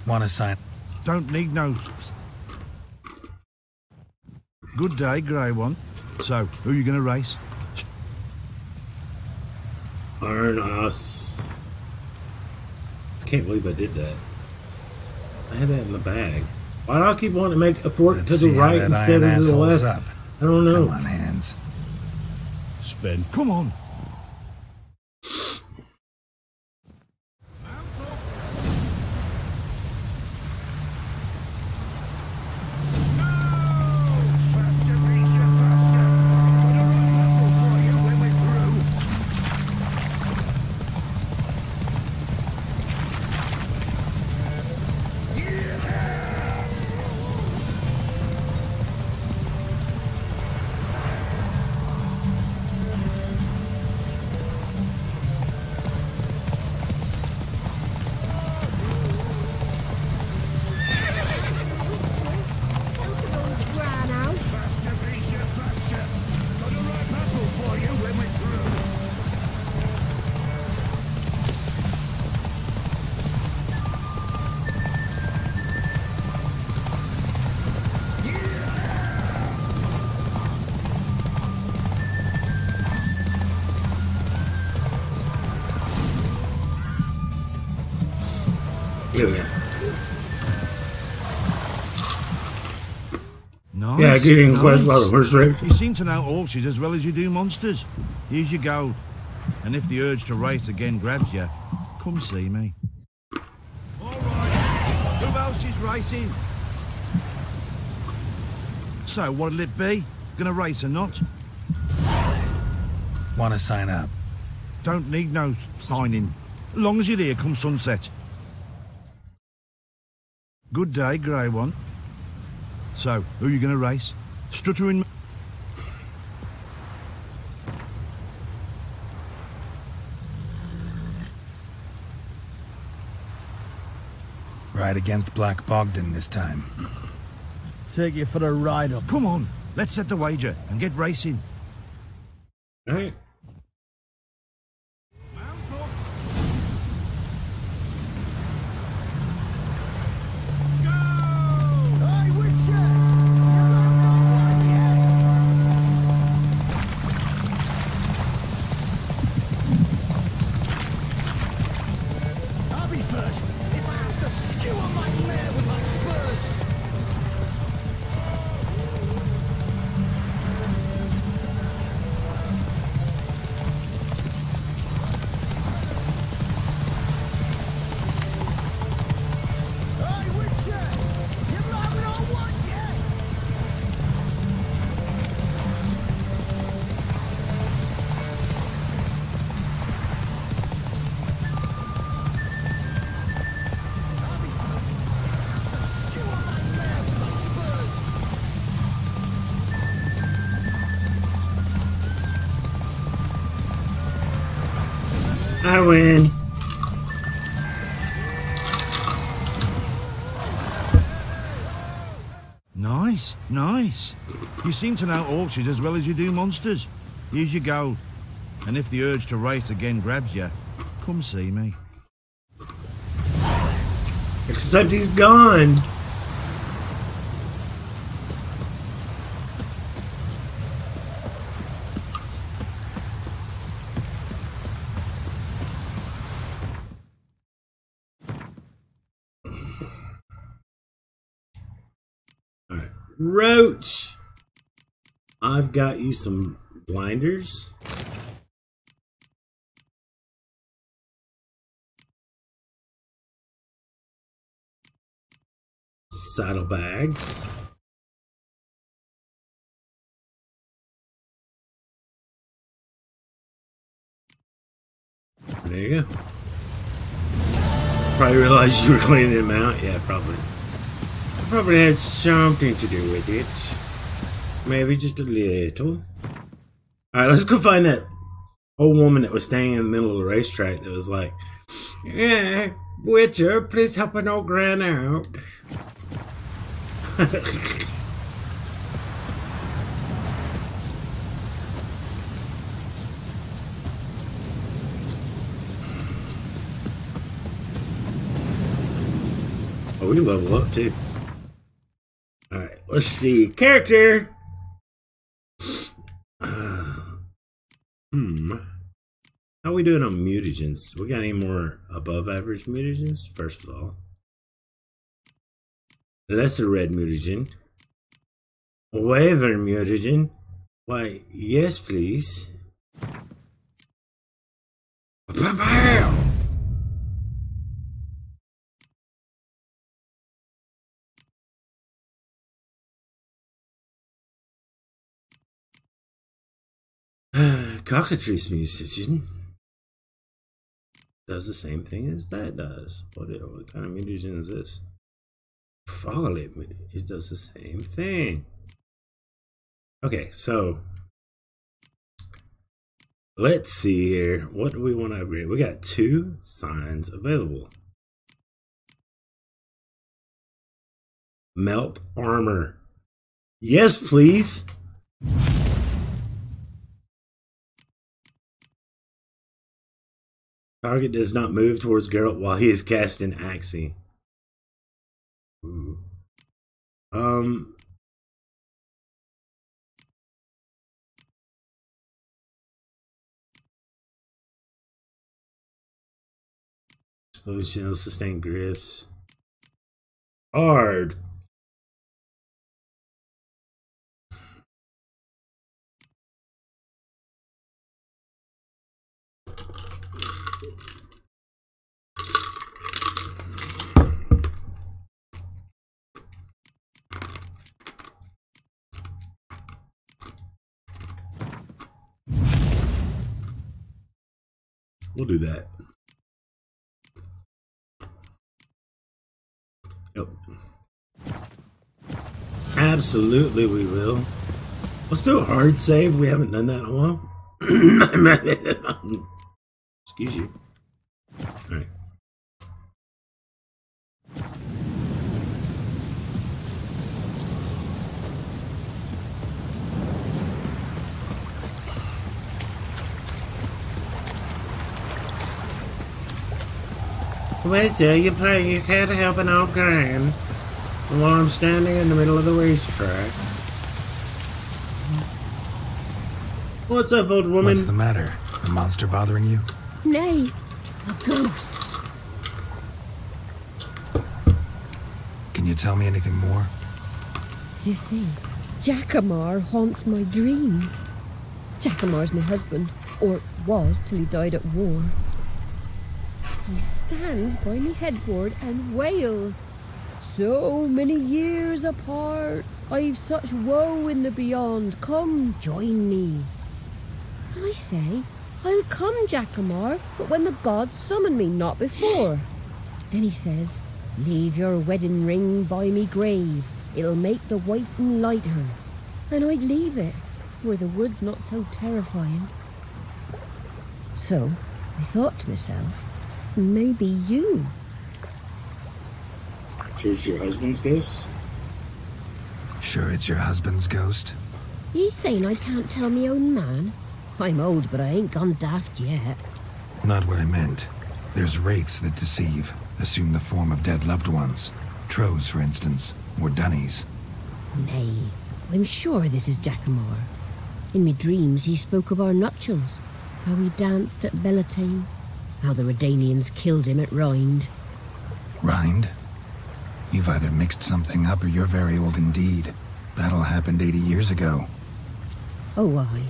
Want to sign? Don't need no... Good day, Grey One. So, who are you going to race? Iron Ass. I can't believe I did that. I had that in the bag. Why do I keep wanting to make a fork Let's to the see how right that instead iron of to the ass holds left? up. I don't know. Come on, hands. Spin. Come on. Nice. Yeah, getting questions about the horse race. You seem to know horses as well as you do monsters. Here's your gold. And if the urge to race again grabs you, come see me. All right. Who else is racing? So, what'll it be? Gonna race or not? Want to sign up? Don't need no signing. As long as you're here come sunset. Good day, grey one. So, who are you going to race? Stuttering... Ride against Black Bogdan this time. Take you for a ride up. Come on, let's set the wager and get racing. All right. I win. Nice, nice. You seem to know horses as well as you do monsters. Here's your gold. And if the urge to race again grabs you, come see me. Except he's gone. Roach, I've got you some blinders. Saddlebags. There you go. Probably realized you were cleaning them out. Yeah, probably. Probably had something to do with it. Maybe just a little. Alright, let's go find that old woman that was standing in the middle of the racetrack that was like, yeah, Witcher, please help an old gran out. Oh, we level up too. Alright, let's see. Character! How are we doing on mutagens? We got any more above average mutagens? First of all. Lesser red mutagen. Wyvern mutagen. Why, yes, please. Pow! Cockatrice mutagen does the same thing as that does. What kind of mutagen is this? Folate, it does the same thing. Okay, so let's see here. What do we want to upgrade? We got 2 signs available. Melt armor. Yes, please. Target does not move towards Geralt while he is casting Axii. Ooh. Explosion, sustain griffs. Hard. We'll do that. Yep. Absolutely we will. Let's do a hard save. We haven't done that in a while. Excuse you. Alright. Well, sir, you can't help an old crime while I'm standing in the middle of the racetrack. What's up, old woman? What's the matter? A monster bothering you? Nay, a ghost. Can you tell me anything more? You see, Jackamar haunts my dreams. Jackamar's my husband, or was till he died at war. He stands by me headboard and wails. So many years apart, I've such woe in the beyond. Come, join me. I say, I'll come, Jackamar, but when the gods summon me, not before. Then he says, leave your wedding ring by me grave. It'll make the waiting lighter. And I'd leave it, where the wood's not so terrifying. So, I thought to myself, maybe you. Sure it's your husband's ghost? Sure it's your husband's ghost? He's saying I can't tell me own man. I'm old, but I ain't gone daft yet. Not what I meant. There's wraiths that deceive, assume the form of dead loved ones. Trows, for instance, or Dunnies. Nay, I'm sure this is Jackamar. In me dreams he spoke of our nuptials, how we danced at Bellatane, how the Redanians killed him at Rind. Rind? You've either mixed something up or you're very old indeed. Battle happened 80 years ago. Oh, aye.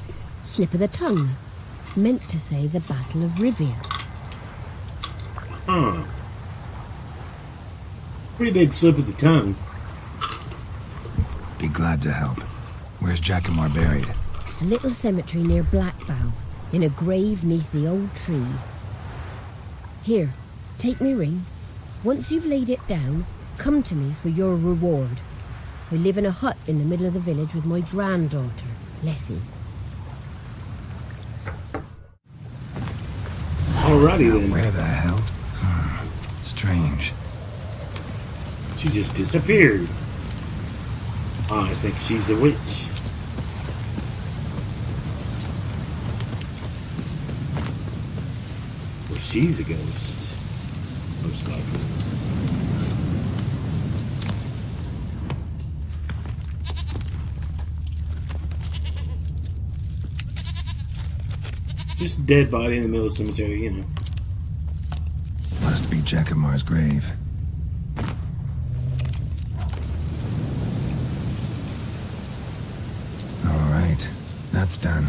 Slip of the tongue. Meant to say the Battle of Rivia. Huh. Pretty big slip of the tongue. Be glad to help. Where's Jackamar buried? A little cemetery near Blackbough, in a grave neath the old tree. Here, take me ring. Once you've laid it down, come to me for your reward. I live in a hut in the middle of the village with my granddaughter, Lessie. Alrighty then. Where the hell? Strange. She just disappeared. Oh, I think she's a witch. Well, she's a ghost. Most likely. Just a dead body in the middle of the cemetery, you know. Must be Jackamar's grave. that's done.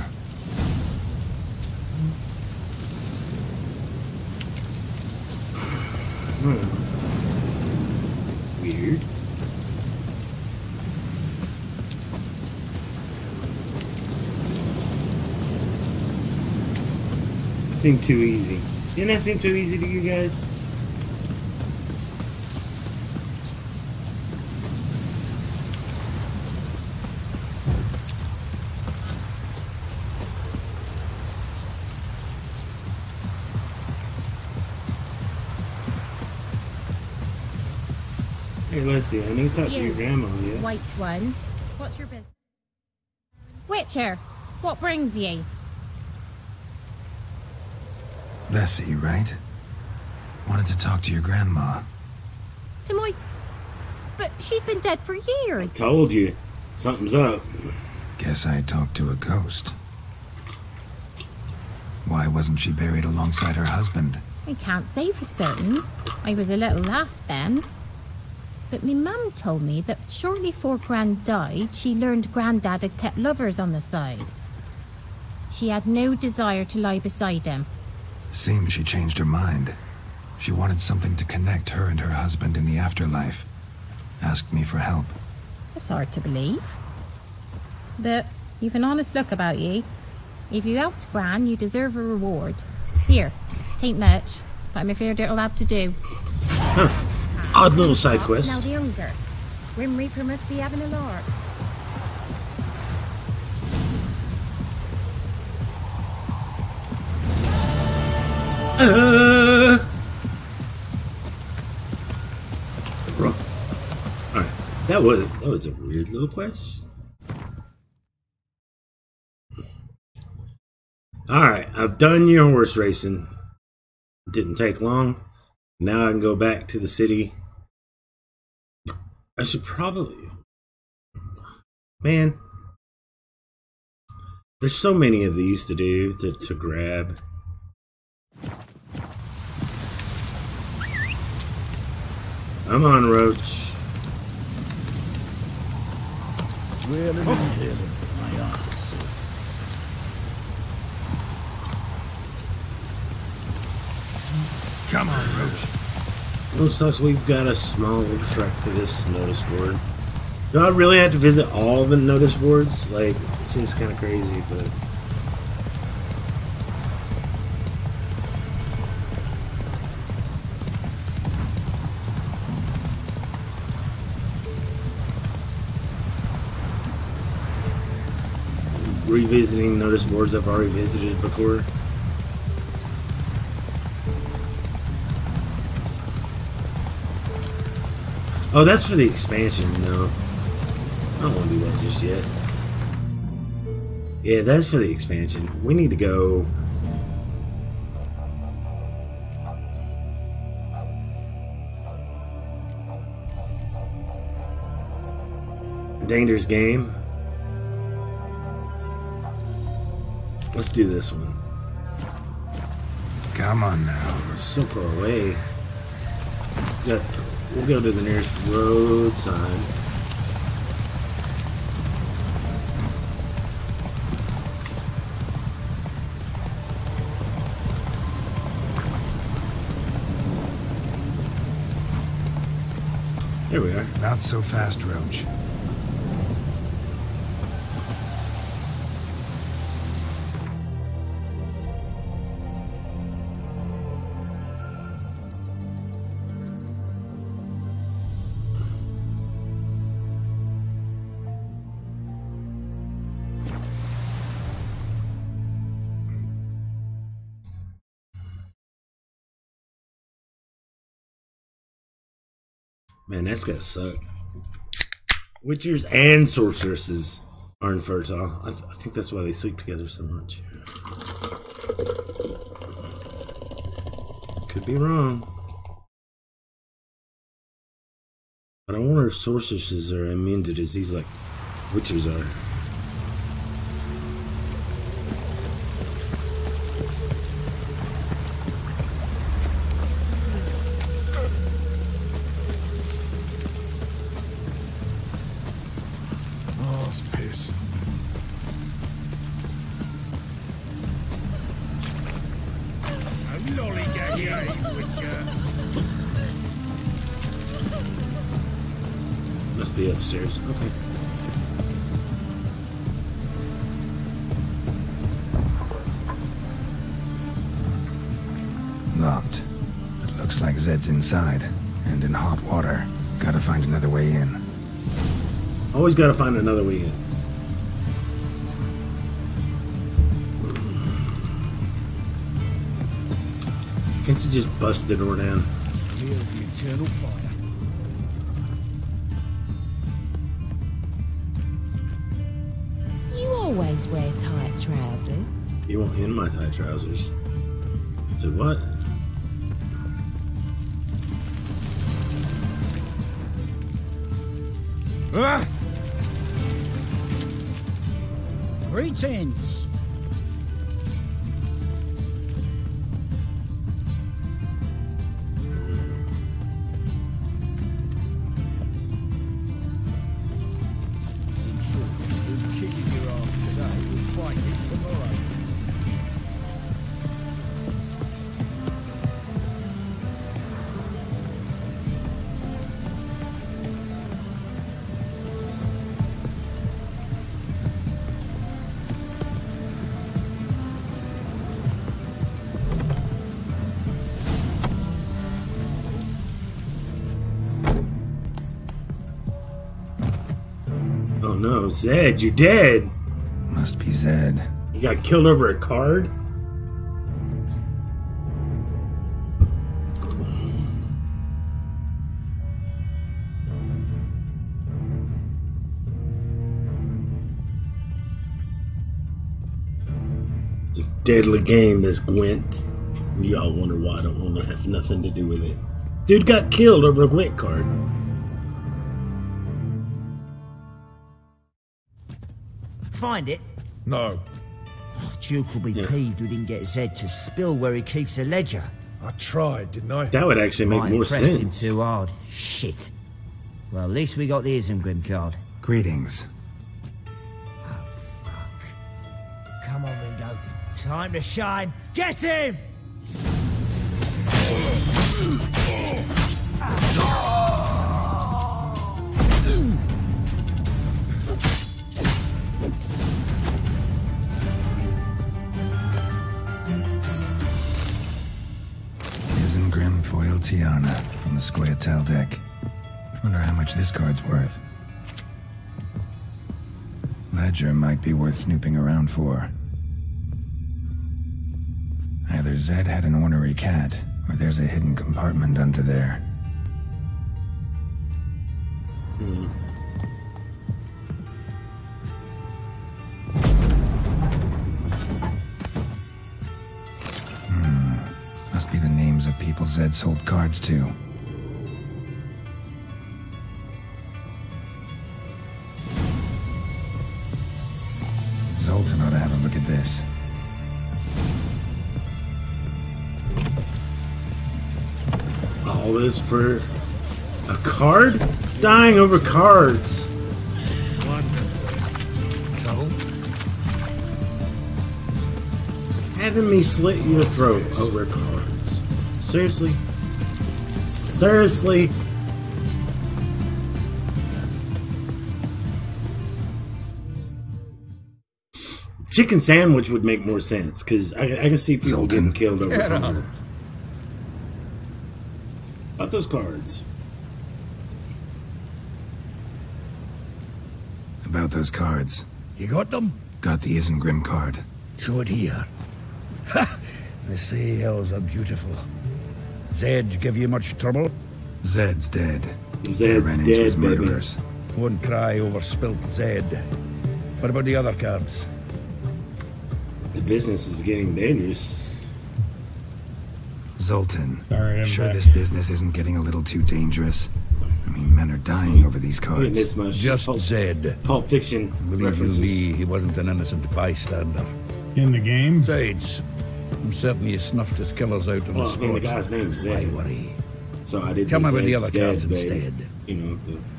Weird. Seemed too easy. Didn't that seem too easy to you guys? Hey, Leslie, I need to talk to your grandma, yeah? White one. What's your business? Witcher, what brings ye? Leslie, right? Wanted to talk to your grandma. To my... But she's been dead for years. Told you. Something's up. Guess I talked to a ghost. Why wasn't she buried alongside her husband? I can't say for certain. I was a little lass then. But me mum told me that shortly before Gran died, she learned Grandad had kept lovers on the side. She had no desire to lie beside him. Seems she changed her mind. She wanted something to connect her and her husband in the afterlife. Asked me for help. It's hard to believe. But you've an honest look about ye. If you helped Gran, you deserve a reward. Here, tain't much, but I'm afraid it'll have to do. Odd little side quest. Now the hunger. Grim Reaper must be having a lark. Alright, that was a weird little quest. Alright, I've done your horse racing. Didn't take long. Now I can go back to the city. I should probably... Man. There's so many of these to do, to grab. Come on, Roach. Wheeling and dealing. My ass is sore. Come on, Roach. Looks like we've got a small trek to this notice board. Do I really have to visit all the notice boards? Like, it seems kind of crazy, but... Revisiting notice boards I've already visited before. Oh, that's for the expansion, no. I don't want to do that just yet. Yeah, that's for the expansion. We need to go... Dangerous game. Let's do this one. Come on now. It's so far away. We'll go to the nearest road sign. There we are. Not so fast, Roach. Man, that's gotta suck. Witchers and sorceresses are infertile. I think that's why they sleep together so much. Could be wrong. But I wonder if sorceresses are immune to disease like witchers are. be upstairs. Okay. Locked. It looks like Zed's inside, and in hot water. Gotta find another way in. Always gotta find another way in. Can't you just bust the door down? Here's the eternal fire. You always wear tight trousers. You won't in my tight trousers. Said what? Ah! Greetings. Who kisses your ass today will fight it tomorrow. Oh no, Zed, you're dead. Must be Zed. You got killed over a card? It's a deadly game, this Gwent. Y'all wonder why I don't want to have nothing to do with it. Dude got killed over a Gwent card. Find it? No. Oh, Duke will be peeved we didn't get Zed to spill where he keeps the ledger. I tried, didn't I? That would actually make Might more impressed sense. him too hard. Shit. Well, at least we got the Isengrim card. Greetings. Come on, Lindo. Time to shine. Get him! Isengrim Foil Tiana from the Scoia'tael deck. Wonder how much this card's worth. Ledger might be worth snooping around for. Either Zed had an ornery cat, or there's a hidden compartment under there. Must be the names of people Zed sold cards to. Zoltan ought to have a look at this. All this for a card? Dying over cards. Having me slit your throat over cards. Seriously? Seriously? Chicken sandwich would make more sense, because I can see people getting killed over cards. About those cards. About those cards. You got them? Got the Isengrim card. Show it here. Ha! The sea hills are beautiful. Zed give you much trouble? Zed's dead. Zed's dead, baby. Won't cry over spilt Zed. What about the other cards? The business is getting dangerous. Zoltan, Sorry, I'm sure back. this business isn't getting a little too dangerous? I mean, men are dying over these cards. This much. Just Zed. Pulp Fiction Believe references. you me, he wasn't an innocent bystander. In the game? Besides, I'm certain he snuffed his killers out on the Well, I spot. mean, the guy's name's Zed. Why worry? So I did Tell me about the Zed's other cards dead, baby. instead. You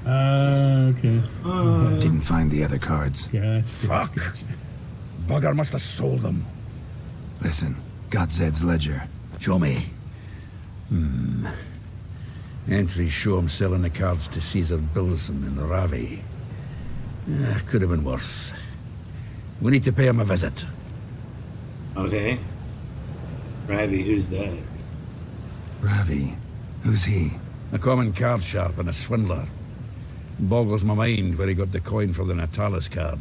know, Okay. Didn't find the other cards. Fuck. Bugger must have sold them. Listen, got Zed's ledger. Show me. Entries show him selling the cards to Caesar Bilson in Ravi. Could have been worse. We need to pay him a visit. Okay. Ravi, who's that? Ravi? Who's he? A common card sharp and a swindler. Boggles my mind where he got the coin for the Natalis card.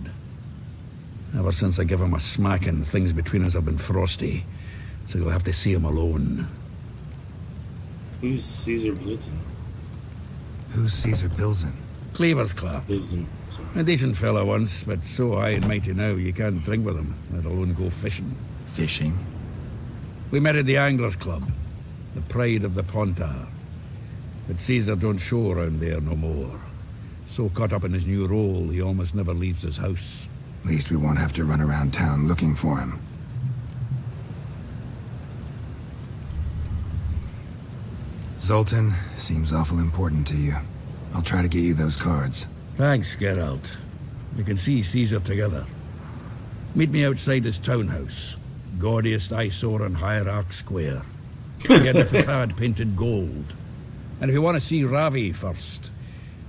Ever since I gave him a smacking, things between us have been frosty. So you'll have to see him alone. Who's Caesar Blitzen? Who's Caesar Bilson? Cleaver's Club. Bilson. A decent fellow once, but so high and mighty now you can't drink with him, let alone go fishing. Fishing? We met at the Anglers Club, the pride of the Pontar. But Caesar don't show around there no more. So caught up in his new role, he almost never leaves his house. At least we won't have to run around town looking for him. Zoltan, seems awful important to you. I'll try to get you those cards. Thanks, Geralt. We can see Caesar together. Meet me outside his townhouse. Gaudiest eyesore on Hierarch Square. He had the facade painted gold. And if you want to see Ravi first,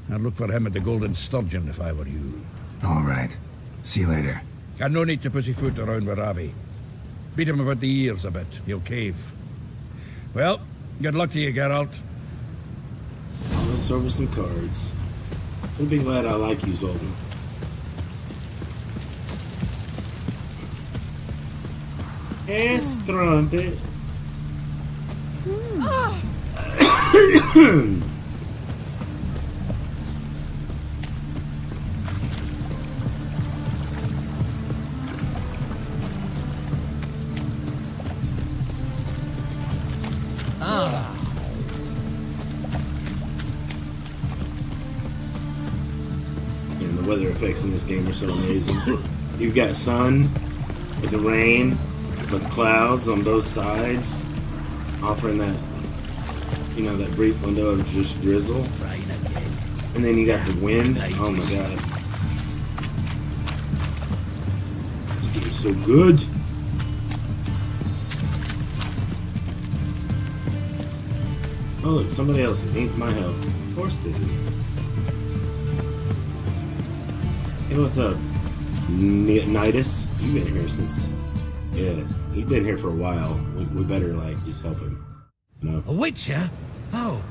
I'd look for him at the Golden Sturgeon if I were you. All right. See you later. And no need to pussyfoot around with Ravi. Beat him about the ears a bit. He'll cave. Well, good luck to you, Geralt. Let's over some cards. You'll be glad I like you, Zoltan. Yes, trumpet. And the weather effects in this game are so amazing. You've got sun with the rain, with clouds on both sides, offering that, you know, that brief window of just drizzle. And then you got the wind. Oh my god. This game's so good. Oh look, somebody else needs my help. Of course they do. Hey, what's up, Nidus? You've been here since... Yeah, he's been here for a while. We better, like, just help him. No. A witcher? Oh,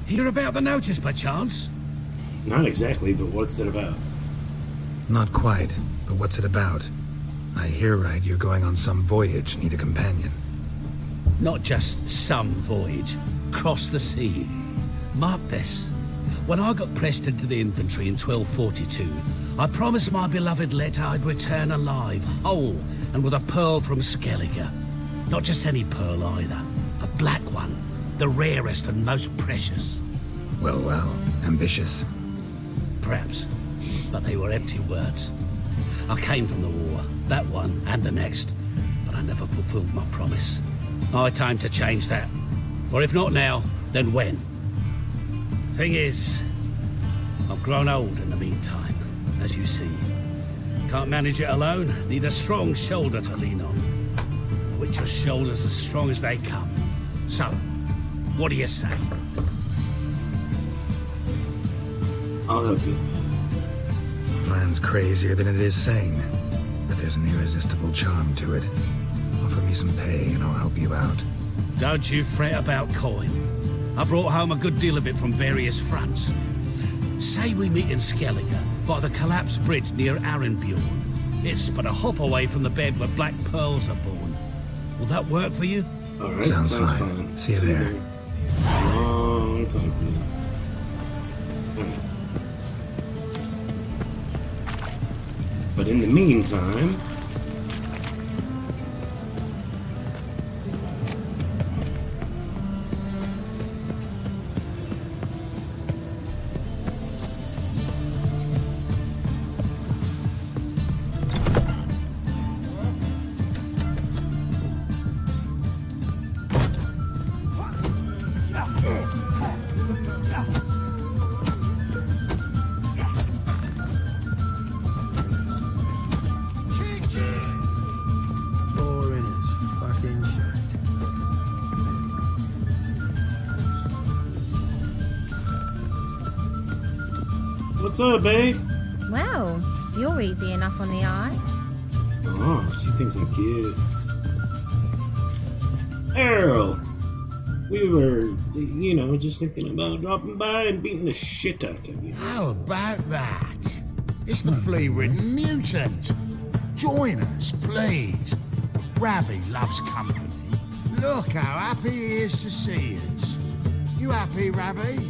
hear about the notice by chance? Not exactly, but what's it about? Not quite, but what's it about? I hear right, you're going on some voyage, need a companion. Not just some voyage. Cross the sea. Mark this. When I got pressed into the infantry in 1242, I promised my beloved Letta I'd return alive, whole, and with a pearl from Skellige. Not just any pearl either. A black one. The rarest and most precious. Well, well. Ambitious. Perhaps. But they were empty words. I came from the war. That one and the next. But I never fulfilled my promise. High time to change that. Or if not now, then when? Thing is, I've grown old in the meantime, as you see. Can't manage it alone, need a strong shoulder to lean on. Which are shoulders as strong as they come. So, what do you say? I'll help you. The plan's crazier than it is sane, but there's an irresistible charm to it. Offer me some pay and I'll help you out. Don't you fret about coin. I brought home a good deal of it from various fronts. Say we meet in Skellige, by the collapsed bridge near Arenbjorn. It's but a hop away from the bed where black pearls are born. Will that work for you? All right, sounds fine. See you there. Long time for you. But in the meantime... What's up, babe? Well, you're easy enough on the eye. Oh, she thinks I'm cute. Earl, we were, just thinking about dropping by and beating the shit out of you. How about that? It's the flea-ridden mutant. Join us, please. Ravi loves company. Look how happy he is to see us. You happy, Ravi?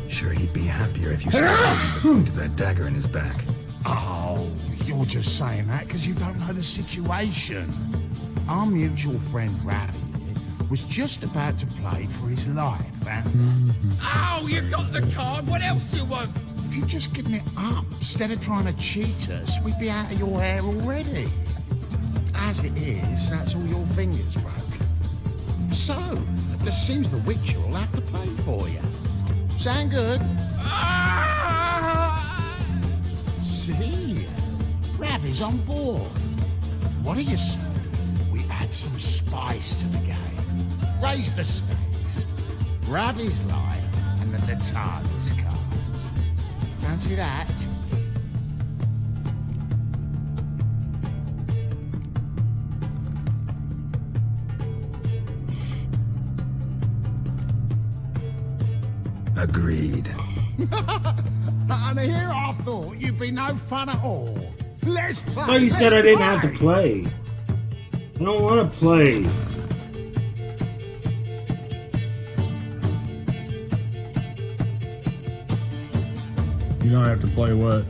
Sure, he'd be happier if you started the point of that dagger in his back. Oh, you're just saying that because you don't know the situation. Our mutual friend Ravi was just about to play for his life, and... Oh, you got the card. What else do you want? If you'd just given it up instead of trying to cheat us, we'd be out of your hair already. As it is, that's all your fingers broke. So, it seems the Witcher will have to play for you. Sound good? See? Ravi's on board. What do you say? We add some spice to the game. Raise the stakes. Ravi's life and the Natalis card. Fancy that? Agreed. And here I thought you'd be no fun at all. Let's play. I thought you said I didn't have to play. I don't want to play. You don't have to play what?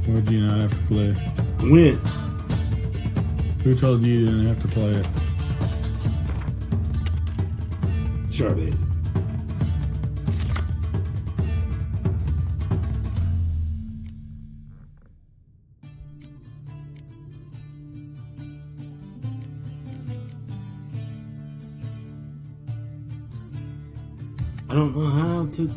What do you not have to play? Gwent. Who told you didn't have to play it? Sure, babe. I don't know how to...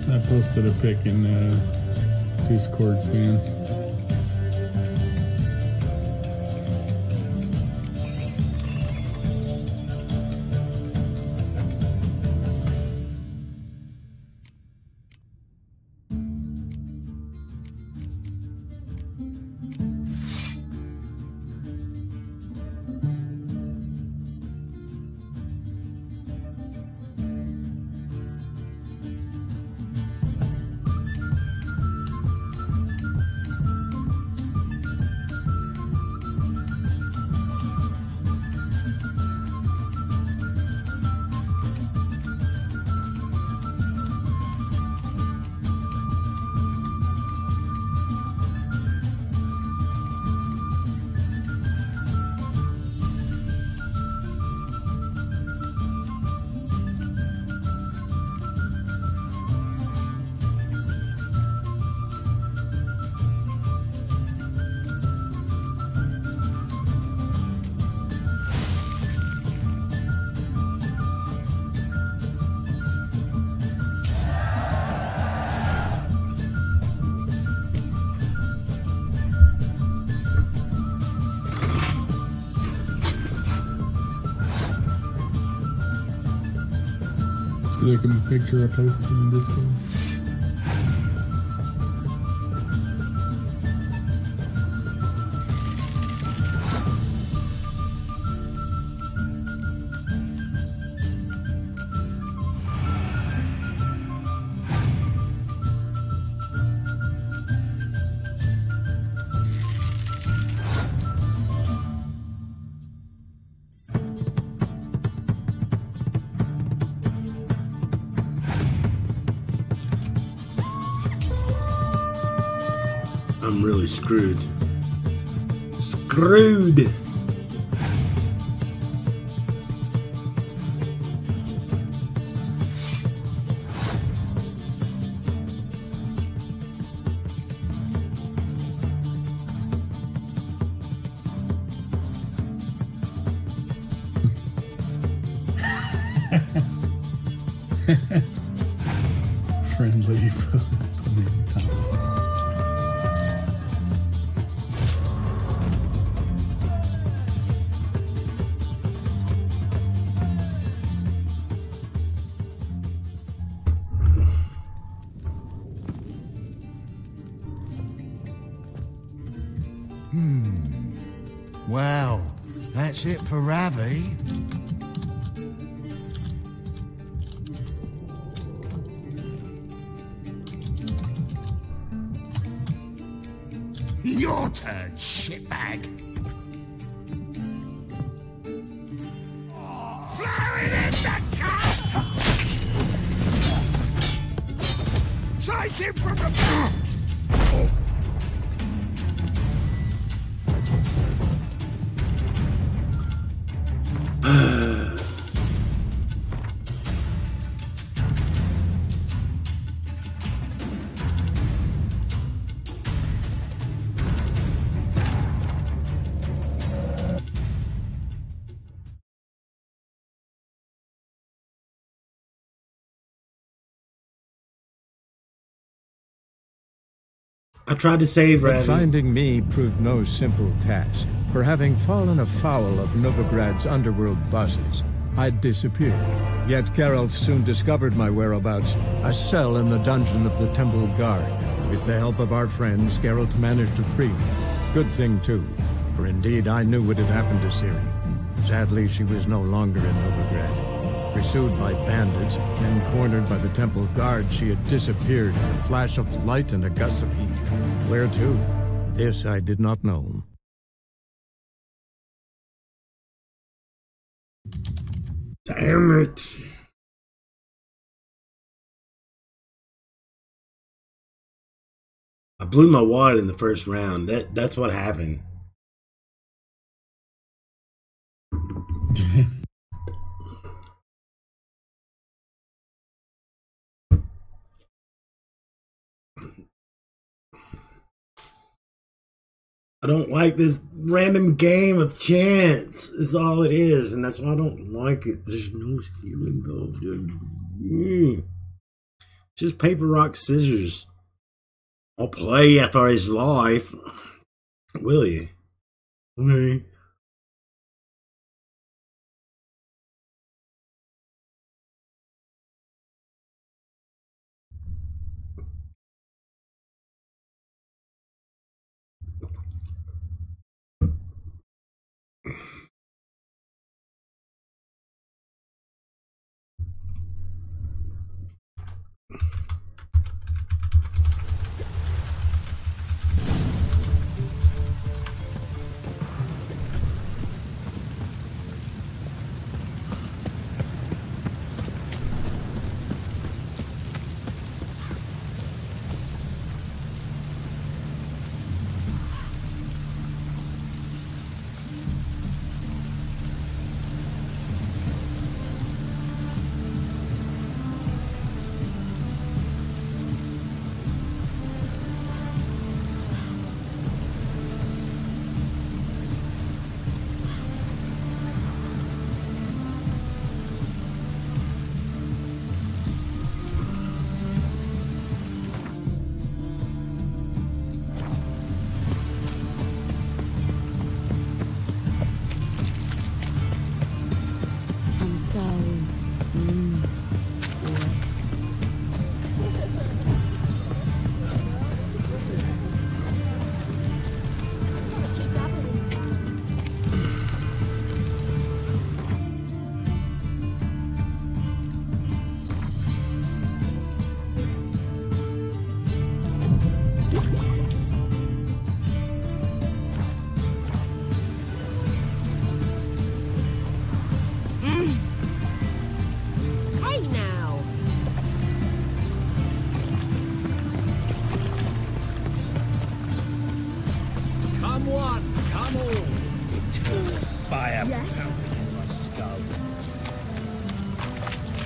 I posted a pic in Discord, Stan. Look at a picture I posted in Discord. I'm really screwed. Screwed! Friendly. Well, that's it for Ravi. Your turn, shitbag. Flaring in the cat! Take him from the back! I tried to save But Ravi. finding me proved no simple task, for having fallen afoul of Novigrad's underworld bosses, I'd disappeared. Yet Geralt soon discovered my whereabouts, a cell in the dungeon of the Temple Guard. With the help of our friends, Geralt managed to free me. Good thing, too, for indeed I knew what had happened to Ciri. Sadly, she was no longer in Novigrad. Pursued by bandits, then cornered by the Temple Guard, she had disappeared in a flash of light and a gust of heat. Where to? This I did not know. Damn it. I blew my wad in the first round. That's what happened. I don't like this random game of chance. Is all it is, and that's why I don't like it. There's no skill involved. Just paper, rock, scissors. I'll play after his life. Will you? Okay.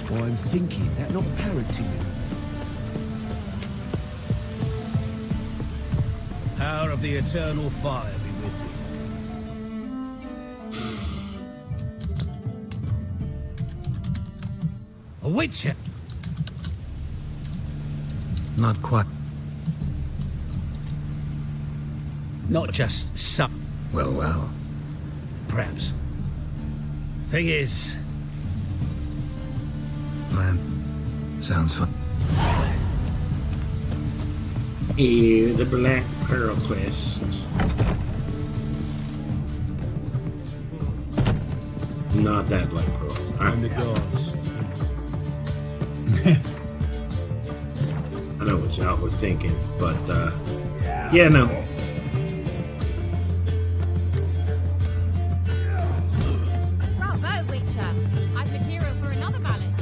Well, I'm thinking that not apparent to you. Power of the eternal fire be with you. A witcher? Not quite. Not just some. Well. Perhaps. Thing is... Plan. Sounds fun. Here, the Black Pearl quest. Not that Black Pearl. And the gods. I know what y'all were thinking, but yeah, no. Bravo, Witcher. I've material for another ballad.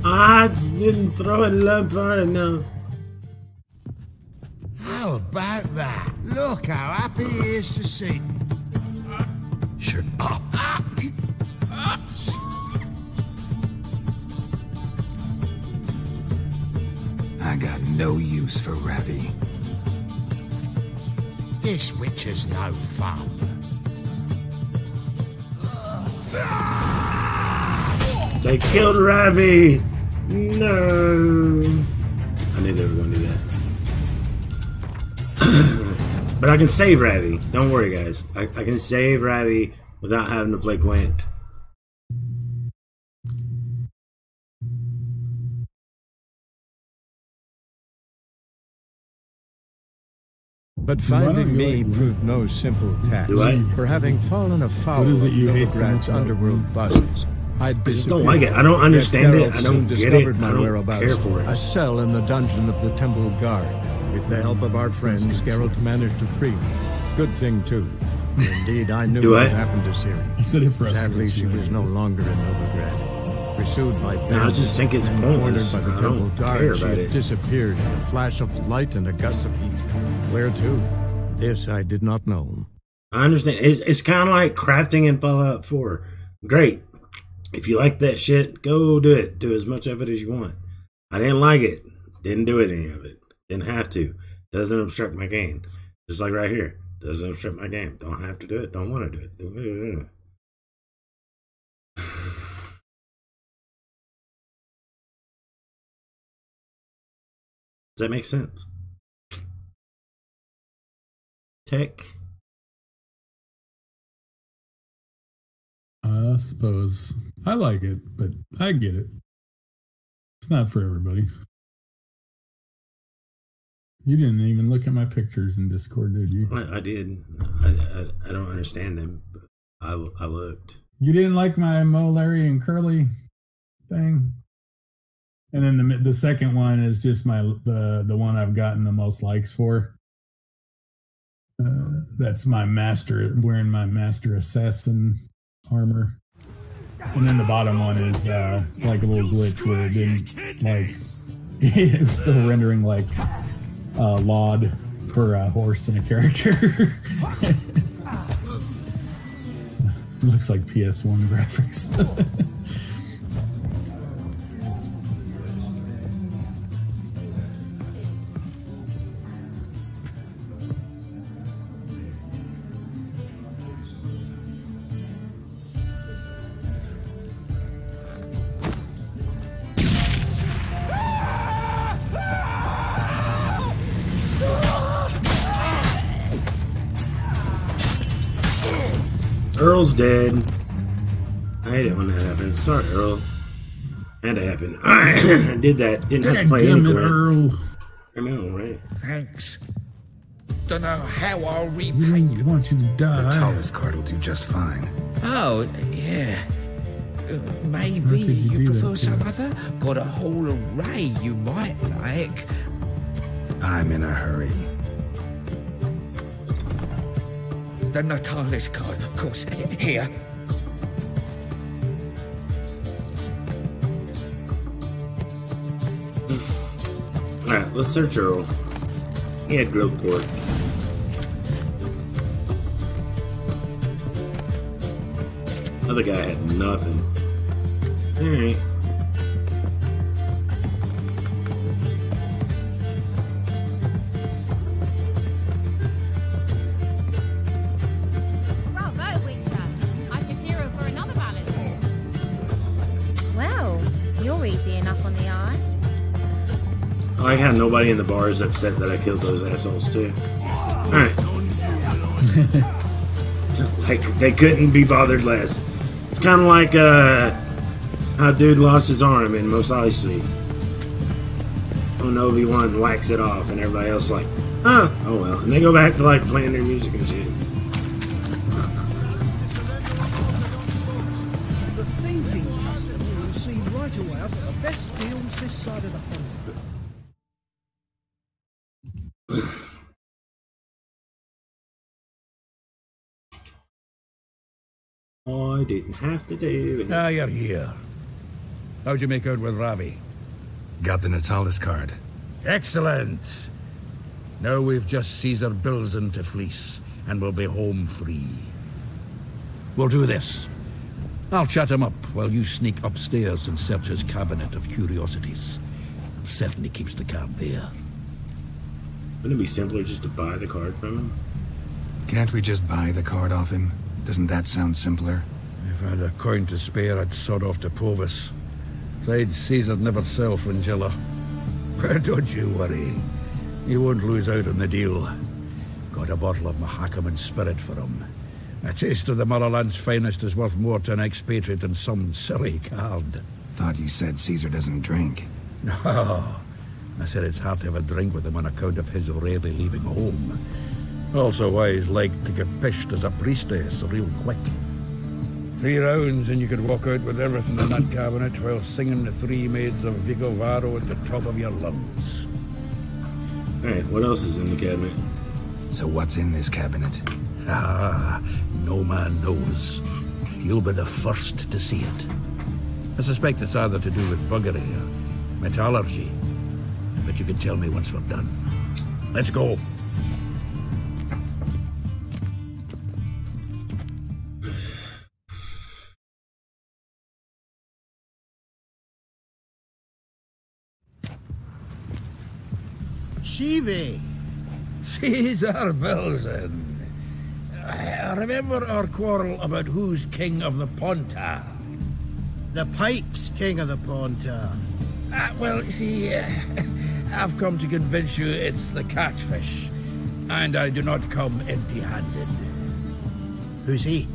I just didn't throw it love far enough. How about that? Look how happy he is to see. Shut up. I got no use for Ravi. This witcher's no fun. They killed Ravi. No. I knew they were going to do that. But I can save Ravi. Don't worry, guys. I can save Ravi without having to play Gwent. But finding me proved no simple task. Do I? For having fallen afoul What is it you of hate so Novigrad's much? underworld buzzards, I just don't like it. I don't understand it. I don't get it. I don't care for it. A cell in the dungeon of the Temple Guard. With the help of our friends, Geralt managed to free me. Good thing, too. Indeed, I knew what happened to Ciri. He said it frustrates Sadly, she was no longer in Novigrad. Pursued by I just think it's pointless. by the I Temple don't care Guard, she about had it. disappeared in a flash of light and a gust of heat. Where to? This I did not know. I understand. It's kind of like crafting in Fallout 4. Great. If you like that shit, go do it. Do as much of it as you want. I didn't like it. Didn't do any of it. Didn't have to. Doesn't obstruct my game. Just like right here. Doesn't obstruct my game. Don't have to do it. Don't want to do it. Does that make sense? Tech. I suppose. I like it, but I get it. It's not for everybody. You didn't even look at my pictures in Discord, did you? I did. I don't understand them, but I looked. You didn't like my Mo, Larry, and Curly thing? And then the second one is just the one I've gotten the most likes for. That's my master, wearing my master assassin armor. And then the bottom one is like a little glitch where it didn't like it was still rendering like laud for a horse and a character. So, it looks like PS1 graphics. Earl's dead. I hate it when that happens. Sorry, Earl. Had to happen. I did that. Didn't have to play anyway. Earl. I know, right? Thanks. Don't know how I'll repay you. I want you to die. The tallest card will do just fine. Oh, yeah. Maybe you prefer some other? Got a whole array you might like. I'm in a hurry. The Natalis card, of course. Here. Alright, let's search Earl. He had grilled pork. Other guy had nothing. Alright. Bravo, Witcher. I've material for another ballad. Well, you're easy enough on the eye. I had nobody in the bars upset that I killed those assholes too. Alright. Like, they couldn't be bothered less. It's kind of like how dude lost his arm in Mos Eisley. When Obi-Wan whacks it off and everybody else like, oh well. And they go back to like playing their music and shit. The thinking customer will see right away I've got the best deals this side of the pond. I didn't have to do it. Ah, you're here. How'd you make out with Ravi? Got the Natalis card. Excellent. Now we've just Caesar Bilzen to fleece, and we'll be home free. We'll do this. I'll chat him up while you sneak upstairs and search his cabinet of curiosities. Certainly keeps the card there. Wouldn't it be simpler just to buy the card from him? Can't we just buy the card off him? Doesn't that sound simpler? If I had a coin to spare, I'd sod off to Povus. Besides, Caesar'd never sell Fringilla. But don't you worry. He won't lose out on the deal. Got a bottle of Mahakaman spirit for him. A taste of the Motherland's finest is worth more to an expatriate than some silly card. Thought you said Caesar doesn't drink. No. I said it's hard to have a drink with him on account of his rarely leaving home. Also why he's like to get pished as a priestess real quick. 3 rounds and you could walk out with everything in that cabinet while singing the 3 maids of Vigo Varo at the top of your lungs. Alright, what else is in the cabinet? So what's in this cabinet? Ah, no man knows. You'll be the first to see it. I suspect it's either to do with buggery or metallurgy. But you can tell me once we're done. Let's go. Shivi! Caesar Bilzen. Remember our quarrel about who's king of the Pontar? The Pike's king of the Pontar. Well, see, I've come to convince you it's the catfish. And I do not come empty-handed. Who's he?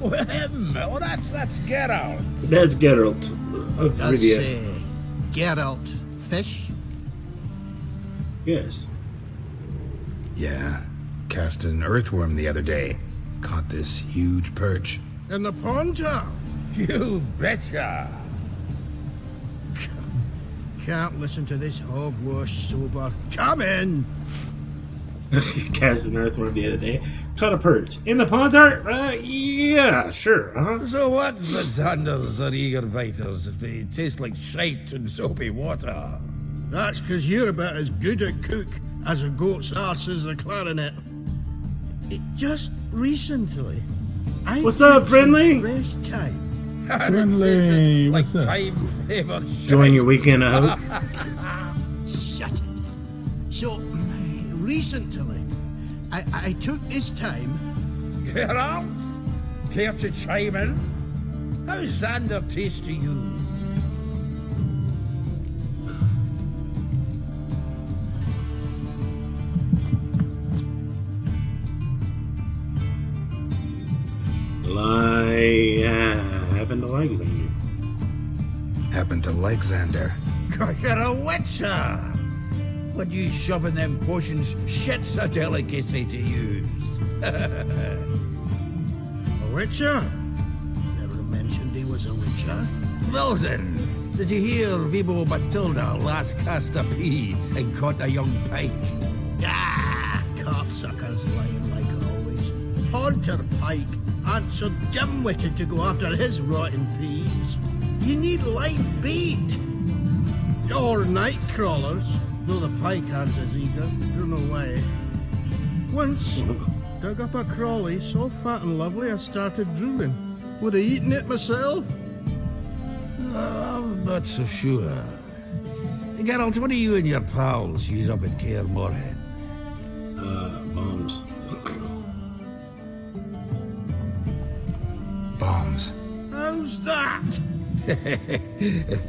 Oh, him! Oh, that's Geralt. That's Geralt of That's Rivia. Geralt Fish? Yes. Yeah. Cast an earthworm the other day. Caught this huge perch. In the Pontar? You betcha! Can't listen to this hogwash sober. Come in! Cast an earthworm the other day. Caught a perch. In the Pontar? Yeah, sure. So what's the Zanders or eager biters if they taste like shite and soapy water? That's because you're about as good a cook as a goat's arse is a clarinet. Just recently, What's up, friendly? Fresh time. Friendly, what's up? Enjoying your weekend, I hope. Shut it. So, recently, I took this time. Geralt? Care to chime in? How's Xander taste to you? Happened to like Xander. Happened to like Xander. You're a witcher! What you shoving them potions? Shit's a delicacy to use. A witcher? Never mentioned he was a witcher. Bilzen, did you hear Vibo Matilda last cast a pea and caught a young pike? Ah, cocksuckers lying like always. Hunter Pike aren't so dim-witted to go after his rotten peas. You need live bait. Or night crawlers, though the pike aren't as eager. Don't know why. Once, dug up a crawly so fat and lovely I started drooling. Would have eaten it myself. I'm not so sure. Geralt, what do you and your pals use up at Kaer Morhen? Bombs. Bombs. How's that?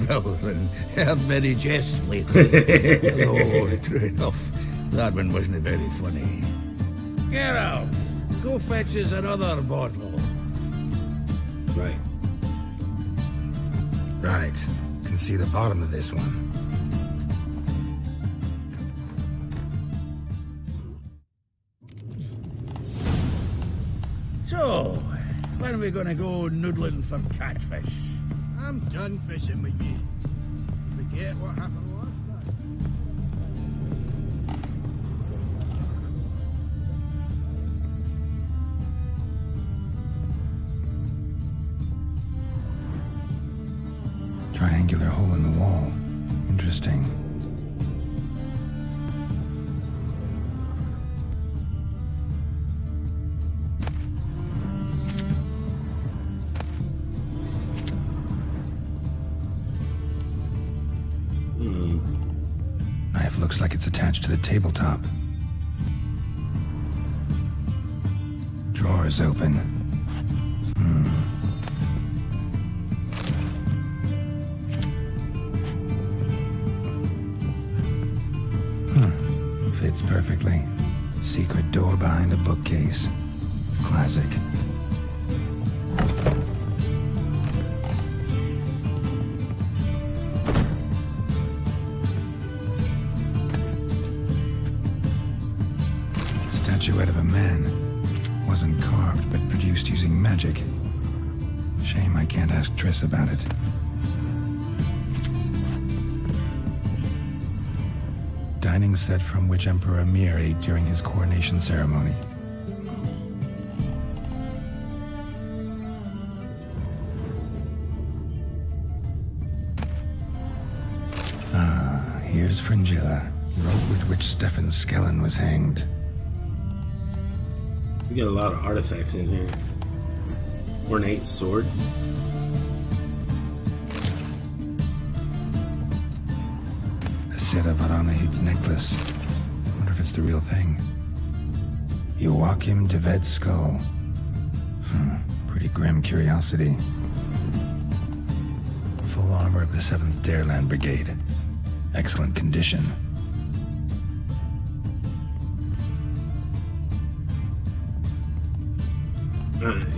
Well, then, heard many jests lately. Oh, true enough. That one wasn't very funny. Geralt, go fetch us another bottle. Right. Right. Can see the bottom of this one. So, when are we gonna go noodling for catfish? I'm done fishing with you. Forget what happened last Triangular hole in the wall. Interesting. Knife looks like it's attached to the tabletop. Drawer is open. Fits perfectly. Secret door behind a bookcase. Classic. Statuette of a man. Wasn't carved, but produced using magic. Shame I can't ask Triss about it. Dining set from which Emperor Mir ate during his coronation ceremony. Ah, here's Fringilla, rope with which Stefan Skellen was hanged. We got a lot of artifacts in here. Ornate sword. Set of Aranahid's necklace. Wonder if it's the real thing. Joachim de Ved's skull. Pretty grim curiosity. Full armor of the 7th Dareland Brigade. Excellent condition.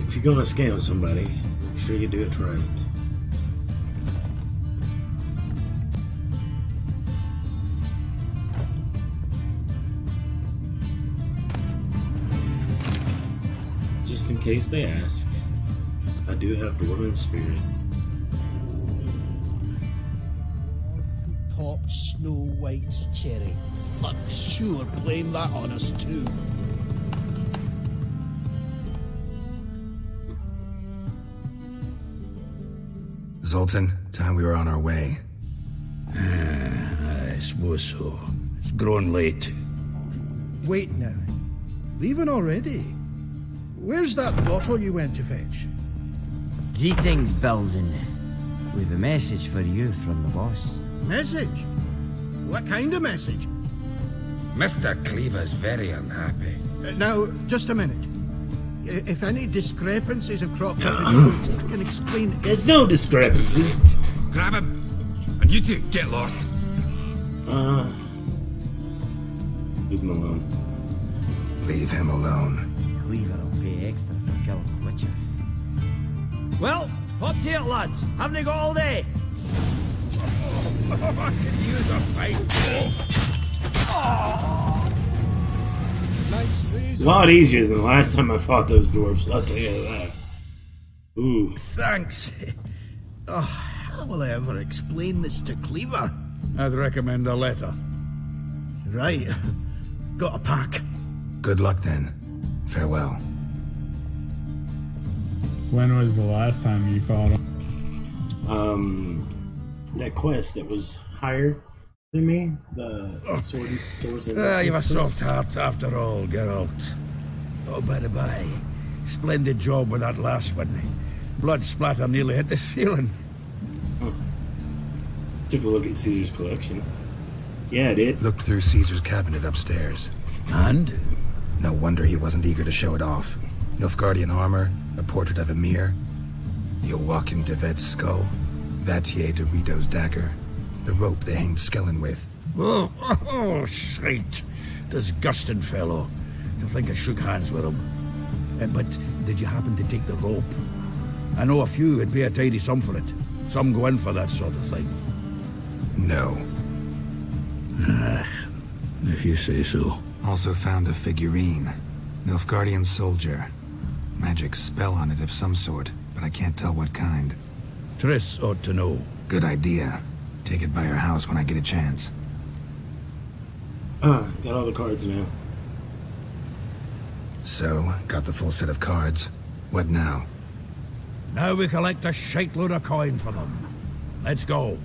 If you're gonna scam somebody, make sure you do it right. Just in case they ask, I do have Dwarven Spirit. Popped Snow White's cherry. Fuck, sure, blame that on us too. Zoltan, time we were on our way. I suppose so. It's grown late. Wait now. Leaving already? Where's that bottle you went to fetch? Greetings, Belzen. We've a message for you from the boss. Message? What kind of message? Mr. Cleaver's very unhappy. Now, just a minute. If any discrepancies have cropped up, I can explain it. There's no discrepancy. Grab him, and you two get lost. Leave him alone. Leave him alone. Cleaver will pay extra for killing Witcher. Well, hot to it, lads. Haven't they got all day? I could use a fight. It's a lot easier than the last time I fought those dwarves, I'll tell you that. Ooh. Thanks. Oh, how will I ever explain this to Cleaver? I'd recommend a letter. Right. Got a pack. Good luck then. Farewell. When was the last time you fought him? That quest that was higher than me. The swords and You've a pistols. soft heart after all, Geralt. Oh, by the by, splendid job with that last one. Blood splatter nearly hit the ceiling. Took a look at Caesar's collection. Yeah, I did. Looked through Caesar's cabinet upstairs. And? No wonder he wasn't eager to show it off. Nilfgaardian armor, a portrait of Emir, the Joachim de Ved's skull, Vatier de Rideau's dagger, the rope they hanged Skellen with. Oh, shite. Disgusting fellow. To think I shook hands with him. But did you happen to take the rope? I know a few would pay a tidy sum for it. Some go in for that sort of thing. No. If you say so. Also found a figurine. Nilfgaardian soldier. Magic spell on it of some sort, but I can't tell what kind. Triss ought to know. Good idea. Take it by her house when I get a chance. Got all the cards now. So, got the full set of cards. What now? Now we collect a shite-load of coin for them. Let's go.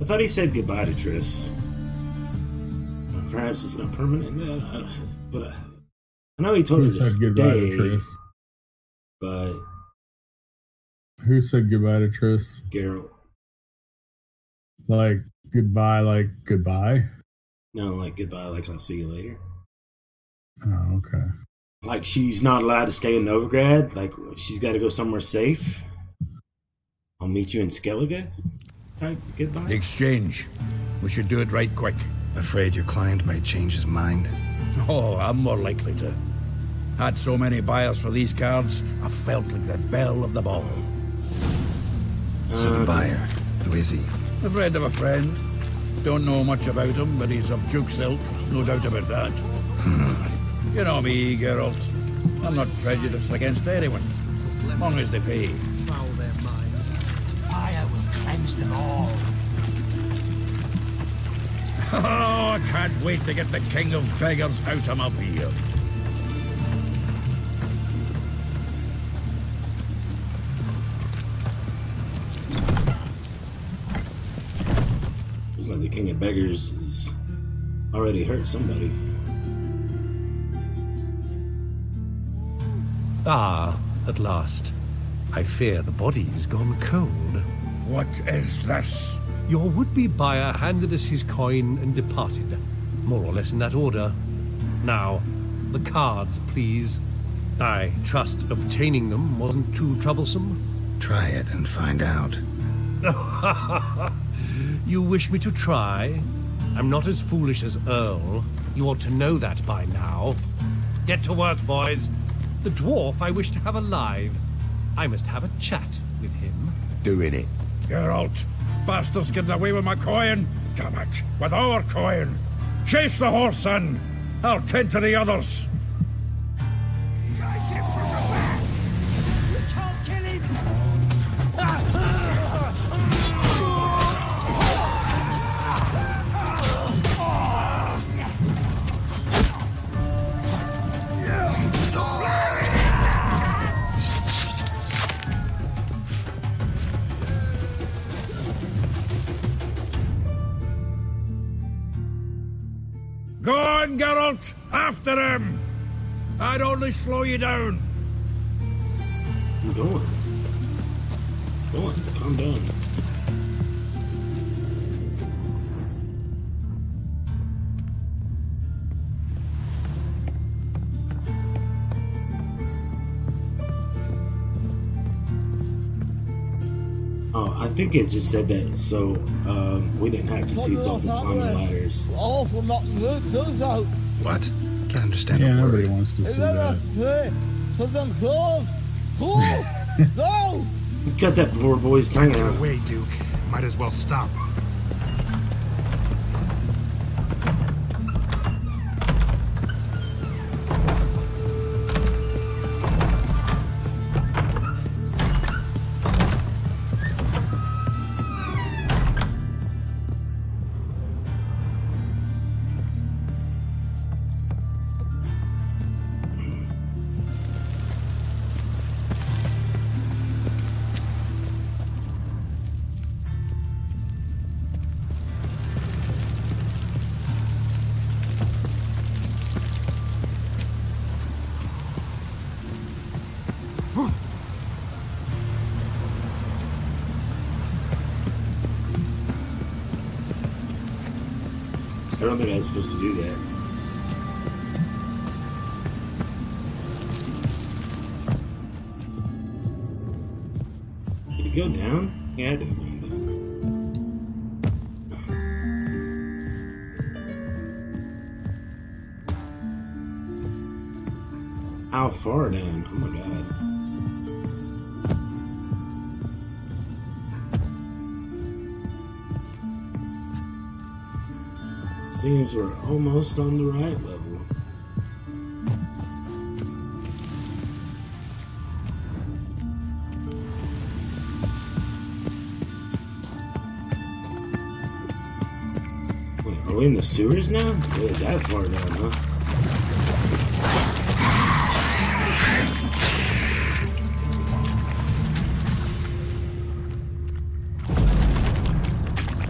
I thought he said goodbye to Triss. Perhaps it's not permanent, but I know he told her to stay. But who said goodbye to Triss? Geralt. Like goodbye, like goodbye? No, like goodbye, like I'll see you later. Oh, okay. Like she's not allowed to stay in Novigrad. Like she's got to go somewhere safe. I'll meet you in Skellige. Right, goodbye. The exchange. We should do it right quick. Afraid your client might change his mind? Oh, I'm more likely to. Had so many buyers for these cards, I felt like the belle of the ball. So the buyer, who is he? A friend of a friend. Don't know much about him, but he's of Duke's ilk, no doubt about that. You know me, Geralt. I'm not prejudiced against anyone, as long as they pay. Foul their minds. Fire will cleanse them all. Oh, I can't wait to get the king of beggars out of my beard. Looks like the king of beggars has already hurt somebody. Ah, at last. I fear the body's gone cold. What is this? Your would-be buyer handed us his coin and departed. More or less in that order. Now, the cards, please. I trust obtaining them wasn't too troublesome? Try it and find out. You wish me to try? I'm not as foolish as Earl. You ought to know that by now. Get to work, boys. The dwarf I wish to have alive. I must have a chat with him. Doing it. Geralt, bastards getting away with my coin. Damn it, with our coin. Chase the horse, son. I'll tend to the others. Go on, Geralt! After him! I'd only slow you down. I'm going. Go on, calm down. Oh, I think it just said that so we didn't have to see something climbing ladders. Awful not good, does out. What? Can't understand Yeah, a word. nobody wants to see that. For them clothes. Go! Go! Cut that poor boy's tongue out. Away, Duke. Might as well stop. don't think I was supposed to do that. Did it go down? Yeah, it did go down. How far down? Oh my god. Seems we're almost on the right level. Wait, are we in the sewers now? Yeah, that far down, huh?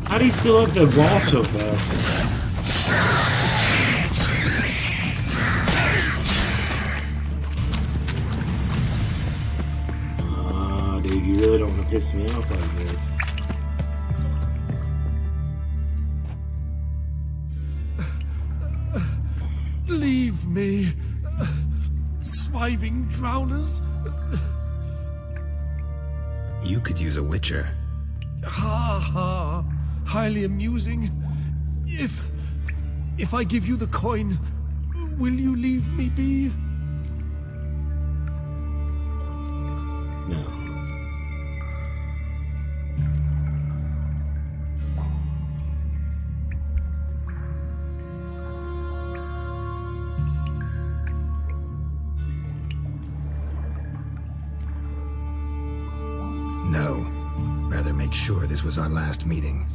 How do you still up the wall so fast? Dude, you really don't want to piss me off like this. Leave me, swiving drowners. You could use a witcher. Ha ha. Highly amusing. If I give you the coin, will you leave me be? No. No. Rather make sure this was our last meeting.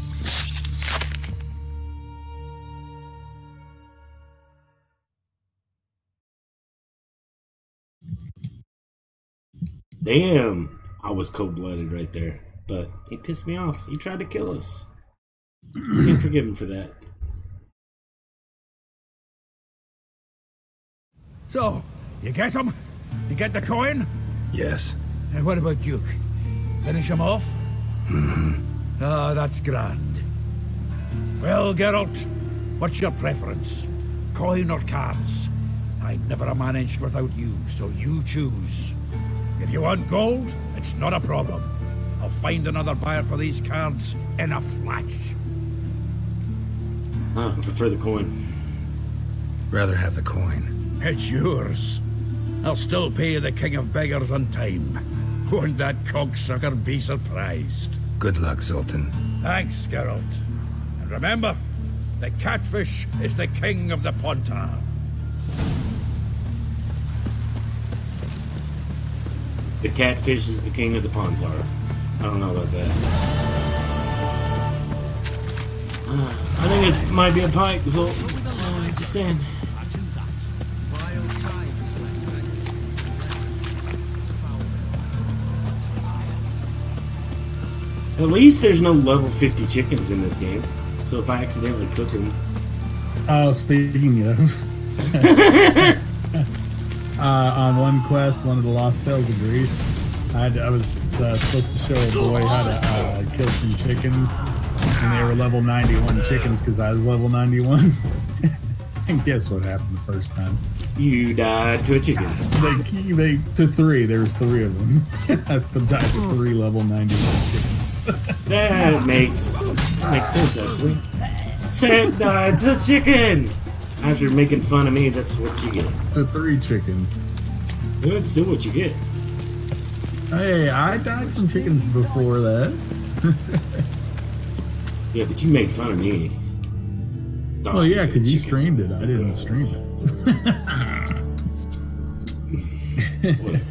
Damn, I was cold-blooded right there. But he pissed me off. He tried to kill us. I can't forgive him for that. So, you get him? You get the coin? Yes. And what about Duke? Finish him off? Ah, that's grand. Well, Geralt, what's your preference? Coin or cards? I'd never managed without you, so you choose. If you want gold, it's not a problem. I'll find another buyer for these cards in a flash. I prefer the coin. Rather have the coin. It's yours. I'll still pay the king of beggars on time. Won't that cocksucker be surprised? Good luck, Zoltan. Thanks, Geralt. And remember, the catfish is the king of the Pontar. The catfish is the king of the Pontar. I don't know about that. I think it might be a pike, Zoltan. Just saying. At least there's no level 50 chickens in this game. So if I accidentally cook them... Oh, speaking of... on one quest, one of the Lost Tales of Greece, I was supposed to show a boy how to kill some chickens. And they were level 91 chickens because I was level 91. And guess what happened the first time? You died to a chicken. They to three. There was three of them. I died to 3 level 91 chickens. That makes sense, actually. Said died to a chicken! After making fun of me, that's what you get. To 3 chickens. Well, that's still what you get. Hey, I died from chickens before that. Yeah, but you made fun of me. Well, yeah, because you streamed it. I didn't stream it. Whatever.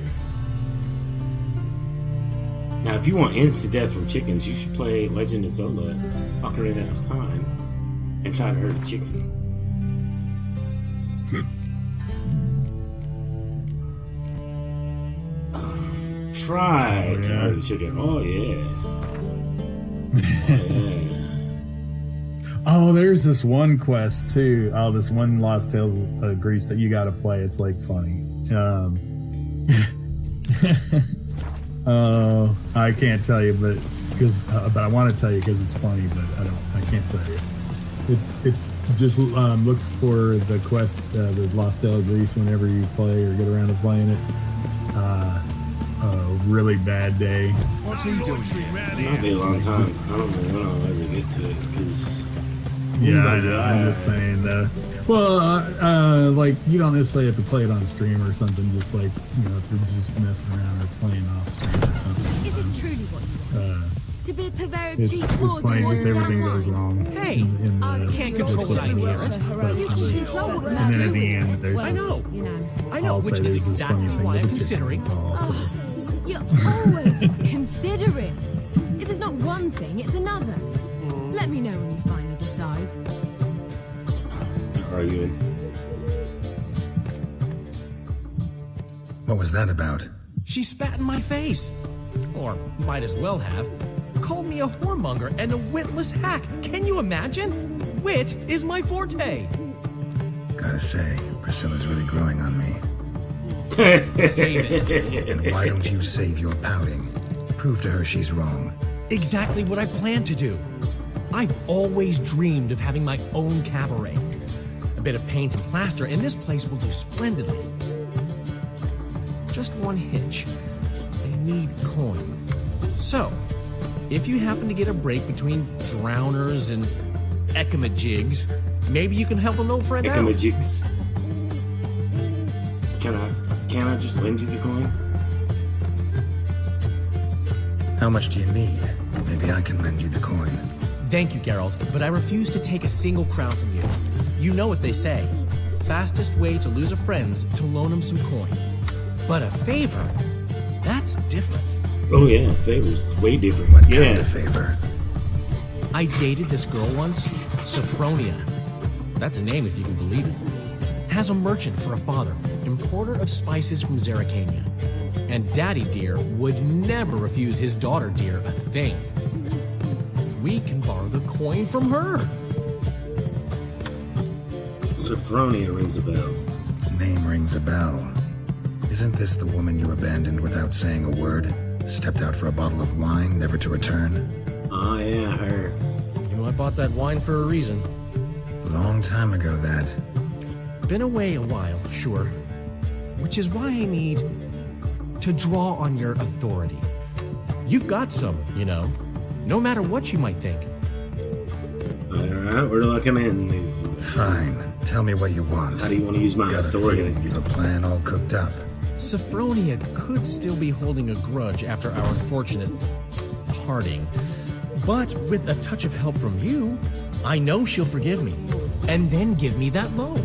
Now, if you want instant death from chickens, you should play Legend of Zelda Ocarina of Time and try to hurt a chicken. Try to hurt a chicken. Oh, yeah. Oh, yeah. Oh, there's this one quest too. Oh, this one Lost Tales of Greece that you got to play. It's like funny. Oh, I can't tell you, but I want to tell you because it's funny, but I can't tell you. It's just look for the quest, the Lost Tale of Greece whenever you play or get around to playing it. A really bad day. What's he doing? It might be a long time. I don't know when I'll ever get to it because. Yeah, I know. I'm just saying. Like you don't necessarily have to play it on stream or something. Just like if you're just messing around or playing off stream or something. Is it truly what you want? To be a purveyor of It's cheap funny. Just everything goes wrong. Hey, in the, you can't control the that here. And then at the end, there's I know, I'll which say is there's this funny exactly thing why with I'm the considering. You're always considering. If it's not one thing, it's another. Let me know when you finally decide. Arguing. What was that about? She spat in my face. Or might as well have. Called me a whoremonger and a witless hack. Can you imagine? Wit is my forte. Gotta say, Priscilla's really growing on me. Save it. And why don't you save your pouting? Prove to her she's wrong. Exactly what I plan to do. I've always dreamed of having my own cabaret. A bit of paint and plaster, and this place will do splendidly. Just one hitch. I need coin. So, if you happen to get a break between drowners and ekamajigs, maybe you can help an old friend out. Ekamajigs. Can I just lend you the coin? How much do you need? Maybe I can lend you the coin. Thank you, Geralt, but I refuse to take a single crown from you. You know what they say. Fastest way to lose a friend's to loan him some coin. But a favor? That's different. Oh yeah, favors. Way different. What kind of favor? I dated this girl once, Sophronia. That's a name if you can believe it. Has a merchant for a father, importer of spices from Zerrikania. And Daddy Dear would never refuse his daughter Dear a thing. We can borrow the coin from her. Sophronia rings a bell. Name rings a bell. Isn't this the woman you abandoned without saying a word? Stepped out for a bottle of wine, never to return? Oh yeah, her. You know, I bought that wine for a reason. Long time ago, that. Been away a while, sure. Which is why I need to draw on your authority. You've got some, you know. No matter what you might think. Alright, where do I come in? Fine. Tell me what you want. How do you want to use my authority? Got a feeling you have a plan all cooked up. Sophronia could still be holding a grudge after our unfortunate parting. But with a touch of help from you, I know she'll forgive me. And then give me that loan.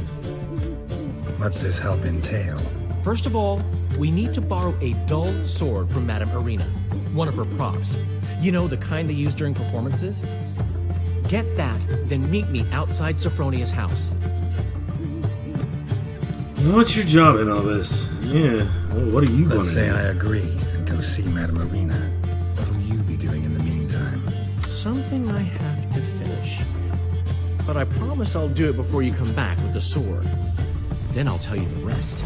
What's this help entail? First of all, we need to borrow a dull sword from Madame Irina, one of her props. You know, the kind they use during performances? Get that, then meet me outside Sophronia's house. What's your job in all this? Yeah, well, what are you going to do? Let's say I agree and go see Madame Irina. What will you be doing in the meantime? Something I have to finish. But I promise I'll do it before you come back with the sword. Then I'll tell you the rest.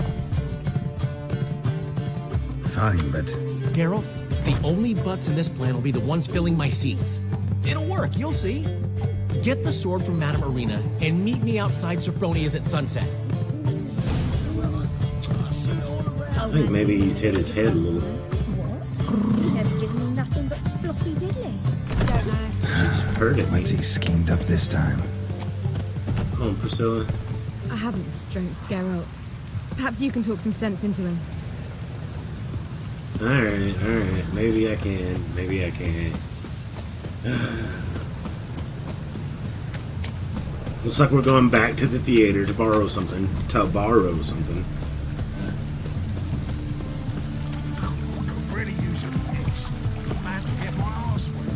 Fine, but... Geralt, the only butts in this plan will be the ones filling my seats. It'll work, you'll see. Get the sword from Madame Irina and meet me outside Sophronia's at sunset. I think maybe he's hit his head a little. Never given me nothing but floppy diddly. Don't know. She just purred at me. What's he schemed up this time? Come on, Priscilla. I haven't the strength, Geralt. Perhaps you can talk some sense into him. Alright. Maybe I can. Maybe I can't. Looks like we're going back to the theater to borrow something. Really use a piece. Man to get my arse wet.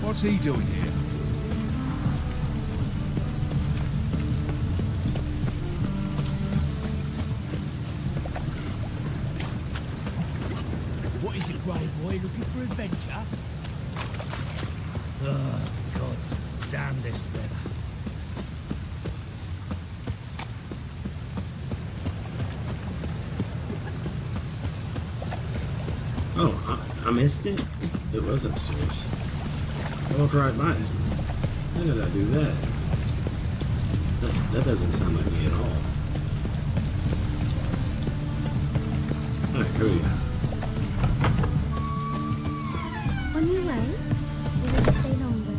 What's he doing here? What is it, Grey Boy? Looking for adventure? Oh, gods, damn this weather. Oh, I missed it? It was upstairs. I walked right by it. How did I do that? That doesn't sound like me at all. Alright, here we go. On your way? Or will you stay longer?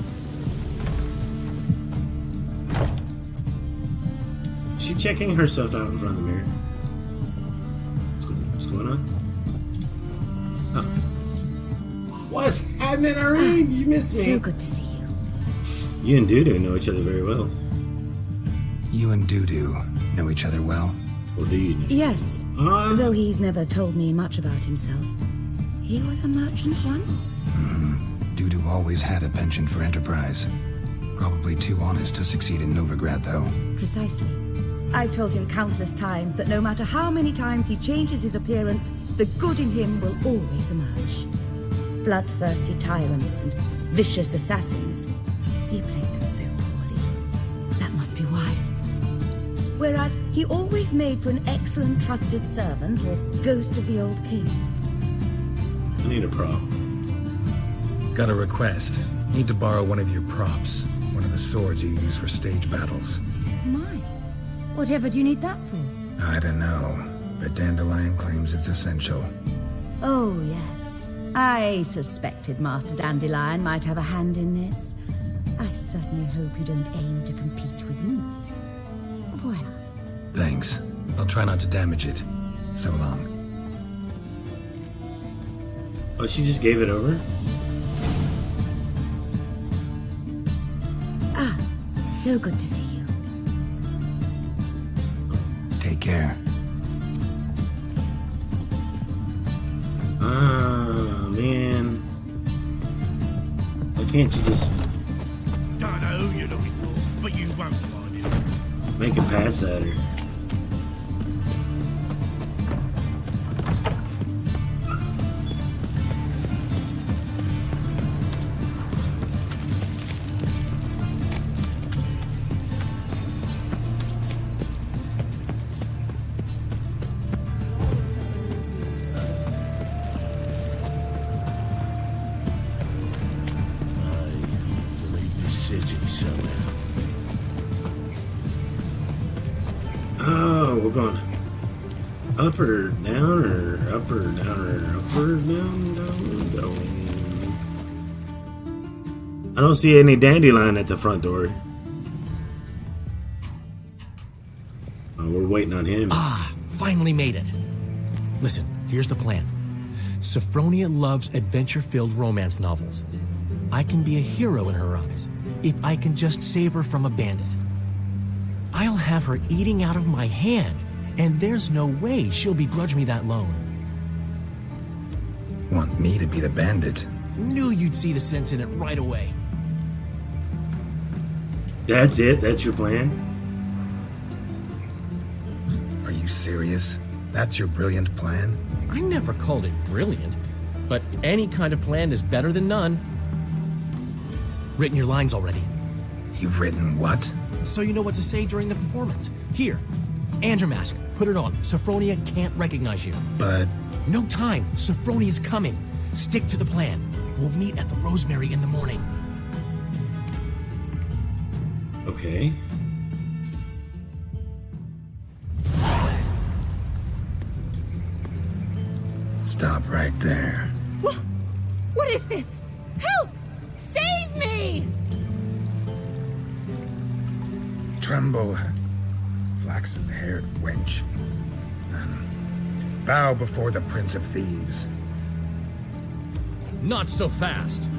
Is she checking herself out in front of the mirror? What's going on? Oh. What's happening, Irene? You missed me. So good to see you. You and Dudu know each other very well. You and Dudu know each other well? Or do you know? Yes, though he's never told me much about himself. He was a merchant once? Dudu always had a penchant for enterprise. Probably too honest to succeed in Novigrad, though. Precisely. I've told him countless times that no matter how many times he changes his appearance, the good in him will always emerge. Bloodthirsty tyrants and vicious assassins. He played them so poorly. That must be why. Whereas he always made for an excellent trusted servant or ghost of the old king. I need a prop. Got a request. Need to borrow one of your props. One of the swords you use for stage battles. My. Whatever do you need that for? I don't know, but Dandelion claims it's essential. Oh, yes. I suspected Master Dandelion might have a hand in this. I certainly hope you don't aim to compete with me. Voilà. Thanks. I'll try not to damage it. So long. Oh, she just gave it over? Ah, so good to see you. Take care. Ah, man. Why can't you just Don't know who you're looking for, but you won't find him. make a pass at her? Oh, we're going up or down or up or down or up or down, down, down. I don't see any dandelion at the front door. Oh, we're waiting on him. Ah, finally made it. Listen, here's the plan. Sophronia loves adventure-filled romance novels. I can be a hero in her eyes if I can just save her from a bandit. I'll have her eating out of my hand, and there's no way she'll begrudge me that loan. Want me to be the bandit? Knew you'd see the sense in it right away. That's it? That's your plan? Are you serious? That's your brilliant plan? I never called it brilliant, but any kind of plan is better than none. Written your lines already. You've written what? So you know what to say during the performance. Here, Andromask, put it on. Sophronia can't recognize you. But... No time. Sophronia's coming. Stick to the plan. We'll meet at the Rosemary in the morning. Okay. Stop right there. What is this? Help! Save me! Tremble, flaxen-haired wench. Bow before the Prince of Thieves. Not so fast.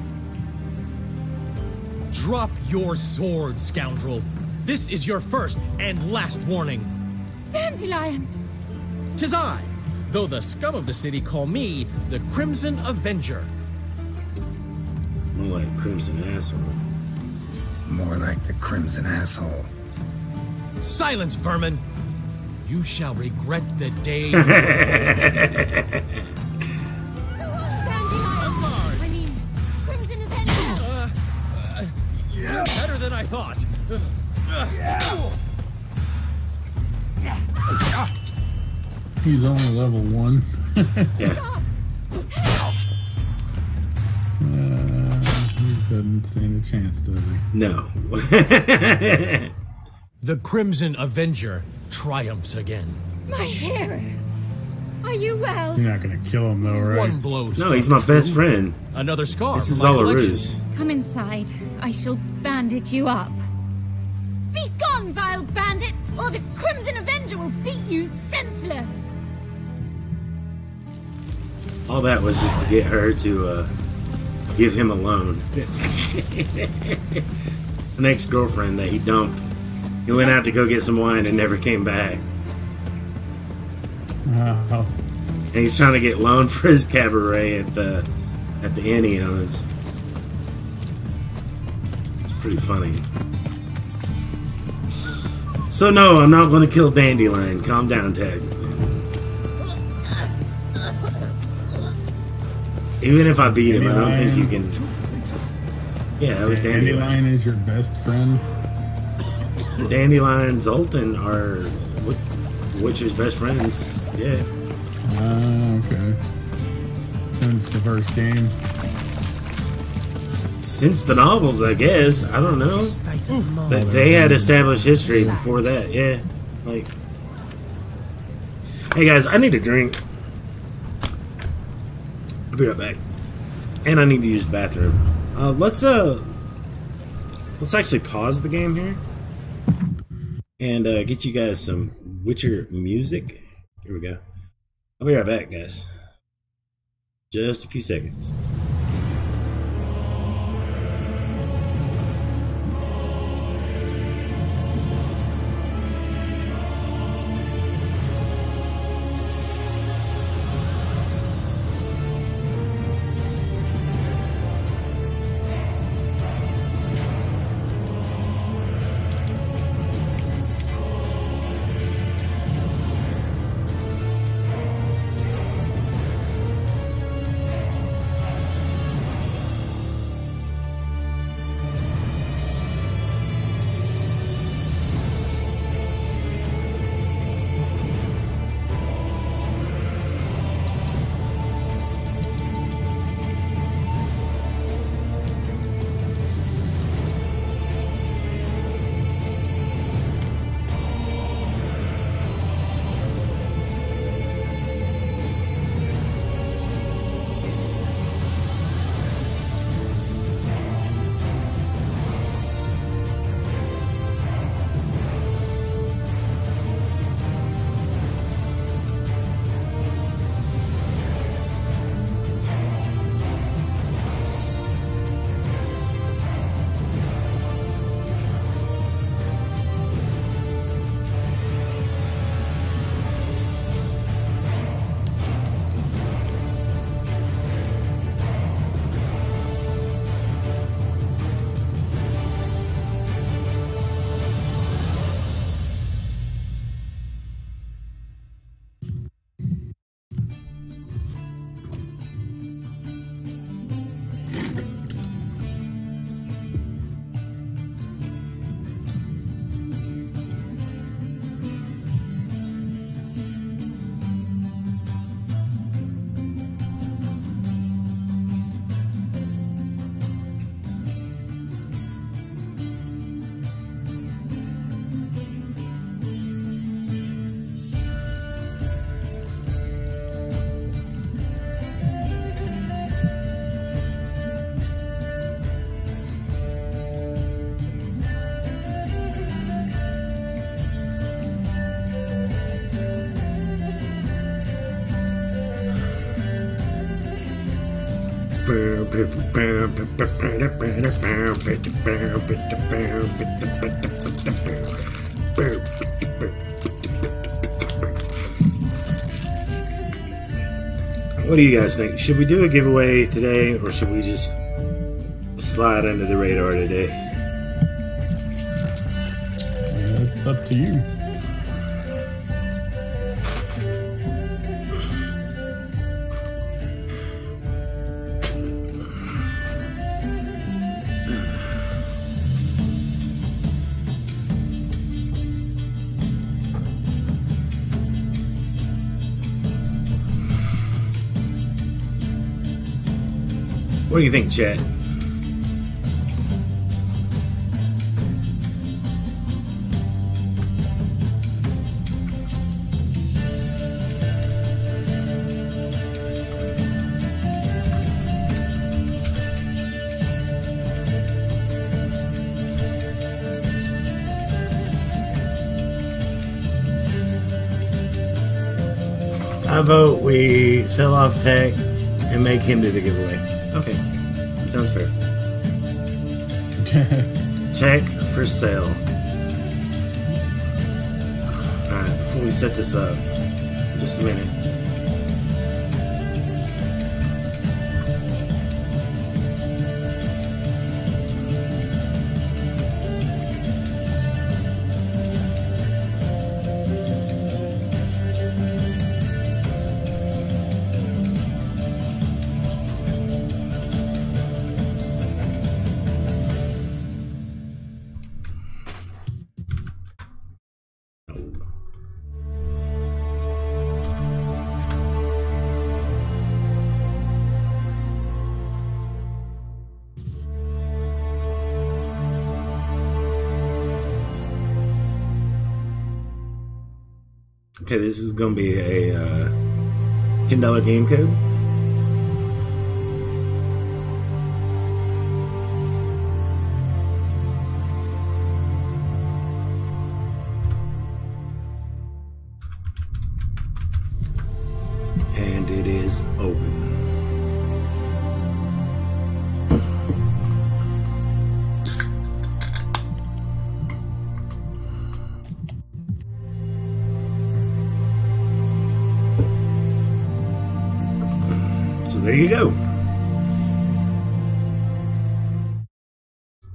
Drop your sword, scoundrel. This is your first and last warning. Dandelion! 'Tis I, though the scum of the city call me the Crimson Avenger. More like Crimson Asshole. More like the Crimson Asshole. Silence, vermin! You shall regret the day. I mean, Crimson Avenger! You're better than I thought. He's only level 1. Yeah. doesn't stand a chance, does he? No. The Crimson Avenger triumphs again. My hero. Are you well? You're not gonna kill him though, right? One blow. No, he's my best friend. Another scar. This is from my all a collection. ruse. Come inside. I shall bandage you up. Be gone, vile bandit, or the Crimson Avenger will beat you senseless. All that was just to get her to give him a loan. An ex-girlfriend that he dumped. He went out to go get some wine and never came back. And he's trying to get loan for his cabaret at the inn he owns. It's pretty funny. So no, I'm not going to kill Dandelion. Calm down, Ted. Even if I beat him, I don't think you can. Yeah, that was Dandelion. Dandelion is your best friend. Dandelion and Zoltan are Witcher's best friends. Yeah. Okay. Since the first game. Since the novels, I guess. I don't know. But they had established history before that. Yeah. Like. Hey guys, I need a drink. I'll be right back. And I need to use the bathroom. Let's actually pause the game here. And get you guys some Witcher music. Here we go. I'll be right back, guys. Just a few seconds. What do you guys think? Should we do a giveaway today, or should we just slide under the radar today? It's up to you. What do you think, Chet? I vote we sell off Tech and make him do the giveaway. Okay, sounds fair. Tech for sale. Alright, before we set this up, just a minute. Okay, this is going to be a $10 game code. And it is open. There you go.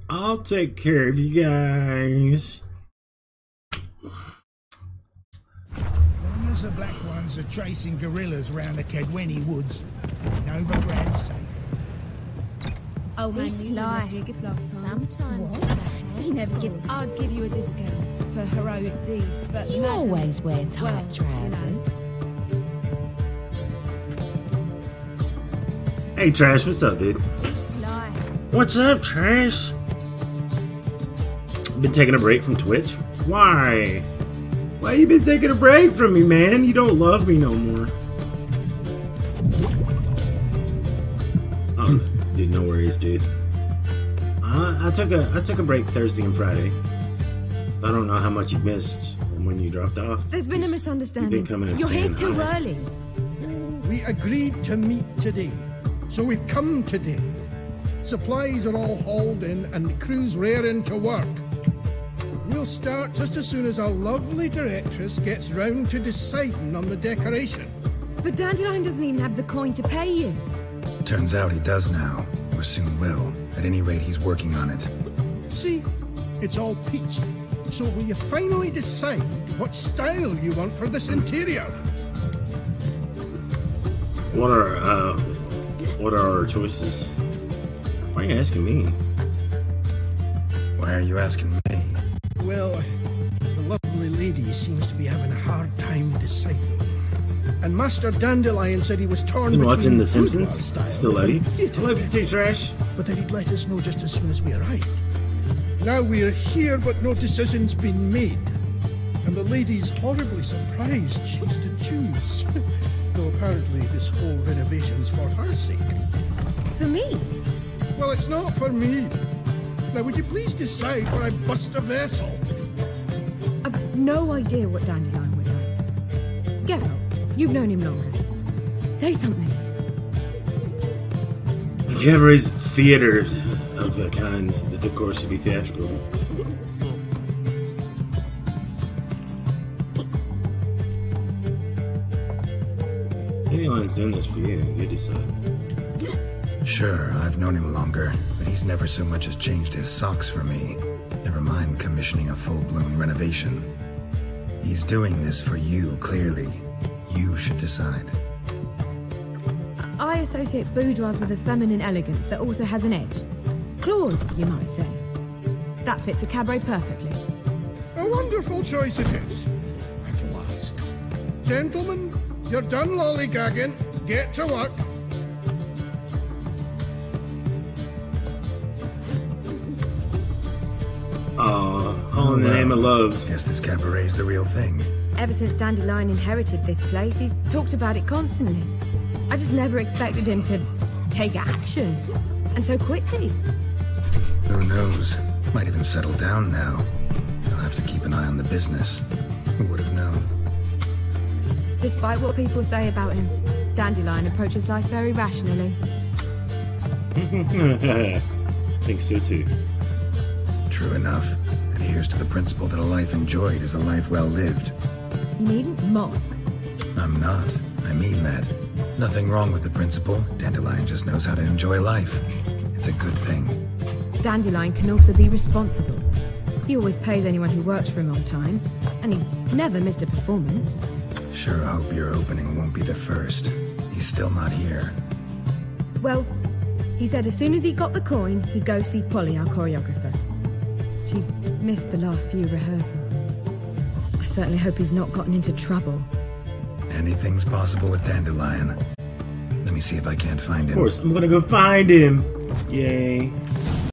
I'll take care of you guys. Long as the Black Ones are chasing guerrillas round the Kedweni woods, Novigrad's safe. Oh, he's sly. Sometimes it's a He never give. I'd give you a discount for heroic deeds, but You madam, always wear tight trousers. Hey, Trash, what's up, dude? What's up, Trash? Been taking a break from Twitch? Why? Why you been taking a break from me, man? You don't love me no more. Oh, dude, no worries, dude. I took a break Thursday and Friday. I don't know how much you missed when you dropped off. There's been a misunderstanding. You've been coming and You're here saying too hi. early. We agreed to meet today, so we've come today. Supplies are all hauled in and the crew's raring to work. We'll start just as soon as our lovely directress gets round to deciding on the decoration. But Dandelion doesn't even have the coin to pay you. Turns out he does now, or soon will. At any rate, he's working on it. See, it's all peachy. So will you finally decide what style you want for this interior? What are our choices? Why are you asking me? Why are you asking me? Well, the lovely lady seems to be having a hard time deciding. And Master Dandelion said he was torn Been between watching The boudoir Simpsons? style Still love you. and theatre I love you too, Trash. But that he'd let us know just as soon as we arrived. Now we're here, but no decision's been made. And the lady's horribly surprised she's to choose. Though apparently this whole renovation's for her sake. For me? Well, it's not for me. Now, would you please decide where I bust a vessel? I've no idea what Dandelion would like. Geralt, you've known him longer. Say something. Cabaret's theater of a kind. The decor should be theatrical. Dandelion's doing this for you. You decide. Sure, I've known him longer, but he's never so much as changed his socks for me. Never mind commissioning a full-blown renovation. He's doing this for you, clearly. You should decide. I associate boudoirs with a feminine elegance that also has an edge. Claws, you might say. That fits a cabaret perfectly. A wonderful choice it is. At last. Gentlemen, you're done lollygagging. Get to work. All in the name of love. Guess this cabaret's the real thing. Ever since Dandelion inherited this place, he's talked about it constantly. I just never expected him to take action. And so quickly. Who knows? Might even settle down now. He'll have to keep an eye on the business. Who would have known? Despite what people say about him, Dandelion approaches life very rationally. Think so too. True enough. Adheres to the principle that a life enjoyed is a life well lived. You needn't mock. I'm not. I mean that. Nothing wrong with the principle. Dandelion just knows how to enjoy life. It's a good thing. Dandelion can also be responsible. He always pays anyone who works for him on time, and he's never missed a performance. Sure hope your opening won't be the first. He's still not here. Well, he said as soon as he got the coin, he'd go see Polly, our choreographer. She's missed the last few rehearsals. I certainly hope he's not gotten into trouble. Anything's possible with Dandelion. Let me see if I can't find him. Of course, I'm gonna go find him. Yay.